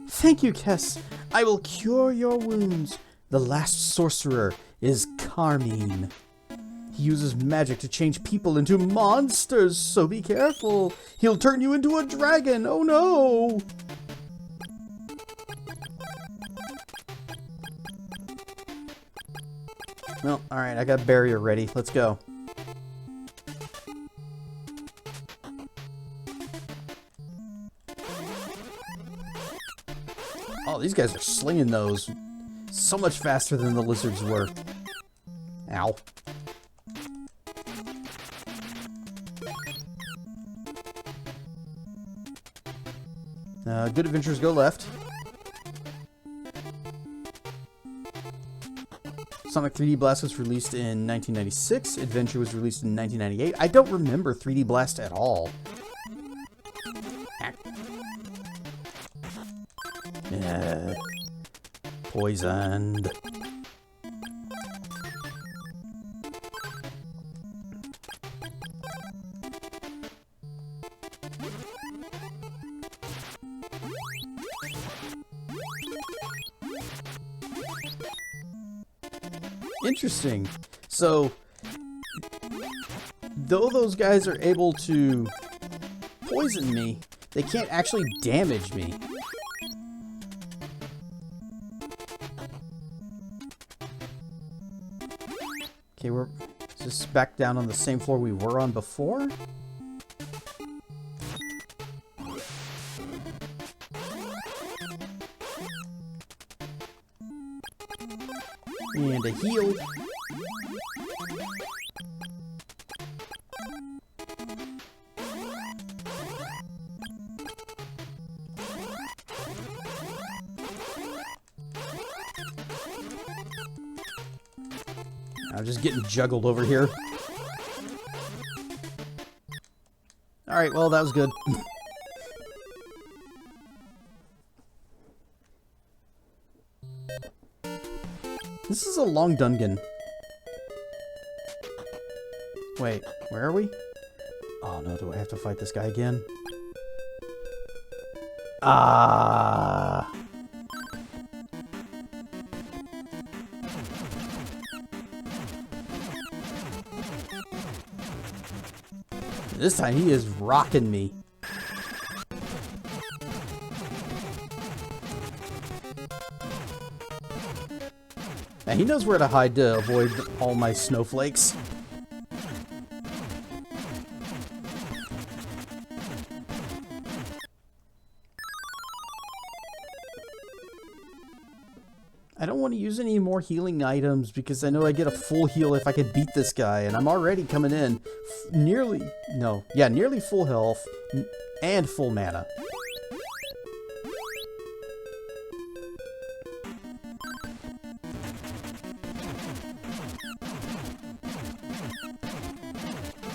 Thank you, Kess. I will cure your wounds. The last sorcerer is Carmine. He uses magic to change people into monsters, so be careful. He'll turn you into a dragon. Oh no! Well, alright, I got a barrier ready. Let's go. Oh, these guys are slinging those so much faster than the lizards were. Ow. Good Adventures go left. Sonic 3D Blast was released in 1996. Adventure was released in 1998. I don't remember 3D Blast at all. Poisoned. Interesting. So, though those guys are able to poison me, they can't actually damage me. Okay, we're just back down on the same floor we were on before. And a heal. I'm just getting juggled over here. Alright, well, that was good. This is a long dungeon. Wait, where are we? Oh no, do I have to fight this guy again? Ah. This time he is rocking me. Now he knows where to hide to avoid all my snowflakes. I don't want to use any more healing items because I know I get a full heal if I can beat this guy, and I'm already coming in nearly full health and full mana.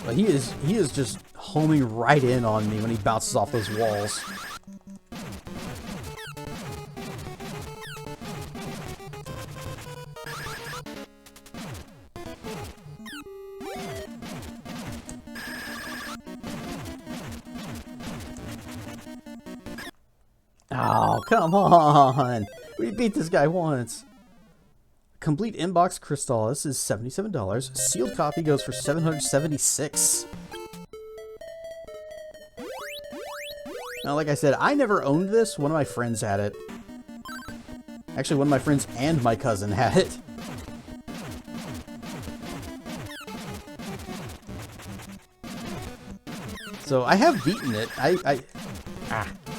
But he is just homing right in on me when he bounces off those walls. Oh, come on! We beat this guy once. Complete inbox Crystalis is $77. Sealed copy goes for $776. Now, like I said, I never owned this. One of my friends had it. Actually, one of my friends and my cousin had it. So I have beaten it. I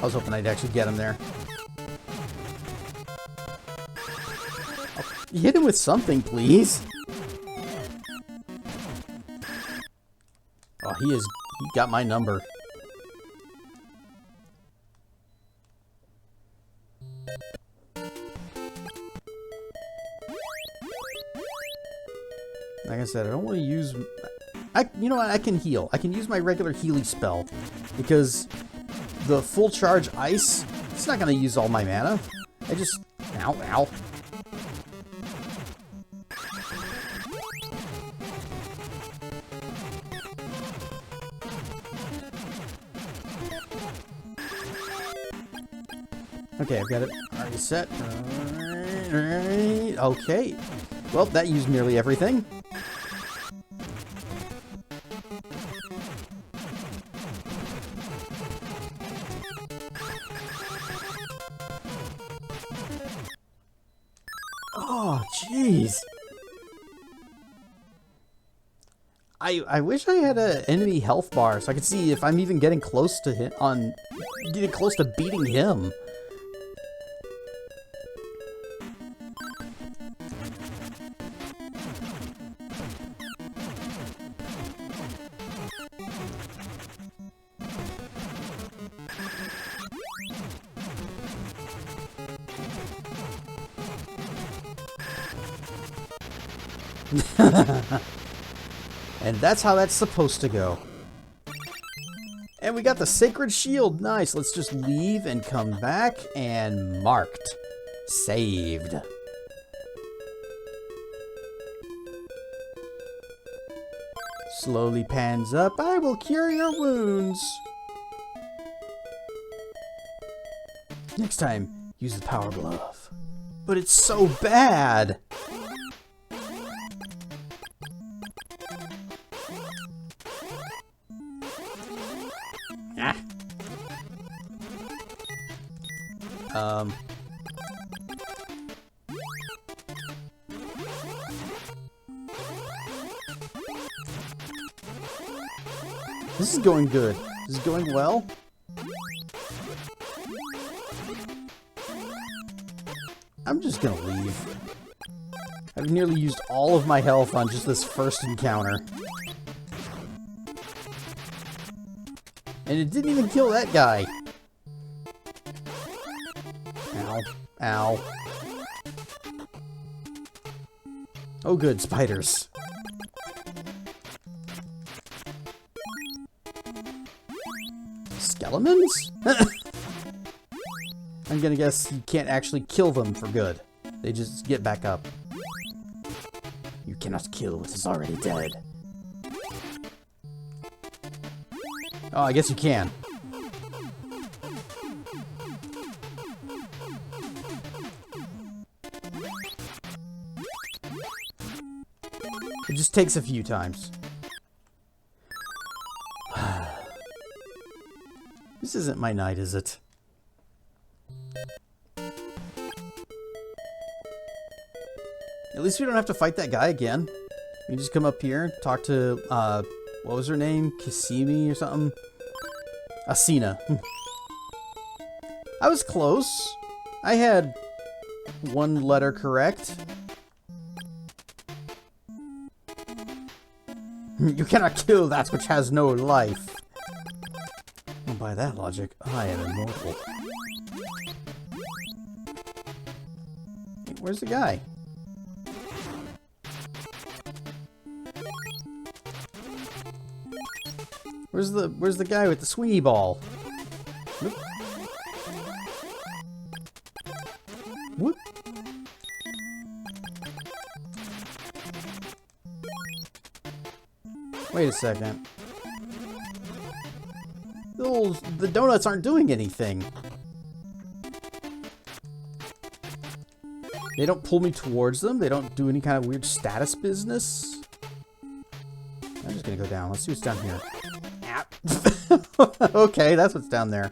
was hoping I'd actually get him there. Hit him with something, please. Oh, he got my number. Like I said, I don't want to use... you know what? I can heal. I can use my regular healing spell. Because the full charge ice, it's not going to use all my mana. I just... Ow, ow. Okay, I've got it already set. Okay. Well, that used nearly everything. Oh, jeez. I wish I had an enemy health bar so I could see if I'm even getting close to him getting close to beating him. And that's how that's supposed to go. And we got the sacred shield. Nice. Let's just leave and come back and marked. Saved. Slowly pans up. I will cure your wounds. Next time, use the power glove. But it's so bad. This is going good. This is going well. I'm just gonna leave. I've nearly used all of my health on just this first encounter. And it didn't even kill that guy. Ow. Ow. Oh good, spiders. Skeletons? I'm gonna guess you can't actually kill them for good. They just get back up. You cannot kill what is already dead. Oh, I guess you can. It just takes a few times. This isn't my night, is it? At least we don't have to fight that guy again. We can just come up here and talk to, what was her name? Kissimmee or something? Asina. I was close. I had one letter correct. You cannot kill that which has no life. Well, by that logic, I am immortal. Hey, where's the guy? Where's the guy with the swingy ball? Whoop. Whoop. Wait a second. The donuts aren't doing anything. They don't pull me towards them. They don't do any kind of weird status business. I'm just gonna go down. Let's see what's down here. Okay, that's what's down there.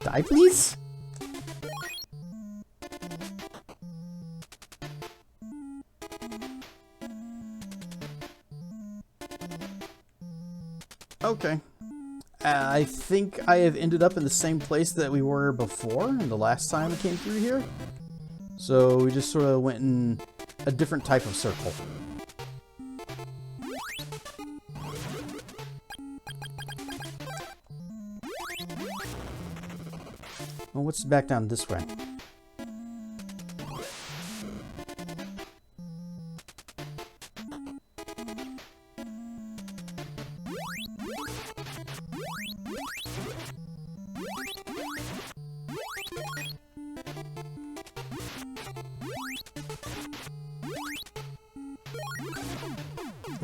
Die, please? Okay. I think I have ended up in the same place that we were before, the last time we came through here. So we just sort of went in a different type of circle. Well, what's back down this way?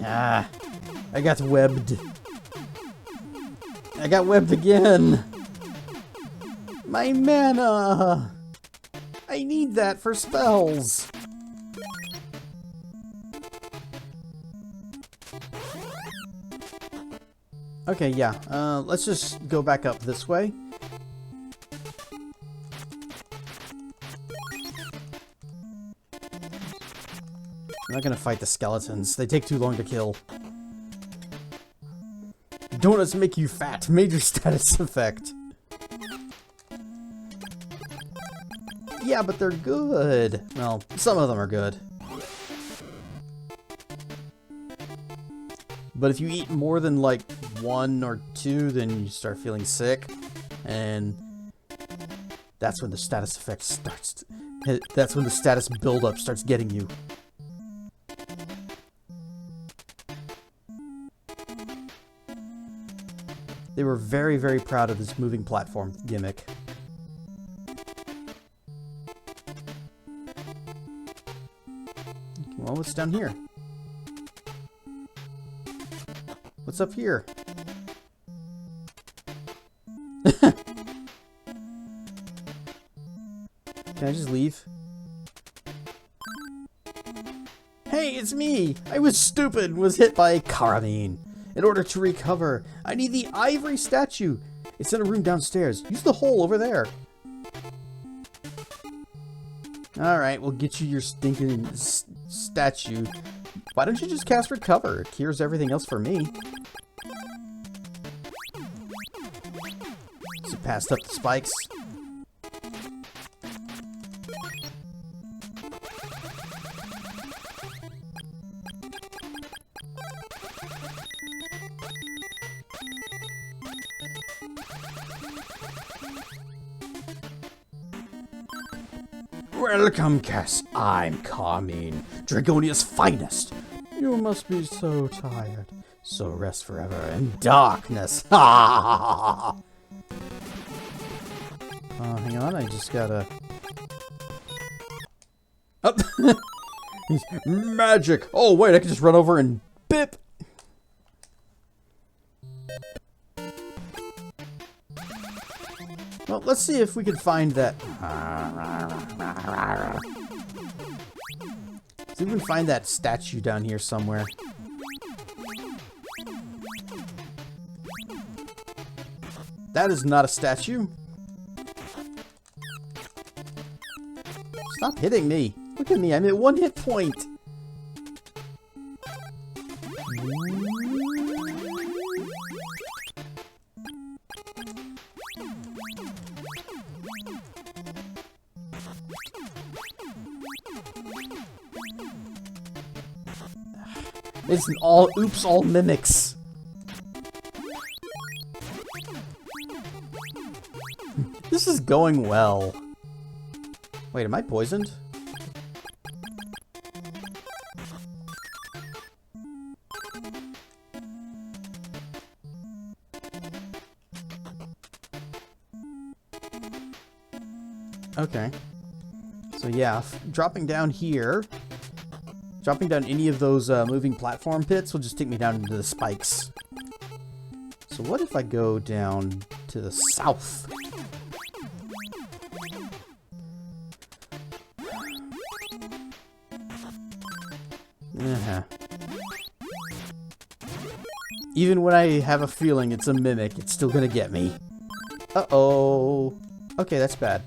Ah, I got webbed. I got webbed again. My mana. I need that for spells. Okay, yeah. Let's just go back up this way. I'm not gonna fight the skeletons. They take too long to kill. Donuts make you fat. Major status effect. Yeah, but they're good. Well, some of them are good. But if you eat more than like 1 or 2, then you start feeling sick. And that's when the status effect starts. That's when the status buildup starts getting you. They were very, very proud of this moving platform gimmick. Well, what's down here? What's up here? Can I just leave? Hey, it's me! I was stupid and was hit by Karamine. In order to recover, I need the ivory statue. It's in a room downstairs. Use the hole over there. Alright, we'll get you your stinking statue. Why don't you just cast Recover? It cures everything else for me. So passed up the spikes. Welcome, Cass. I'm Carmine, Dragonia's finest. You must be so tired. So rest forever in darkness. Ha! Hang on, I just gotta... Oh. Magic! Oh, wait, I can just run over and bip! Well, let's see if we can find that... See if we can find that statue down here somewhere. That is not a statue. Stop hitting me. Look at me, I'm at 1 hit point. It's an all mimics. This is going well. Wait, am I poisoned? Okay. So yeah, dropping down here, dropping down any of those moving platform pits will just take me down into the spikes. So what if I go down to the south? Even when I have a feeling it's a mimic, it's still gonna get me. Uh-oh. Okay, that's bad.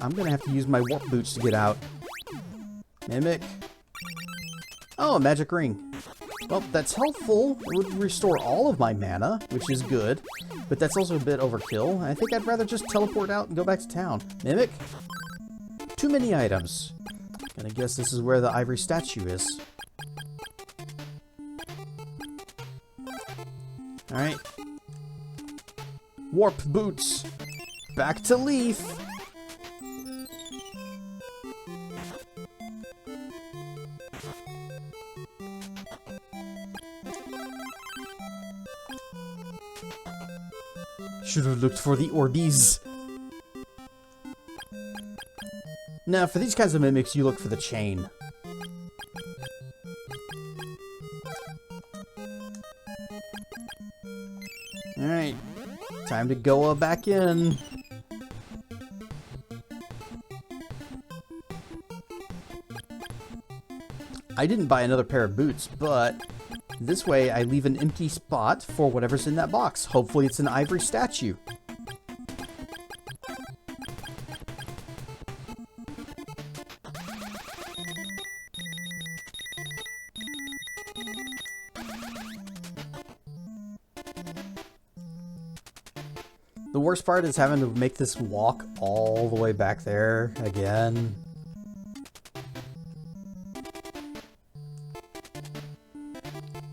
I'm gonna have to use my warp boots to get out. Mimic. Oh, a magic ring. Well, that's helpful. It would restore all of my mana, which is good. But that's also a bit overkill. I think I'd rather just teleport out and go back to town. Mimic? Too many items. And I guess this is where the ivory statue is. Alright. Warp boots. Back to Leaf. Should have looked for the Orbeez. Now, for these kinds of mimics, you look for the chain. Alright, time to go back in. I didn't buy another pair of boots, but this way I leave an empty spot for whatever's in that box. Hopefully it's an ivory statue. The worst part is having to make this walk all the way back there again.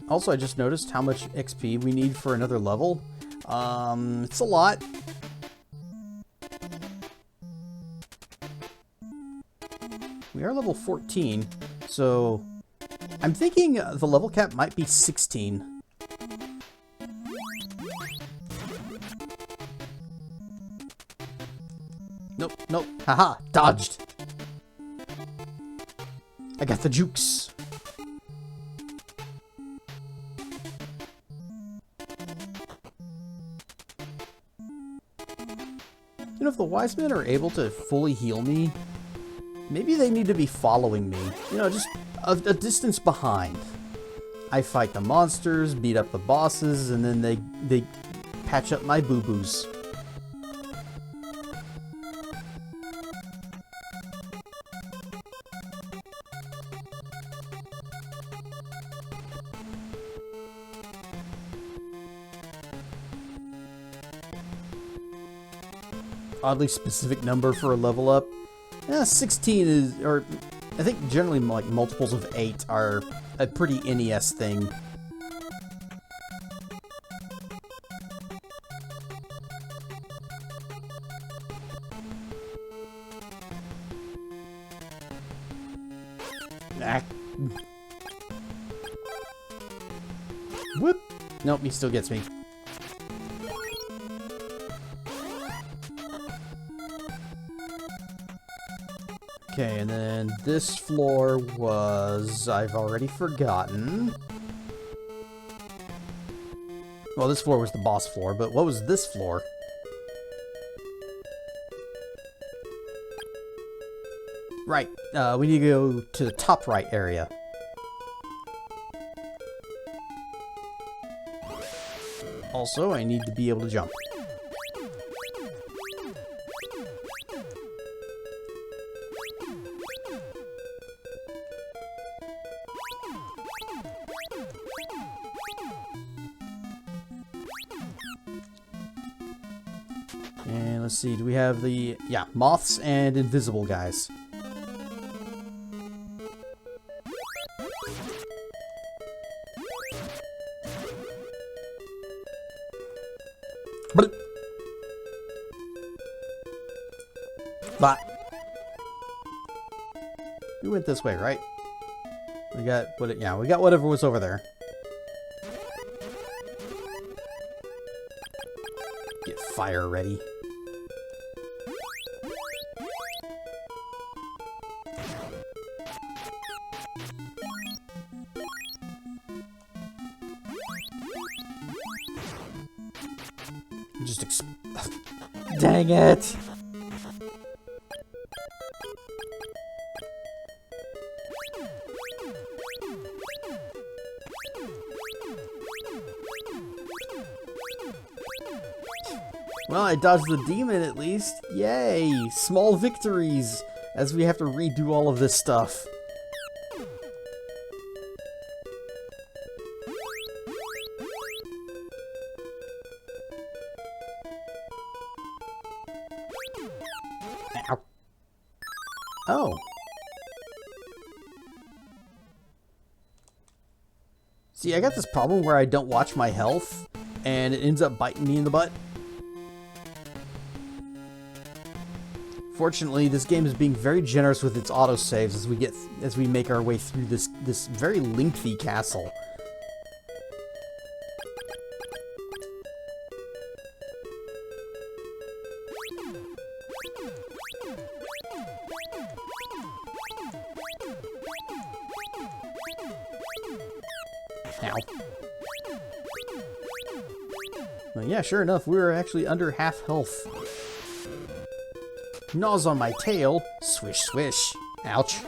Also, I just noticed how much XP we need for another level. It's a lot. We are level 14, so I'm thinking the level cap might be 16. Nope, nope. Haha, dodged. I got the jukes. You know, if the wise men are able to fully heal me, maybe they need to be following me. You know, just a distance behind. I fight the monsters, beat up the bosses, and then they patch up my boo-boos. Oddly specific number for a level up. 16 is, or I think generally like multiples of 8 are a pretty NES thing. Ah. Whoop! Nope, he still gets me. Okay, and then this floor was... I've already forgotten. Well, this floor was the boss floor, but what was this floor? Right, we need to go to the top right area. Also, I need to be able to jump. And let's see, do we have the... yeah, moths and invisible guys. But we went this way, right? We got what? Yeah, we got whatever was over there. Get fire ready. Just dang it! Well, I dodged the demon at least. Yay! Small victories as we have to redo all of this stuff. Ow. Oh. See, I got this problem where I don't watch my health, and it ends up biting me in the butt. Fortunately, this game is being very generous with its autosaves as we make our way through this very lengthy castle. Ow. Well, yeah, sure enough, we were actually under half health. Gnaws on my tail. Swish, swish. Ouch.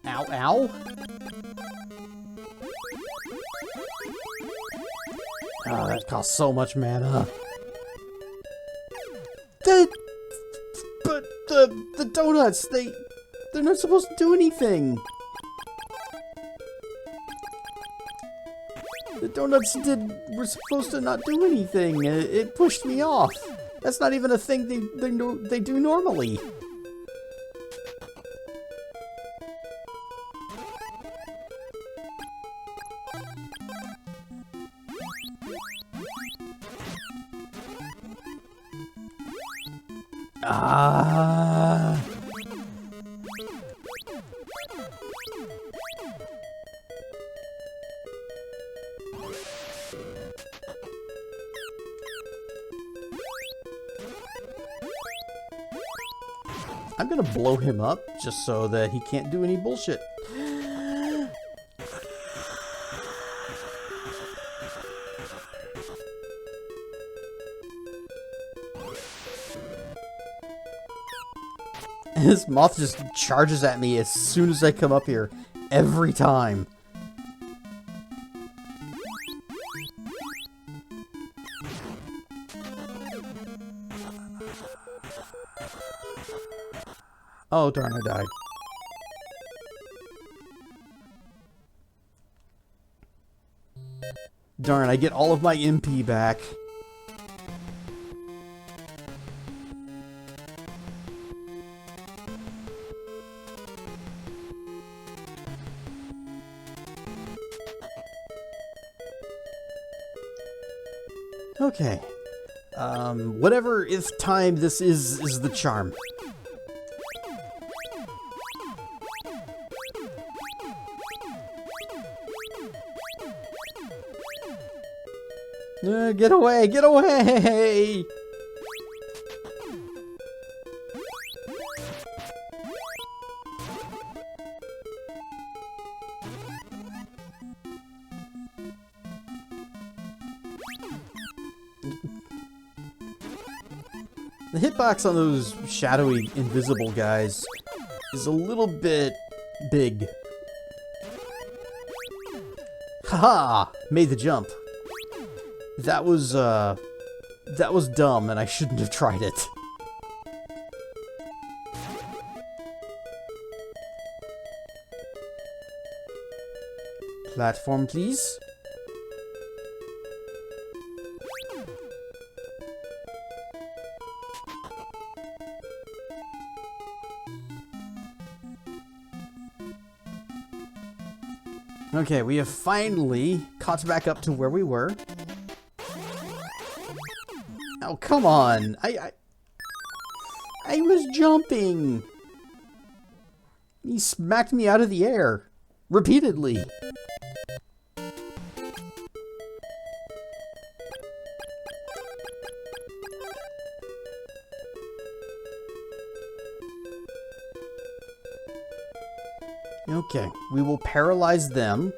Ow, ow. Oh, that costs so much mana. But the donuts, they're not supposed to do anything. The donuts were supposed to not do anything. It pushed me off. That's not even a thing they do normally. Ah. I'm gonna blow him up just so that he can't do any bullshit. This moth just charges at me as soon as I come up here. Every time. Oh, darn, I died. Darn, I get all of my MP back. Okay. Whatever if time this is the charm. Get away! Get away! The hitbox on those shadowy, invisible guys is a little bit big. Haha! Made the jump. That was dumb, and I shouldn't have tried it. Platform, please. Okay, we have finally caught back up to where we were. Oh, come on! I was jumping! He smacked me out of the air. Repeatedly. Okay, we will paralyze them.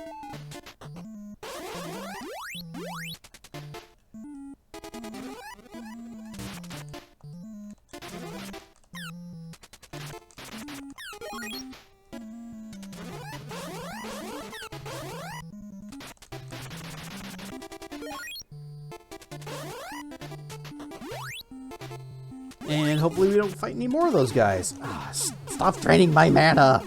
And hopefully we don't fight any more of those guys. Ah, stop draining my mana!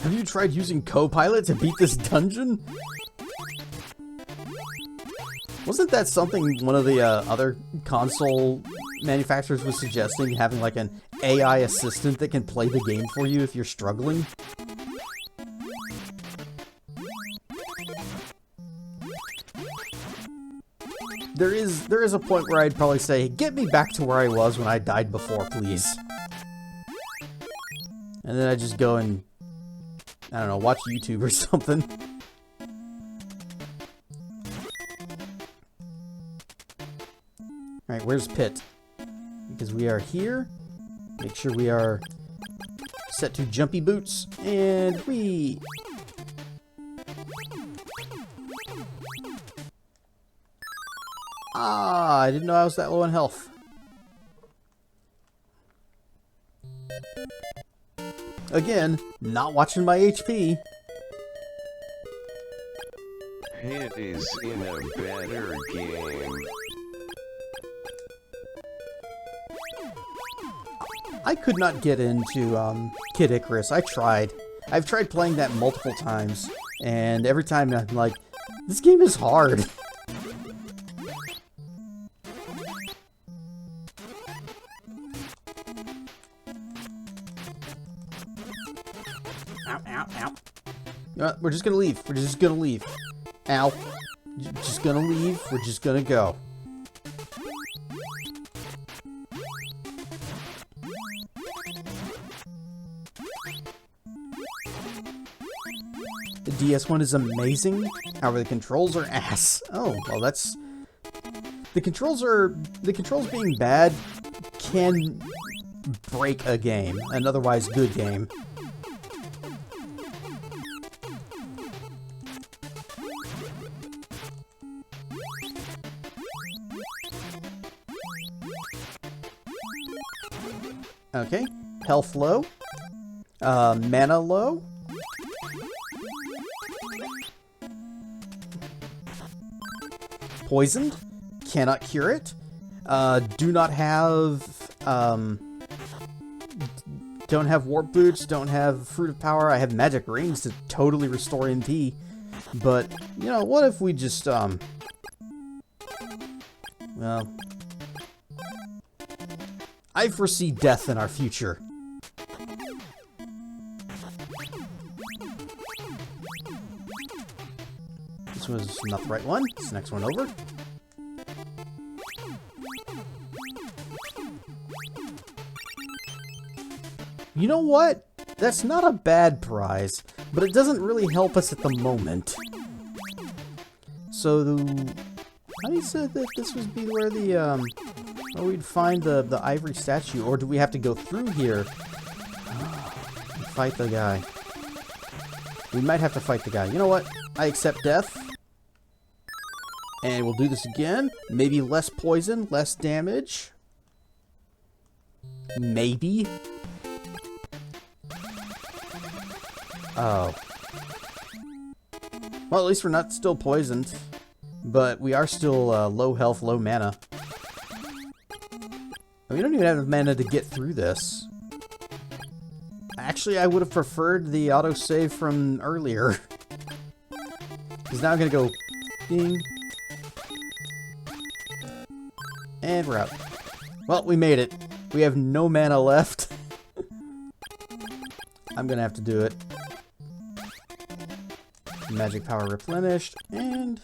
Have you tried using Copilot to beat this dungeon? Wasn't that something one of the other console manufacturers was suggesting, having like an AI assistant that can play the game for you if you're struggling? there is a point where I'd probably say, get me back to where I was when I died before, please. And then I just go and, I don't know, watch YouTube or something. Alright, where's Pit? Because we are here. Make sure we are set to jumpy boots. And we... Ah, I didn't know I was that low on health. Again, not watching my HP. It is in a better game. I could not get into Kid Icarus. I tried. I've tried playing that multiple times, and every time I'm like, this game is hard. Ow, ow, ow. You know what? We're just gonna leave. We're just gonna leave. Ow. Just gonna leave. We're just gonna go. The DS one is amazing. However, the controls are ass. Oh, well, that's... The controls being bad can break a game, an otherwise good game. Okay, health low, mana low. Poisoned, cannot cure it. Do not have, don't have warp boots, don't have fruit of power. I have magic rings to totally restore MP. But, you know, what if we just, well, I foresee death in our future. This was not the right one. This next one over. You know what? That's not a bad prize, but it doesn't really help us at the moment. So, how you said that this would be where the, where we'd find the ivory statue, or do we have to go through here and fight the guy? We might have to fight the guy. You know what? I accept death. And we'll do this again. Maybe less poison, less damage. Maybe. Oh. Well, at least we're not still poisoned. But we are still low health, low mana. We don't even have mana to get through this. Actually, I would have preferred the autosave from earlier. Because now I'm going to go... Ding. And we're out. Well, we made it. We have no mana left. I'm going to have to do it. Magic power replenished. And...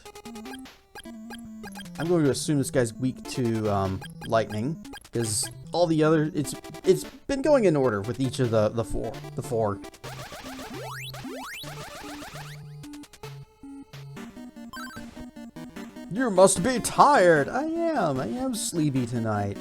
I'm going to assume this guy's weak to lightning. Because all the other... It's been going in order with each of the four. You must be tired. I am sleepy tonight.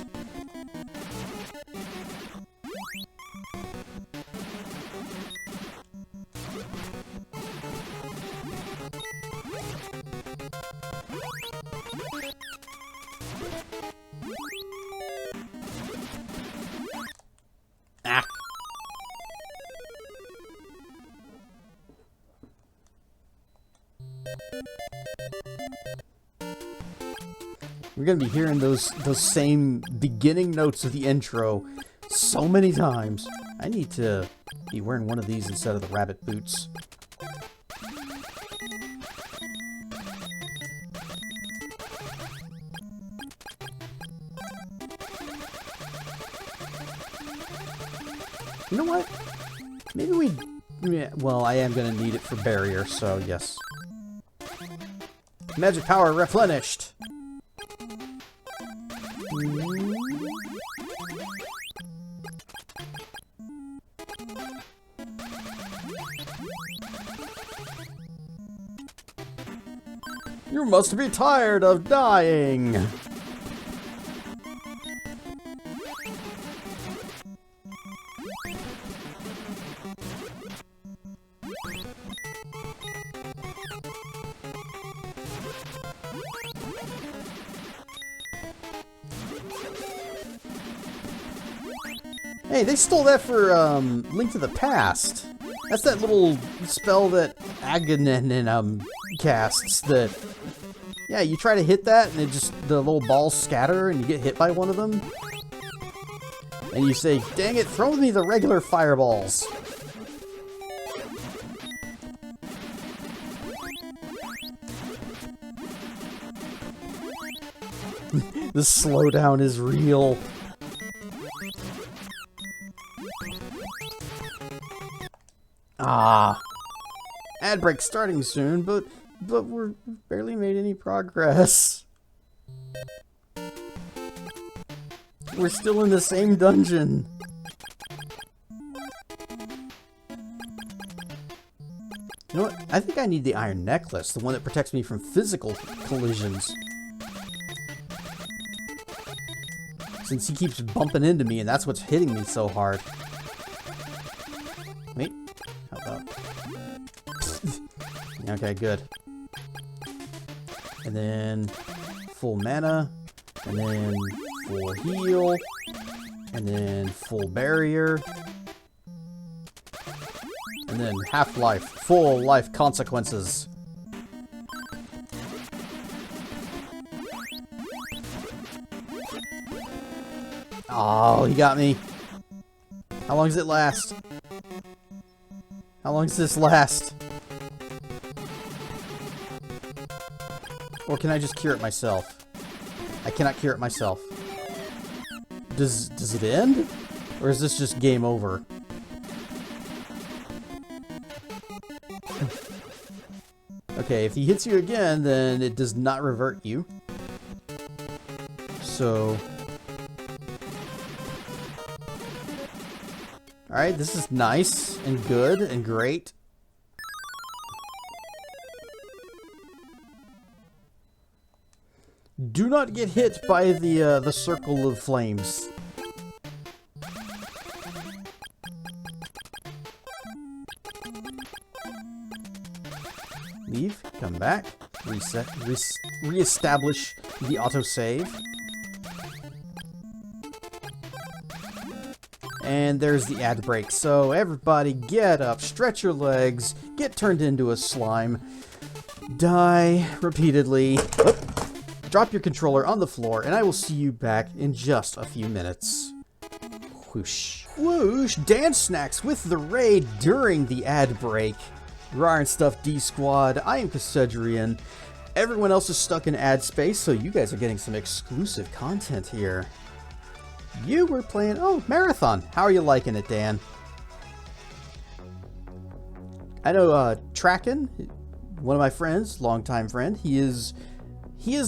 Ah. We're gonna be hearing those same beginning notes of the intro so many times. I need to be wearing one of these instead of the rabbit boots. You know what? Maybe we... Yeah, well, I am gonna need it for barrier, so yes. Magic power replenished! You must be tired of dying. Hey, they stole that for Link to the Past. That's that little spell that Aganen casts that... Yeah, you try to hit that and the little balls scatter and you get hit by one of them. And you say, dang it, throw me the regular fireballs. The slowdown is real. Ah. Ad break starting soon, but we're barely made any progress. We're still in the same dungeon. You know what? I think I need the iron necklace, the one that protects me from physical collisions. Since he keeps bumping into me and that's what's hitting me so hard. Wait. How about... Okay, good. And then full mana, and then full heal, and then full barrier, and then half-life, full life consequences. Oh, he got me. How long does it last? How long does this last? Or can I just cure it myself? I cannot cure it myself. Does it end? Or is this just game over? Okay, if he hits you again, then it does not revert you. So... Alright, this is nice and good and great. Do not get hit by the circle of flames. Leave, come back, reset, reestablish the autosave. And there's the ad break. So everybody get up, stretch your legs, get turned into a slime, die repeatedly. Oop. Drop your controller on the floor, and I will see you back in just a few minutes. Whoosh. Whoosh! Dance snacks with the raid during the ad break. Rar and Stuff D Squad, I am Casedrian. Everyone else is stuck in ad space, so you guys are getting some exclusive content here. You were playing... Oh, Marathon! How are you liking it, Dan? I know, Tracken, one of my friends, longtime friend, he is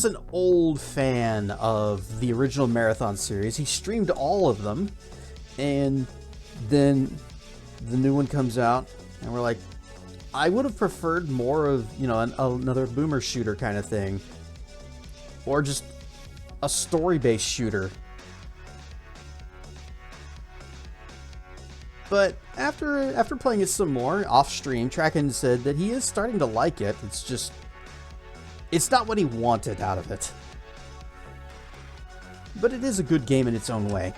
an old fan of the original Marathon series. He streamed all of them, and then the new one comes out, and we're like, I would have preferred more of, you know, another boomer shooter kind of thing, or just a story-based shooter. But after playing it some more off stream, Tracken said that he is starting to like it. It's just... It's not what he wanted out of it. But it is a good game in its own way.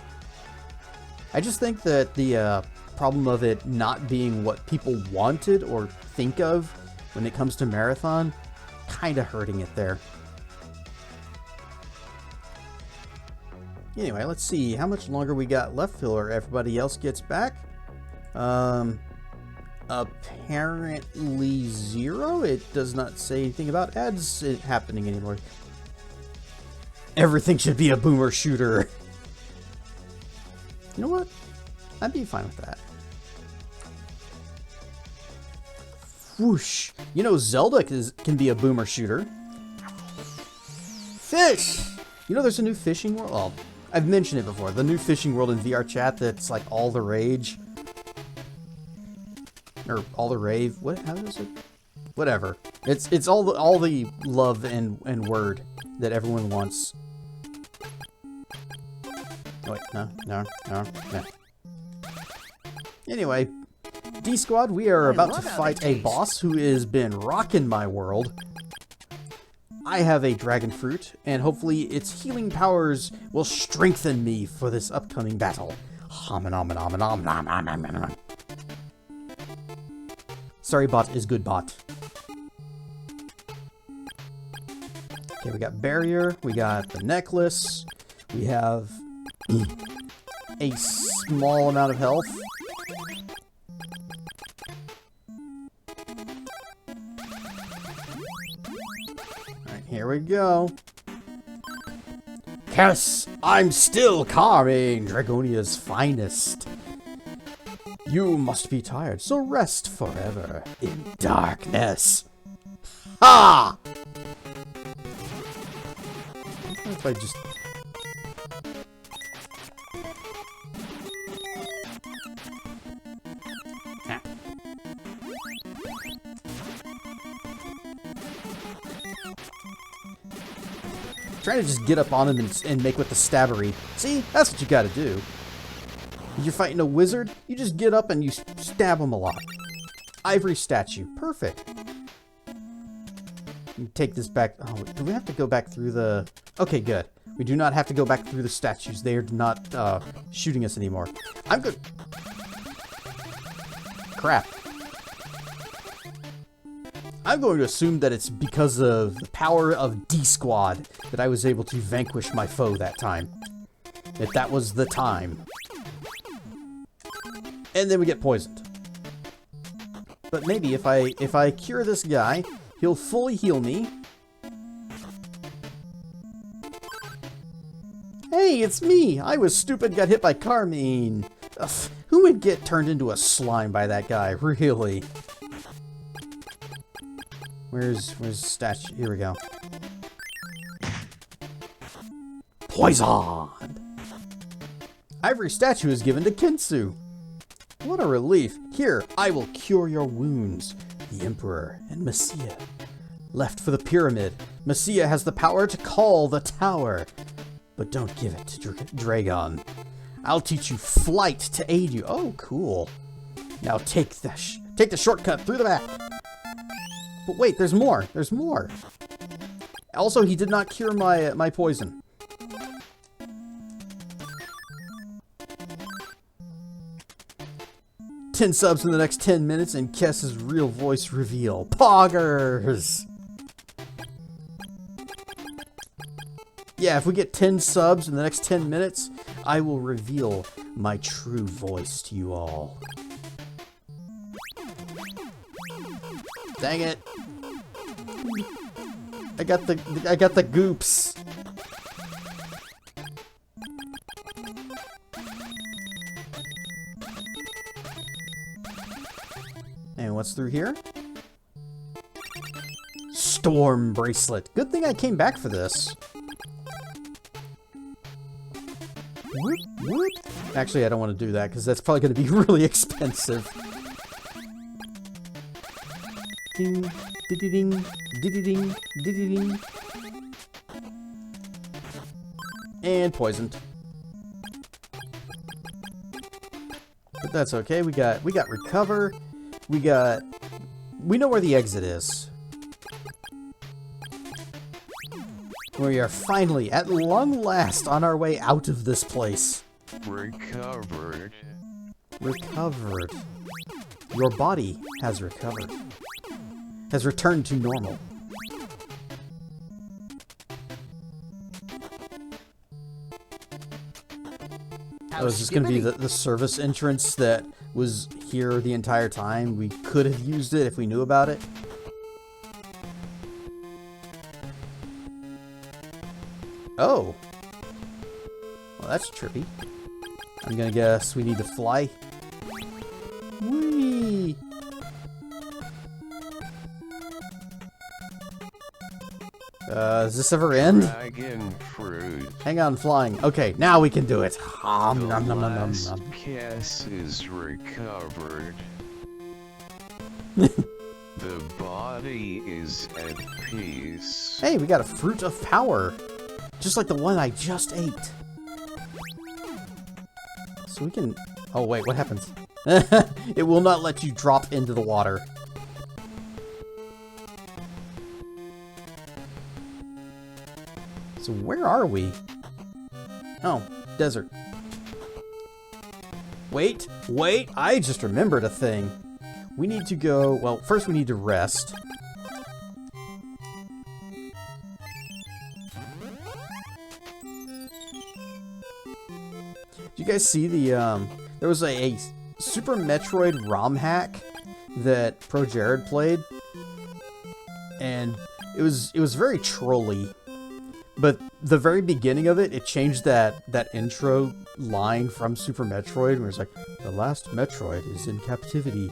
I just think that the problem of it not being what people wanted or think of when it comes to Marathon, kind of hurting it there. Anyway, let's see how much longer we got left till everybody else gets back. Apparently 0. It does not say anything about ads happening anymore. Everything should be a boomer shooter. You know what? I'd be fine with that. Whoosh. You know, Zelda can be a boomer shooter. Fish! You know there's a new fishing world? Well, I've mentioned it before. The new fishing world in VR chat that's like all the rage. Or all the rave. What? How is it? Whatever. It's all the love and word that everyone wants. Oh, wait, no. Anyway, D Squad, we are about to fight a boss who has been rocking my world. I have a dragon fruit, and hopefully its healing powers will strengthen me for this upcoming battle. Sorry, bot is good bot. Okay, we got barrier, we got the necklace, we have a small amount of health. Alright, here we go. Yes, I'm still carving Dragonia's finest. You must be tired, so rest forever in darkness. Ha! What if I just... Trying to just get up on him and make with the stabbery. See? That's what you gotta do. If you're fighting a wizard, you just get up and you stab him a lot. Ivory statue. Perfect. Take this back. Oh, do we have to go back through the... Okay, good. We do not have to go back through the statues. They are not shooting us anymore. I'm good. Crap. I'm going to assume that it's because of the power of D Squad that I was able to vanquish my foe that time. If that was the time. And then we get poisoned. But maybe if I cure this guy, he'll fully heal me. Hey, it's me! I was stupid, got hit by Carmine. Ugh, who would get turned into a slime by that guy? Really? Where's the statue? Here we go. Poisoned! Ivory statue is given to Kinsu. What a relief. Here, I will cure your wounds. The Emperor and Messiah left for the pyramid. Messiah has the power to call the tower. But don't give it to Dragon. I'll teach you flight to aid you. Oh, cool. Now take the shortcut through the back. But wait, there's more. There's more. Also, he did not cure my poison. $10 subs in the next 10 minutes and Kess's real voice reveal. Poggers! Yeah, if we get 10 subs in the next 10 minutes, I will reveal my true voice to you all. Dang it. I got the goops. And what's through here? Storm bracelet. Good thing I came back for this. Whoop, whoop. Actually, I don't want to do that because that's probably going to be really expensive. Ding, ding, ding, ding. And poisoned. But that's okay. We got recover. We know where the exit is. We are finally, at long last, on our way out of this place. Recovered. Recovered. Your body has recovered. Has returned to normal. Oh, is this going to be the service entrance that was here the entire time? We could have used it if we knew about it. Oh. Well, that's trippy. I'm gonna guess we need to fly. Whee! Does this ever end? Dragon fruit. Hang on, flying. Okay, now we can do it. The last Cass is recovered. The body is at peace. Hey, we got a fruit of power. Just like the one I just ate. So we can... Oh, wait, what happens? It will not let you drop into the water. So where are we? Oh, desert. Wait, I just remembered a thing. We need to go... Well, first we need to rest. Did you guys see the, there was a Super Metroid ROM hack that Pro Jared played, and it was very trolly, but the very beginning of it, it changed that intro line from Super Metroid, where it's like, the last Metroid is in captivity.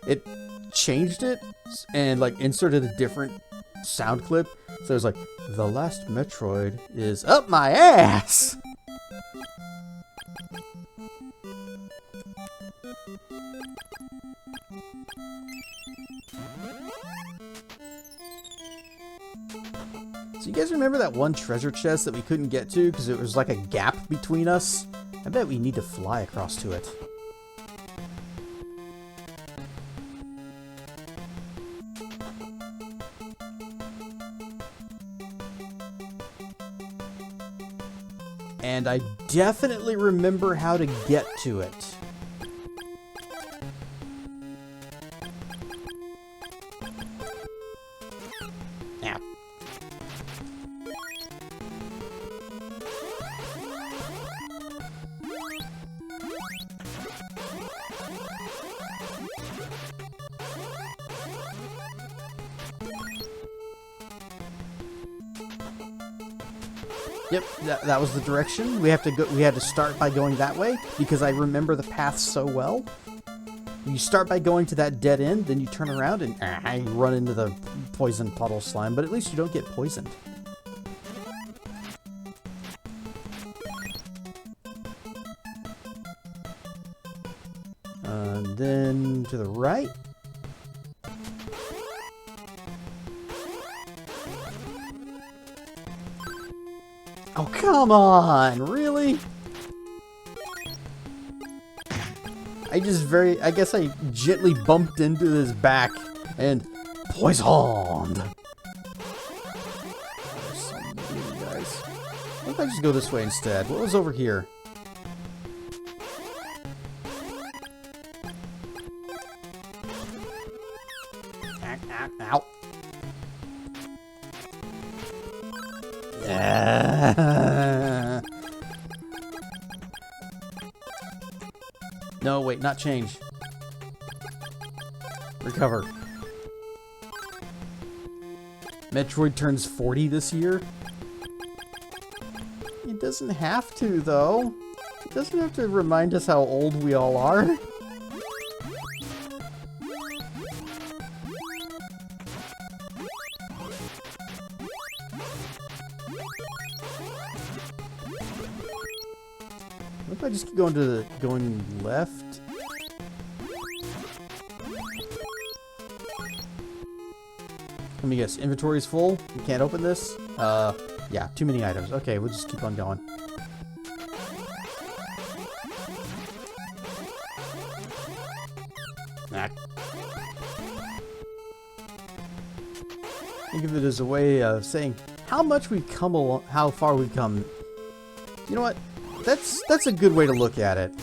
It changed it, and like inserted a different sound clip, so it was like, the last Metroid is up my ass! So you guys remember that one treasure chest that we couldn't get to because it was like a gap between us? I bet we need to fly across to it. And I definitely remember how to get to it. Yep, that was the direction. We had to start by going that way because I remember the path so well. You start by going to that dead end, then you turn around and you run into the poison puddle slime, but at least you don't get poisoned. And then to the right. Oh, come on! Really? I guess I gently bumped into his back and poisoned. There's so many of you guys. What if I just go this way instead? What was over here? Ow. No, wait, not change. Recover. Metroid turns 40 this year? It doesn't have to, though. It doesn't have to remind us how old we all are. What if I just keep going left? Let me guess, inventory's full? We can't open this? Yeah, too many items. Okay, we'll just keep on going. Think of it as a way of saying how much we've come along, how far we've come. You know what? That's a good way to look at it.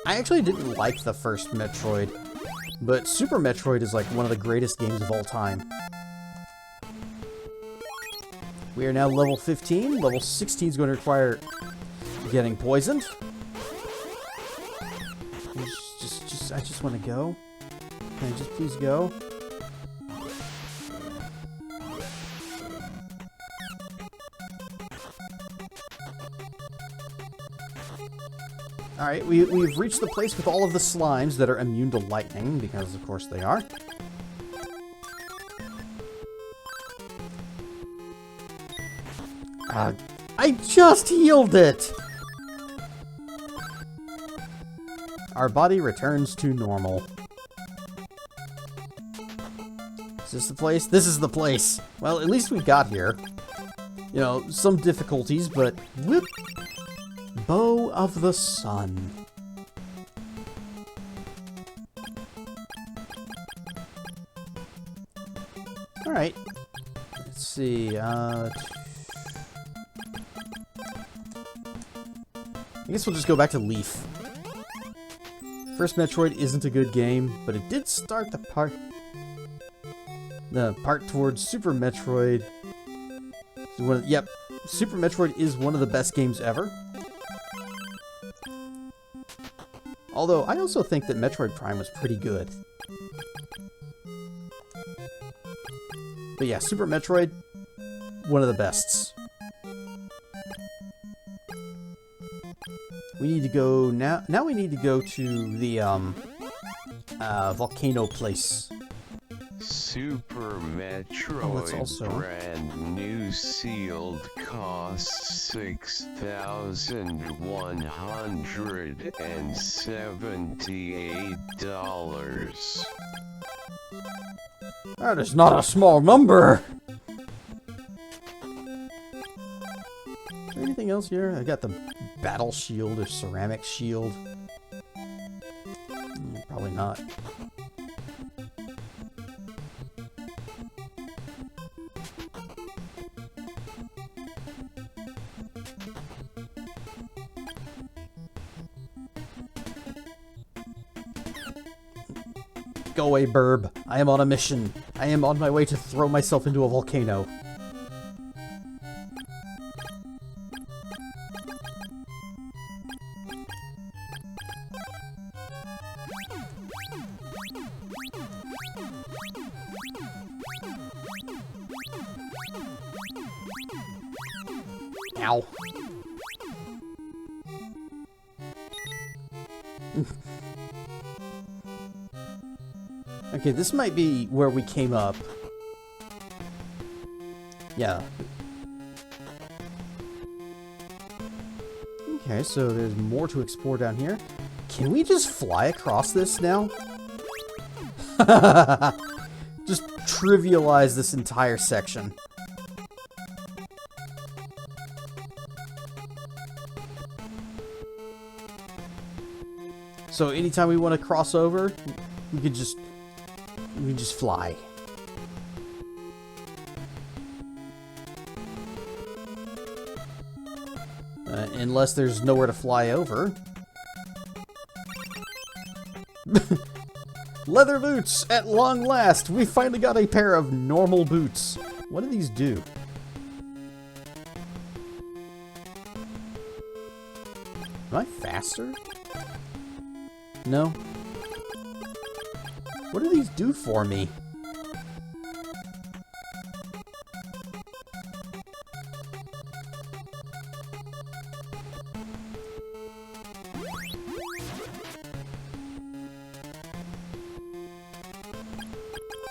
I actually didn't like the first Metroid, but Super Metroid is like one of the greatest games of all time. We are now level 15. Level 16 is going to require getting poisoned. I just want to go. Can I just please go? Alright, we've reached the place with all of the slimes that are immune to lightning, because of course they are. I just healed it! Our body returns to normal. Is this the place? This is the place. Well, at least we got here. You know, some difficulties, but whoop. Bow of the Sun. Alright. Let's see, I guess we'll just go back to Leaf. First Metroid isn't a good game, but it did start the part towards Super Metroid. Yep, Super Metroid is one of the best games ever. Although, I also think that Metroid Prime was pretty good. But yeah, Super Metroid, one of the bests. We need to go now. Now we need to go to the volcano place. Super Metroid brand new sealed costs $6,178. That is not a small number. Is there anything else here? I got the battle shield or ceramic shield. Probably not. Go away, Burb. I am on a mission. I am on my way to throw myself into a volcano. Ow. Okay, this might be where we came up. Yeah. Okay, so there's more to explore down here. Can we just fly across this now? Just trivialize this entire section. So anytime we want to cross over, we can just fly. Unless there's nowhere to fly over. Leather boots! At long last, we finally got a pair of normal boots. What do these do? Am I faster? No. What do these do for me?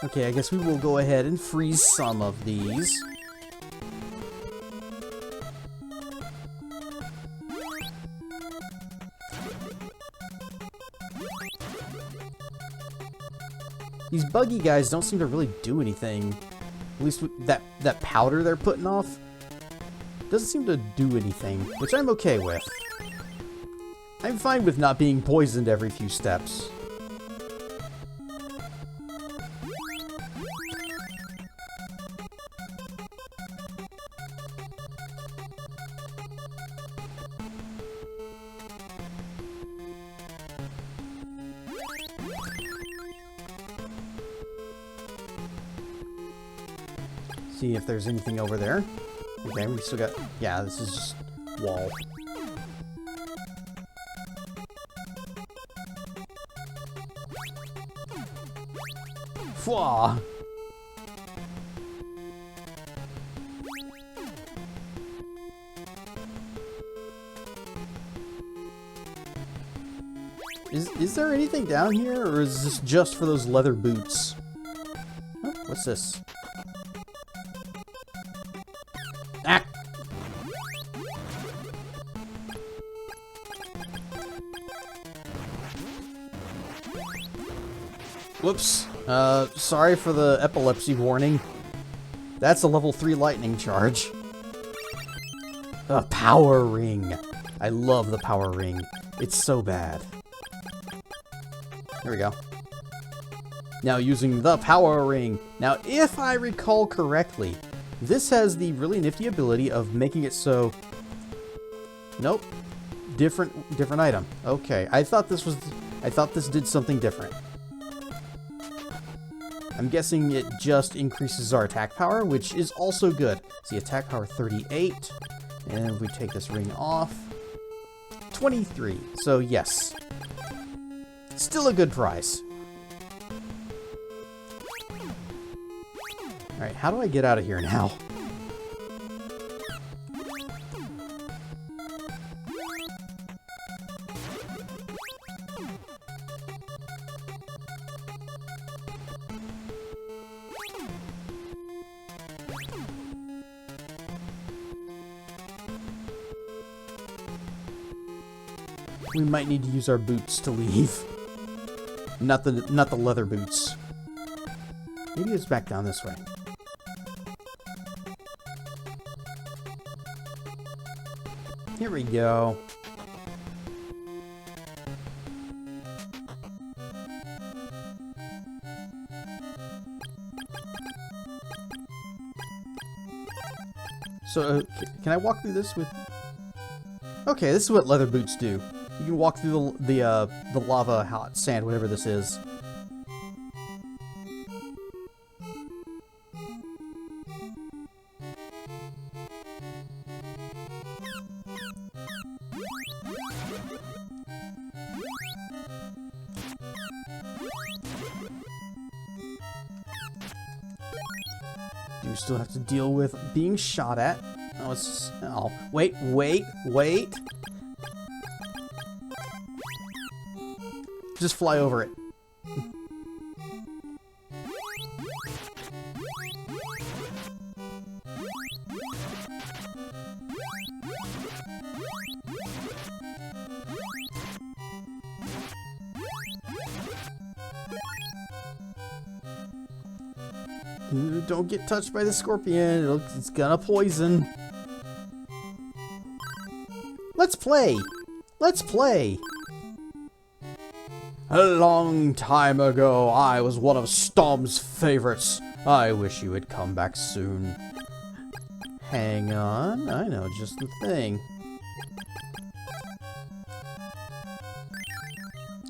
Okay, I guess we will go ahead and freeze some of these. These buggy guys don't seem to really do anything. At least with that powder they're putting off doesn't seem to do anything, which I'm okay with. I'm fine with not being poisoned every few steps. See if there's anything over there. Okay, we still got... Yeah, this is just wall. Fwah! Is there anything down here, or is this just for those leather boots? Oh, what's this? Ah! Whoops. Sorry for the epilepsy warning. That's a level 3 lightning charge. A power ring. I love the power ring. It's so bad. There we go. Now using the power ring. Now, if I recall correctly, this has the really nifty ability of making it so... Nope. Different item. Okay, I thought this did something different. I'm guessing it just increases our attack power, which is also good. See, attack power 38. And if we take this ring off, 23. So yes. Still a good price. Alright, how do I get out of here now? We might need to use our boots to leave. Not the leather boots. Maybe it's back down this way. Here we go. So, can I walk through this with... Okay, this is what leather boots do. You can walk through the lava, hot sand, whatever this is. You still have to deal with being shot at. Oh, it's... Oh, wait. Just fly over it. Don't get touched by the scorpion. It's gonna poison. Let's play. Let's play. A long time ago, I was one of Storm's favorites. I wish you would come back soon. Hang on, I know just the thing.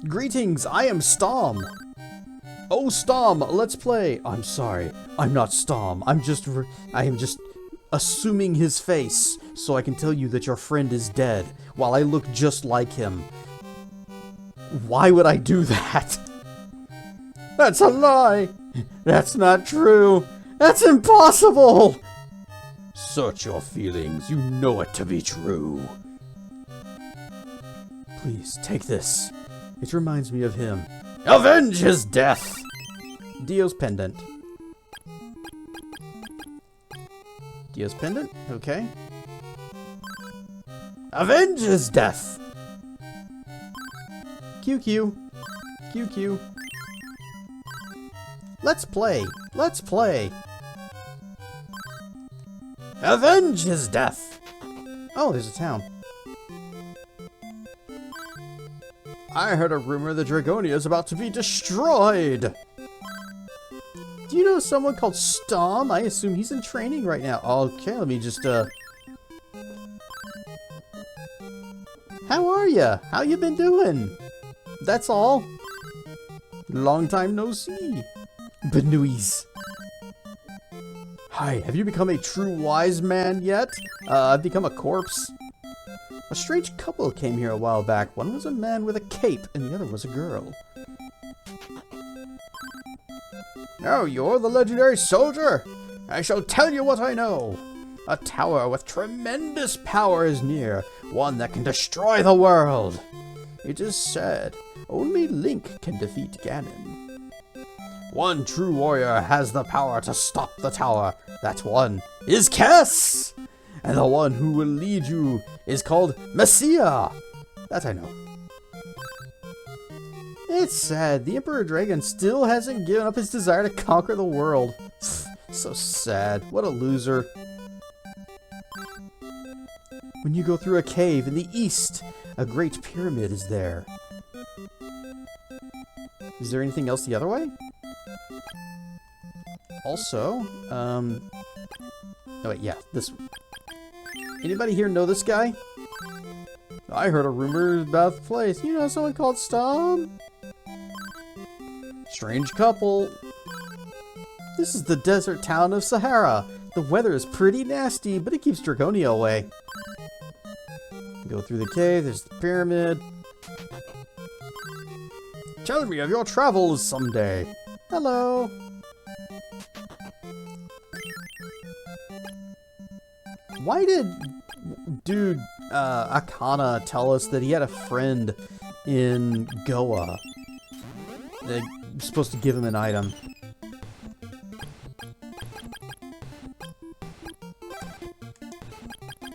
Greetings, I am Storm. Oh, Storm, let's play. I'm sorry, I'm not Storm. I am just assuming his face so I can tell you that your friend is dead while I look just like him. Why would I do that? That's a lie! That's not true! That's impossible! Search your feelings, you know it to be true. Please, take this. It reminds me of him. Avenge his death! Dio's pendant. Dio's pendant? Okay. Avenge his death! QQ. QQ. Let's play. Let's play. Avenge his death. Oh, there's a town. I heard a rumor the Dragonia is about to be destroyed. Do you know someone called Storm? I assume he's in training right now. Okay, let me just, How are ya? How you been doing? That's all. Long time no see. Benouilles. Hi, have you become a true wise man yet? I've become a corpse. A strange couple came here a while back. One was a man with a cape, and the other was a girl. Oh, you're the legendary soldier? I shall tell you what I know. A tower with tremendous power is near, one that can destroy the world. It is said, only Link can defeat Ganon. One true warrior has the power to stop the tower. That one is Kess! And the one who will lead you is called Messiah. That I know. It's sad. The Emperor Dragon still hasn't given up his desire to conquer the world. So sad. What a loser. When you go through a cave in the east, a great pyramid is there. Is there anything else the other way? Also, oh wait, yeah, this one. Anybody here know this guy? I heard a rumor about the place. You know someone called Stomp? Strange couple. This is the desert town of Sahara. The weather is pretty nasty, but it keeps Dragonia away. Go through the cave, there's the pyramid. Tell me of your travels someday. Hello. Why did dude Akana tell us that he had a friend in Goa? They're supposed to give him an item.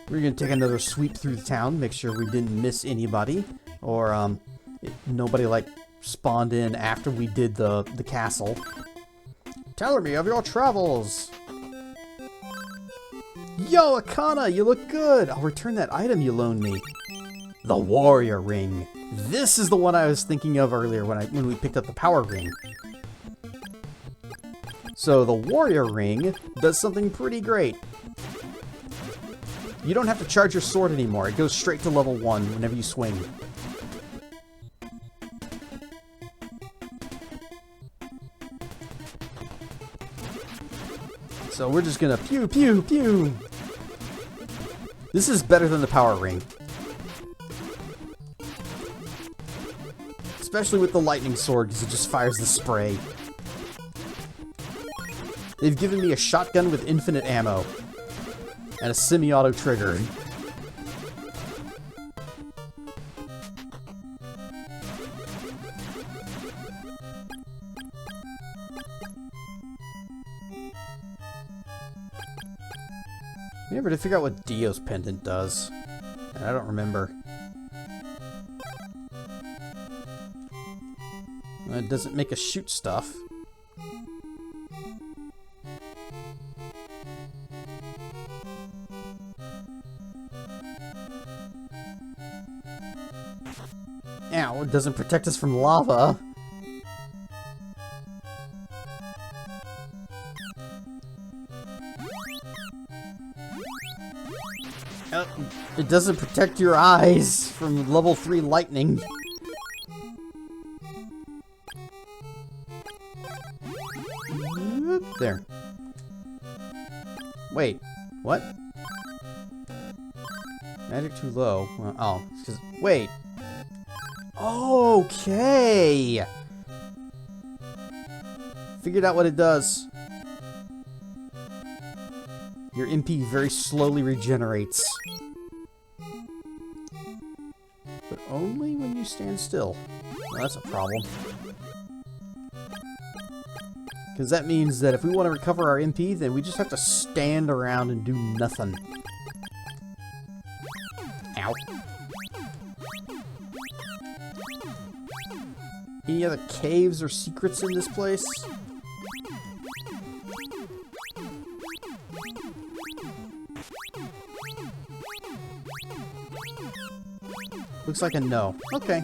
We're gonna take another sweep through the town, make sure we didn't miss anybody, or nobody like spawned in after we did the castle. Tell me of your travels. Yo, Akana, you look good. I'll return that item you loaned me. The warrior ring. This is the one I was thinking of earlier when we picked up the power ring. So the warrior ring does something pretty great. You don't have to charge your sword anymore. It goes straight to level 1 whenever you swing. So we're just gonna pew, pew, pew. This is better than the power ring. Especially with the lightning sword, because it just fires the spray. They've given me a shotgun with infinite ammo. And a semi-auto trigger. I never did figure out what Dio's pendant does. And I don't remember. It doesn't make us shoot stuff. Ow, it doesn't protect us from lava. It doesn't protect your eyes from level 3 lightning. There. Wait, what? Magic too low. Well, oh, it's 'cause, wait. Okay. Figured out what it does. Your MP very slowly regenerates. But only when you stand still. Well, that's a problem. Because that means that if we want to recover our MP, then we just have to stand around and do nothing. Ow. Any other caves or secrets in this place? Looks like a no. Okay.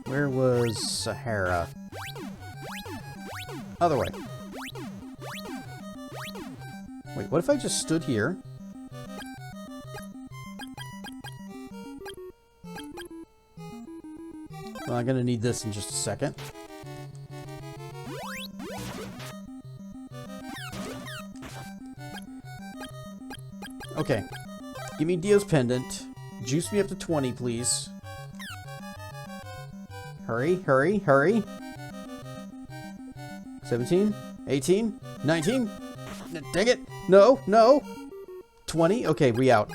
Where was Sahara? Other way. Wait, what if I just stood here? Well, I'm gonna need this in just a second. Okay. Give me Dio's pendant. Juice me up to 20, please. Hurry, hurry, hurry. 17, 18, 19. Dang it. No, no. 20. Okay, we out.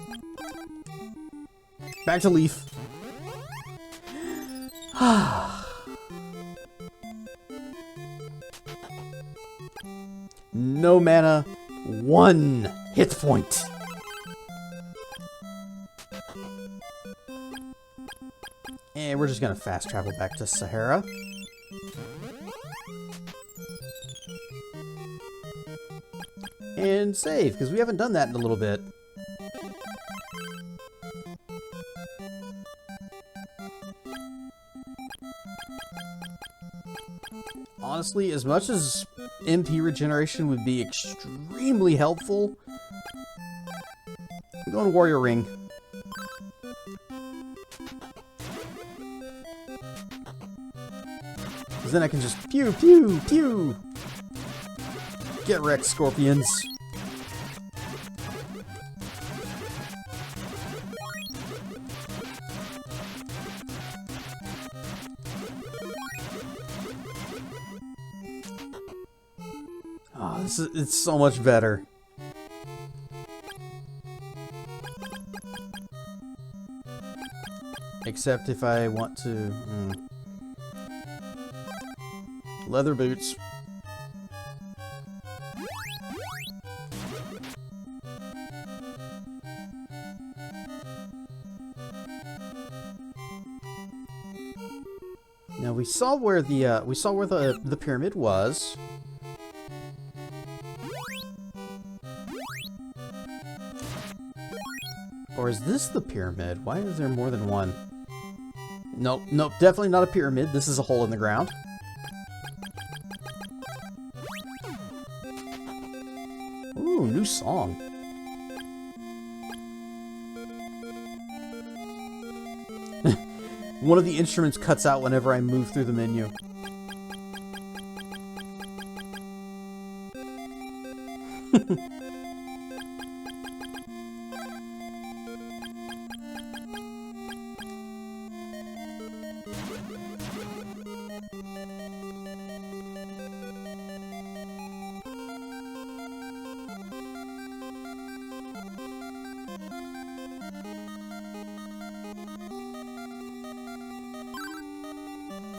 Back to Leaf. No mana, 1 hit point. And we're just gonna fast travel back to Sahara. And save, because we haven't done that in a little bit. Honestly, as much as MP regeneration would be extremely helpful, I'm going Warrior Ring. Because then I can just pew, pew, pew! Get wrecked, scorpions. Oh, it's so much better. Except if I want to... Leather boots. Now we saw where the pyramid was. Or is this the pyramid? Why is there more than one? Nope, nope, definitely not a pyramid. This is a hole in the ground. Ooh, new song. One of the instruments cuts out whenever I move through the menu.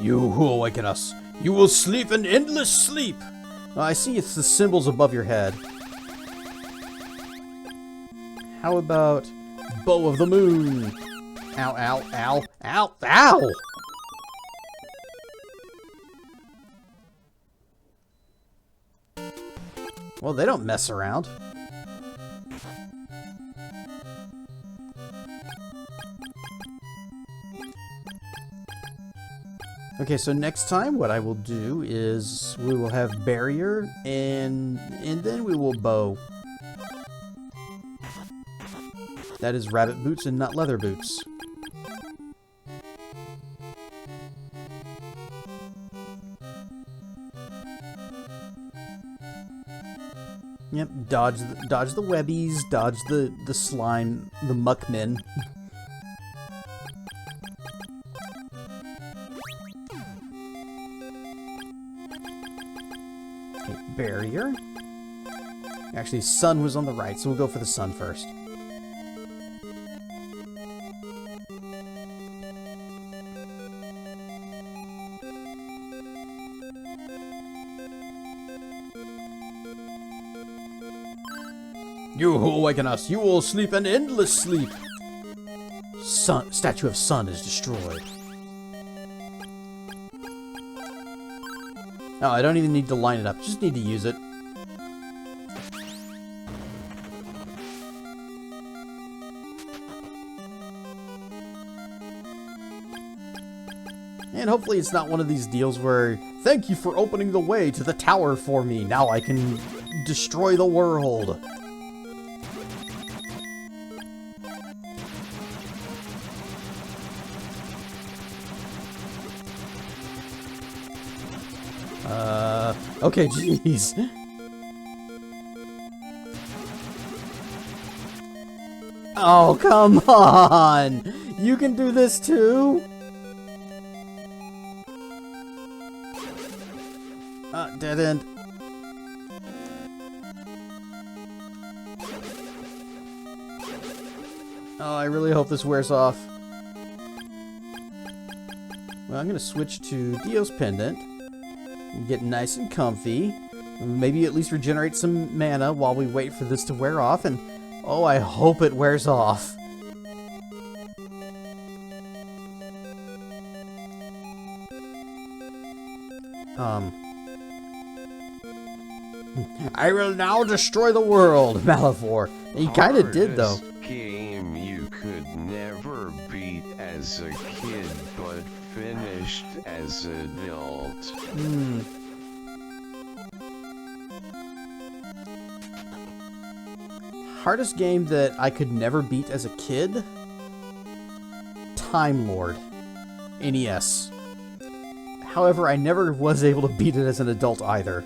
You who awaken us, you will sleep an endless sleep. I see it's the symbols above your head. How about Bow of the Moon? Ow, ow, ow, ow, ow! Well, they don't mess around. Okay, so next time what I will do is we will have barrier and then we will bow. That is rabbit boots and not leather boots. Yep, dodge the webbies, dodge the slime, the muckmen. Barrier. Actually, sun was on the right, so we'll go for the sun first. You who awaken us, you will sleep an endless sleep. Sun, statue of sun is destroyed. Oh, I don't even need to line it up. Just need to use it. And hopefully it's not one of these deals where, thank you for opening the way to the tower for me. Now I can destroy the world. Okay, jeez. Oh, come on! You can do this too? Dead end. Oh, I really hope this wears off. Well, I'm gonna switch to Dio's Pendant. Get nice and comfy. Maybe at least regenerate some mana while we wait for this to wear off. And oh, I hope it wears off. I will now destroy the world, Malivore. He kind of did, though. Hardest game you could never beat as a kid, but finished as an adult. Hardest game that I could never beat as a kid? Time Lord. NES. However, I never was able to beat it as an adult either.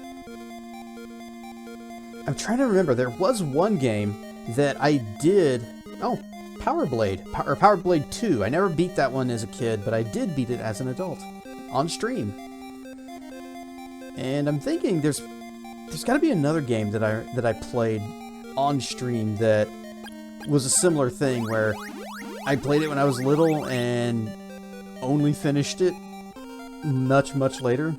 I'm trying to remember, there was one game that I did... Oh, Power Blade. Power Blade 2. I never beat that one as a kid, but I did beat it as an adult. On stream. And I'm thinking there's got to be another game that I played on stream that was a similar thing where I played it when I was little and only finished it much later.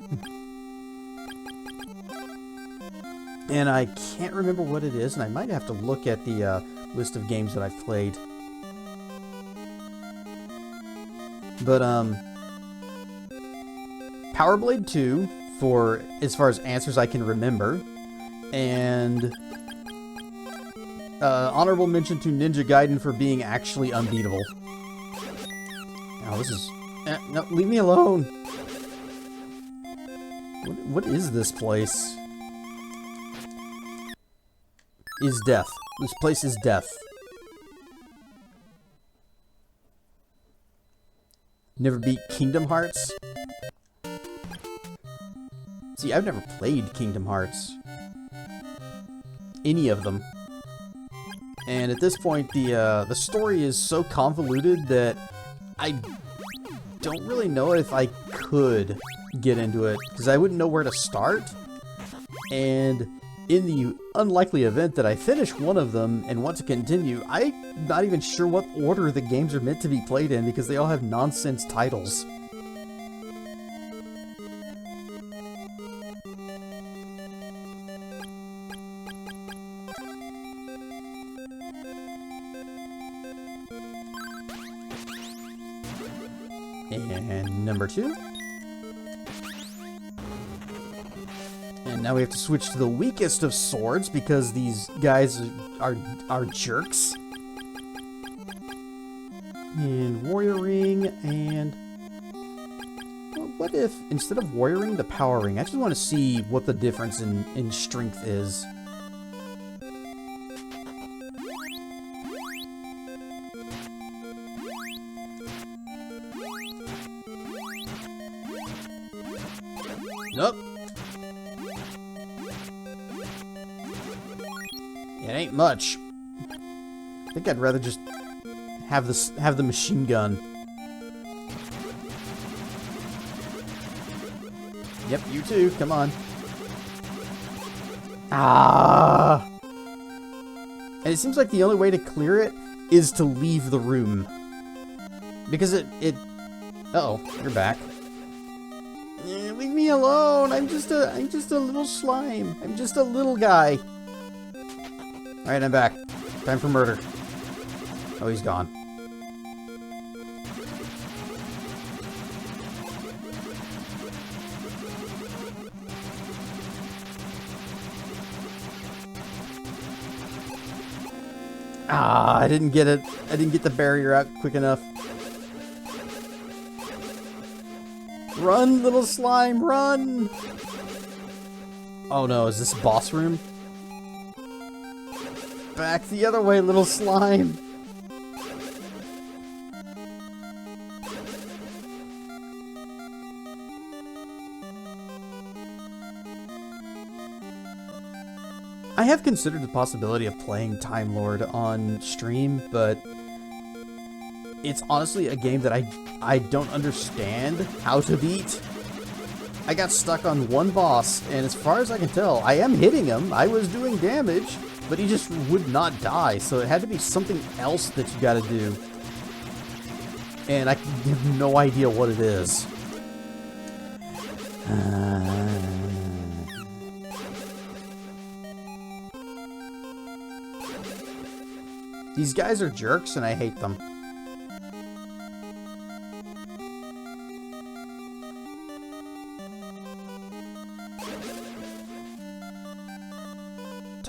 And I can't remember what it is, and I might have to look at the list of games that I've played. But Power Blade 2 for as far as answers I can remember, and honorable mention to Ninja Gaiden for being actually unbeatable. Oh, this is... no, leave me alone! What is this place? Is death. This place is death. Never beat Kingdom Hearts? See, I've never played Kingdom Hearts. Any of them. And at this point, the story is so convoluted that I don't really know if I could get into it, because I wouldn't know where to start. And in the unlikely event that I finish one of them and want to continue, I'm not even sure what order the games are meant to be played in, because they all have nonsense titles. And number 2. And now we have to switch to the weakest of swords because these guys are jerks. And Warrior Ring, and what if instead of Warrior Ring, the Power Ring? I just want to see what the difference in strength is. Nope. It ain't much. I think I'd rather just have the machine gun. Yep, you too. Come on. Ah! And it seems like the only way to clear it is to leave the room. Because it uh-oh, you're back. Leave me alone. I'm just a little slime. I'm just a little guy. Alright, I'm back. Time for murder. Oh, he's gone. Ah, I didn't get it. I didn't get the barrier out quick enough. Run, little slime, run! Oh no, is this boss room? Back the other way, little slime! I have considered the possibility of playing Time Lord on stream, but it's honestly a game that I don't understand how to beat. I got stuck on one boss, and as far as I can tell, I am hitting him. I was doing damage, but he just would not die, so it had to be something else that you gotta do. And I have no idea what it is. These guys are jerks, and I hate them.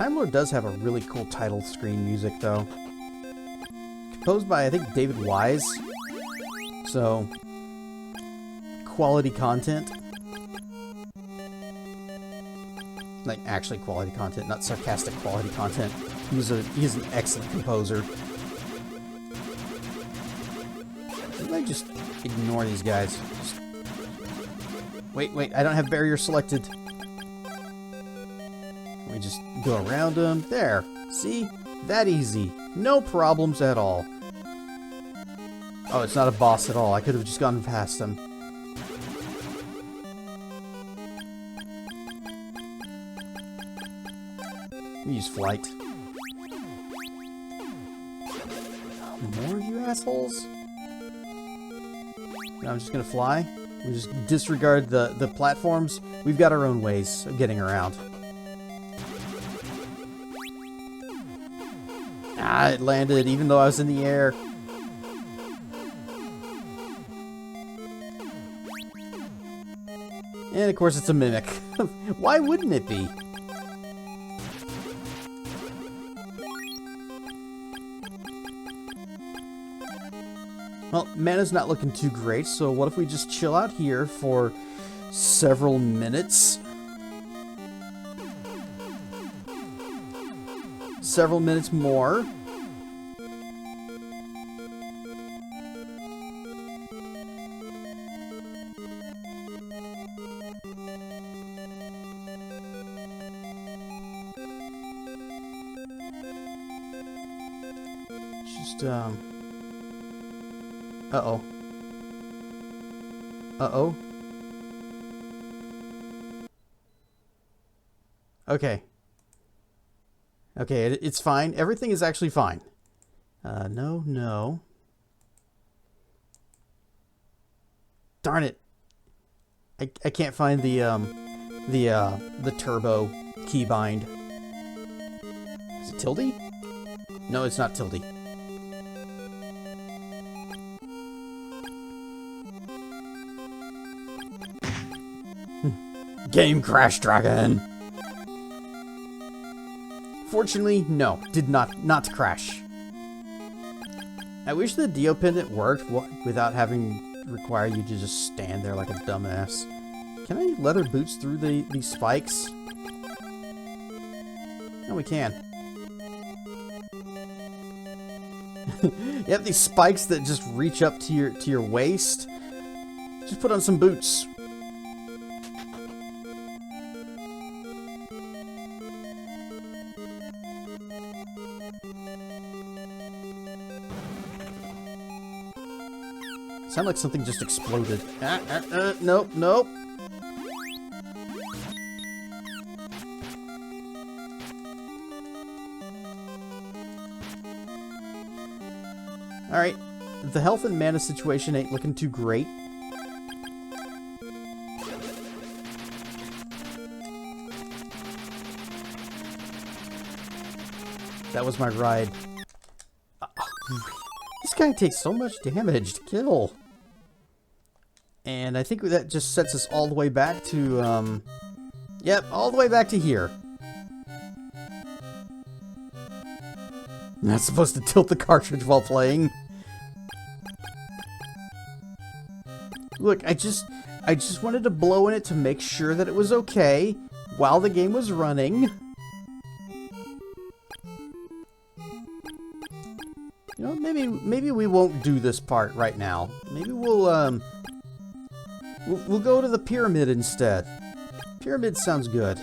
Time Lord does have a really cool title screen music, though. Composed by, I think, David Wise. So, quality content. Like, actually quality content, not sarcastic quality content. He's an excellent composer. Maybe I just ignore these guys. Wait, I don't have barrier selected. We just go around them. There. See? That easy. No problems at all. Oh, it's not a boss at all. I could have just gone past him. Use flight. More of you assholes? I'm just gonna fly. We just disregard the platforms. We've got our own ways of getting around. Ah, it landed even though I was in the air. And of course it's a mimic. Why wouldn't it be? Well, mana's not looking too great, so what if we just chill out here for several minutes? Several minutes more. Just, Uh-oh. Uh-oh. Okay. Okay, it's fine. Everything is actually fine. No. Darn it. I can't find the turbo keybind. Is it tilde? No, it's not tilde. Game crash, dragon. Fortunately, no, did not crash. I wish the Dio pendant worked without having require you to just stand there like a dumbass. Can I leather boots through these spikes? No, we can. You have these spikes that just reach up to your waist. Just put on some boots. Sound like something just exploded. Nope. Alright, the health and mana situation ain't looking too great. That was my ride. This guy takes so much damage to kill. And I think that just sets us all the way back to, yep, all the way back to here. Not supposed to tilt the cartridge while playing. Look, I just wanted to blow in it to make sure that it was okay while the game was running. You know, maybe we won't do this part right now. Maybe we'll go to the pyramid instead. Pyramid sounds good.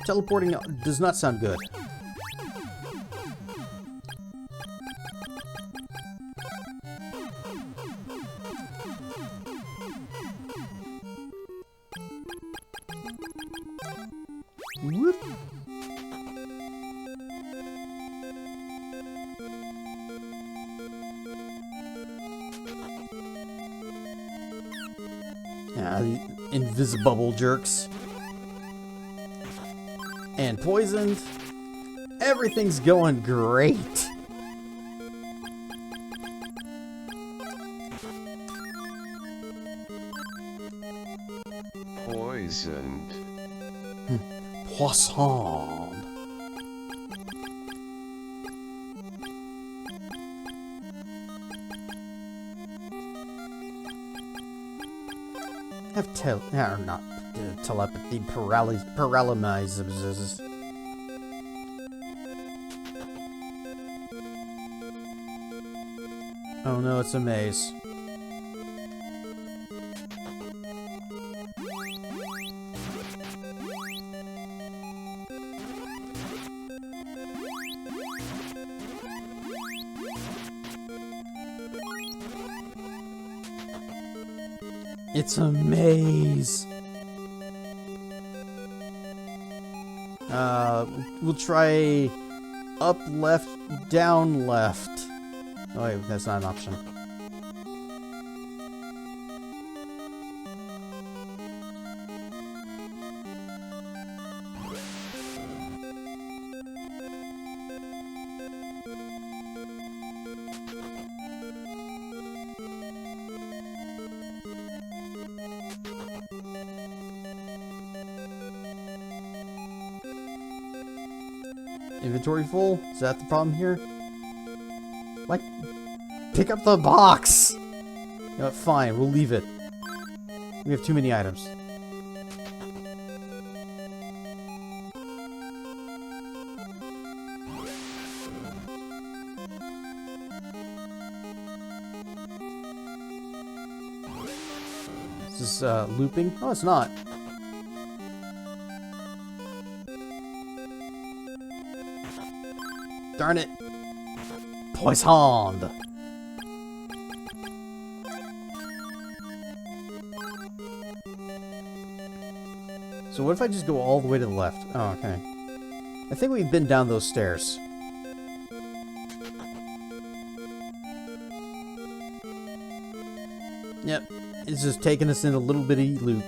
Teleporting does not sound good. Whoop. Yeah, the invisible jerks. And poisoned. Everything's going great. Poisoned. Poisson. Have telepathy paralyzes. Oh no, it's a maze. It's a maze. We'll try up, left, down, left. Oh wait, that's not an option. Inventory full? Is that the problem here? Like, pick up the box! You know what, fine, we'll leave it. We have too many items. Is this, looping? Oh, it's not. Darn it. Poisson. So what if I just go all the way to the left? Oh, okay. I think we've been down those stairs. Yep. It's just taking us in a little bitty loop.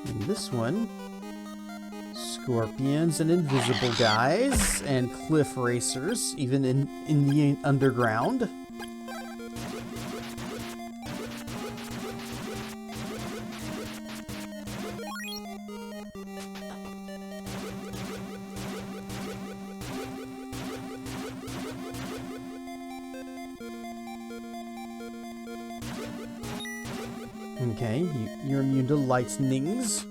And this one, scorpions and invisible guys and cliff racers, even in the underground. Okay, you're immune to lightnings.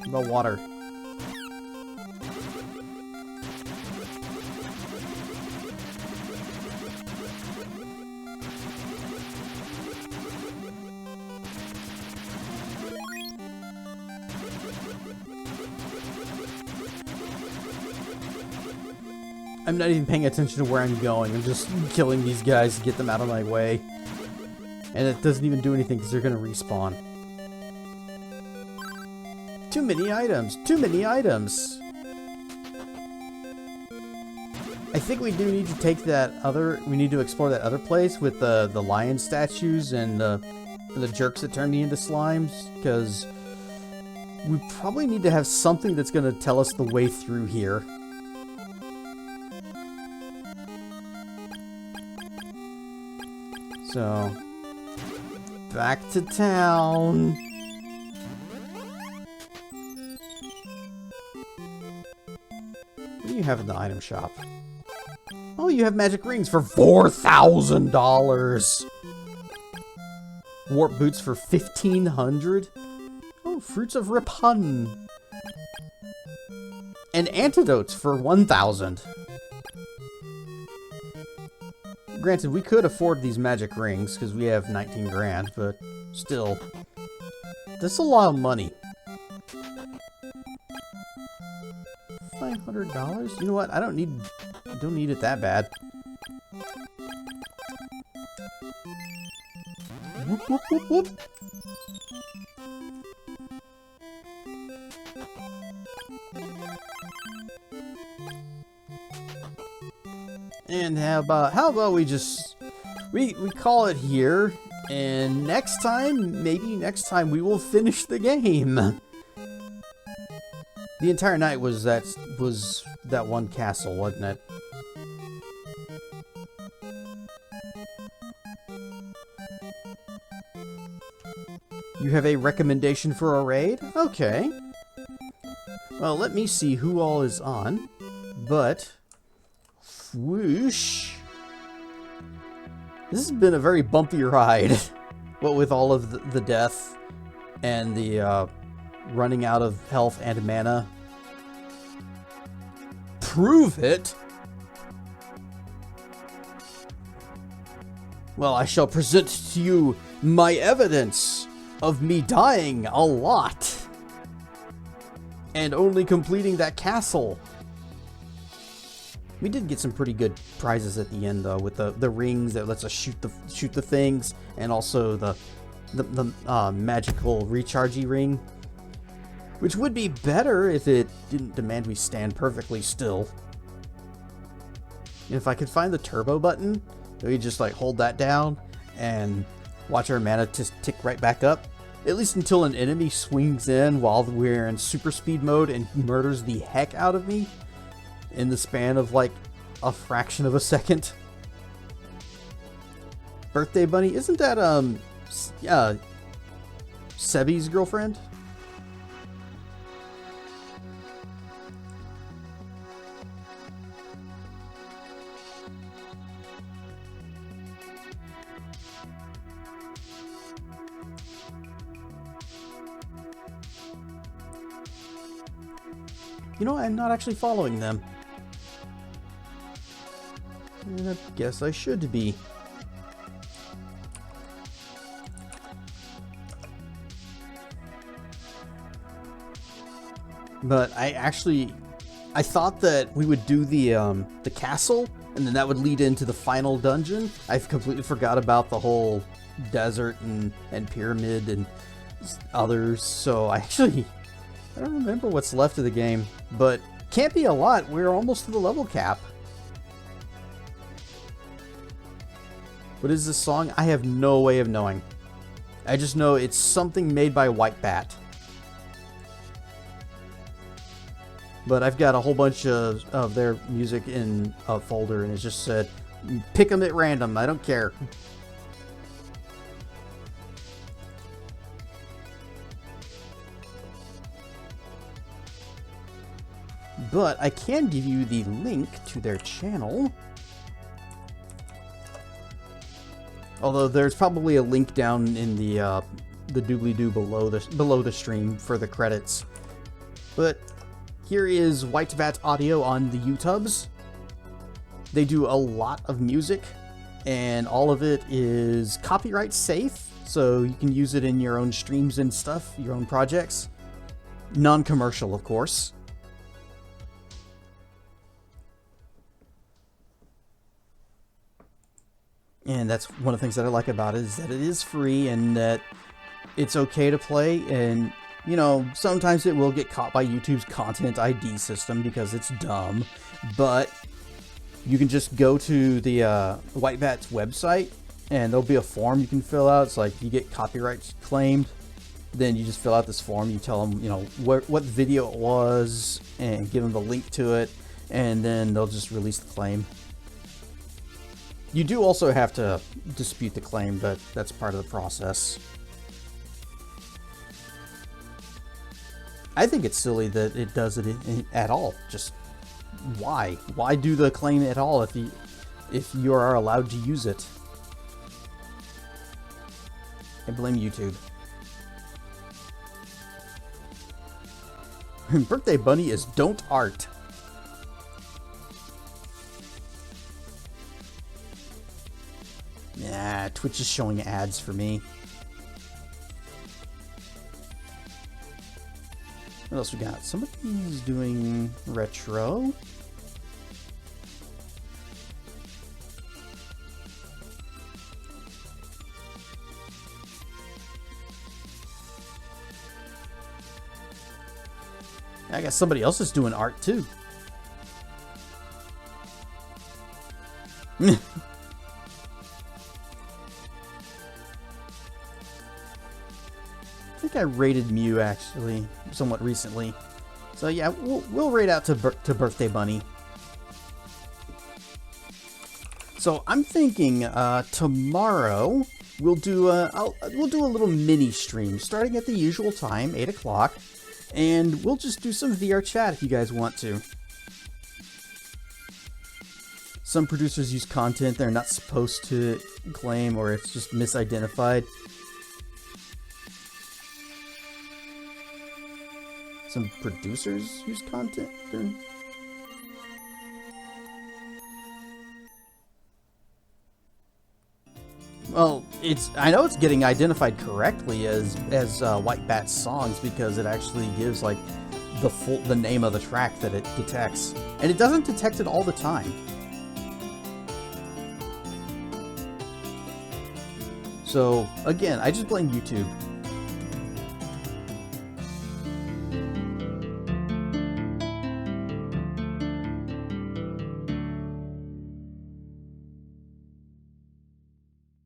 What about water? I'm not even paying attention to where I'm going. I'm just killing these guys to get them out of my way. And it doesn't even do anything because they're going to respawn. Too many items. Too many items. I think we do need to take that other... We need to explore that other place with the lion statues and the jerks that turn me into slimes. Because we probably need to have something that's going to tell us the way through here. So, back to town. What do you have in the item shop? Oh, you have magic rings for $4,000. Warp boots for $1,500. Oh, fruits of Ripun. And antidotes for $1,000. Granted, we could afford these magic rings because we have 19 grand, but still, that's a lot of money. $500? You know what? I don't need it that bad. Whoop, whoop, whoop, whoop. And how about we just we call it here, and maybe next time we will finish the game. The entire night was that one castle, wasn't it? You have a recommendation for a raid? Okay. Well, let me see who all is on. But whoosh. This has been a very bumpy ride. What with all of the death and the running out of health and mana. Prove it? Well, I shall present to you my evidence of me dying a lot. And only completing that castle. We did get some pretty good prizes at the end, though, with the rings that lets us shoot the things, and also the magical rechargey ring, which would be better if it didn't demand we stand perfectly still. And if I could find the turbo button, we just like hold that down and watch our mana just tick right back up, at least until an enemy swings in while we're in super speed mode and murders the heck out of me in the span of like a fraction of a second. Birthday Bunny, isn't that Sebi's girlfriend? You know, I'm not actually following them. And I guess I should be. But I thought that we would do the castle, and then that would lead into the final dungeon. I completely forgot about the whole desert and pyramid and others, so I don't remember what's left of the game, but can't be a lot. We're almost to the level cap. What is this song? I have no way of knowing. I just know it's something made by White Bat. But I've got a whole bunch of their music in a folder, and it just said, pick them at random, I don't care. But I can give you the link to their channel. Although there's probably a link down in the doobly-doo below the stream for the credits. But here is White Bat Audio on the YouTubes. They do a lot of music, and all of it is copyright safe, so you can use it in your own streams and stuff, your own projects. Non-commercial, of course. And that's one of the things that I like about it, is that it is free and that it's okay to play. And, you know, sometimes it will get caught by YouTube's content ID system because it's dumb. But you can just go to the White Bat's website, and there'll be a form you can fill out. It's like you get copyright claimed. Then you just fill out this form. You tell them, you know, what video it was and give them the link to it. And then they'll just release the claim. You do also have to dispute the claim, but that's part of the process. I think it's silly that it does it at all. Just why? Why do the claim at all if you are allowed to use it? I blame YouTube. Birthday Bunny is don't art. Nah, Twitch is showing ads for me. What else we got? Somebody's doing retro. I guess somebody else is doing art too. I think I rated Mew actually somewhat recently. So yeah, we'll raid out to Birthday Bunny. So I'm thinking tomorrow we'll do a little mini stream starting at the usual time, 8 o'clock, and we'll just do some VR chat if you guys want to. Some producers use content they're not supposed to claim, or it's just misidentified. Some producers use content they're... Well, I know it's getting identified correctly as White Bat's songs because it actually gives like the name of the track that it detects, and it doesn't detect it all the time. So again, I just blame YouTube.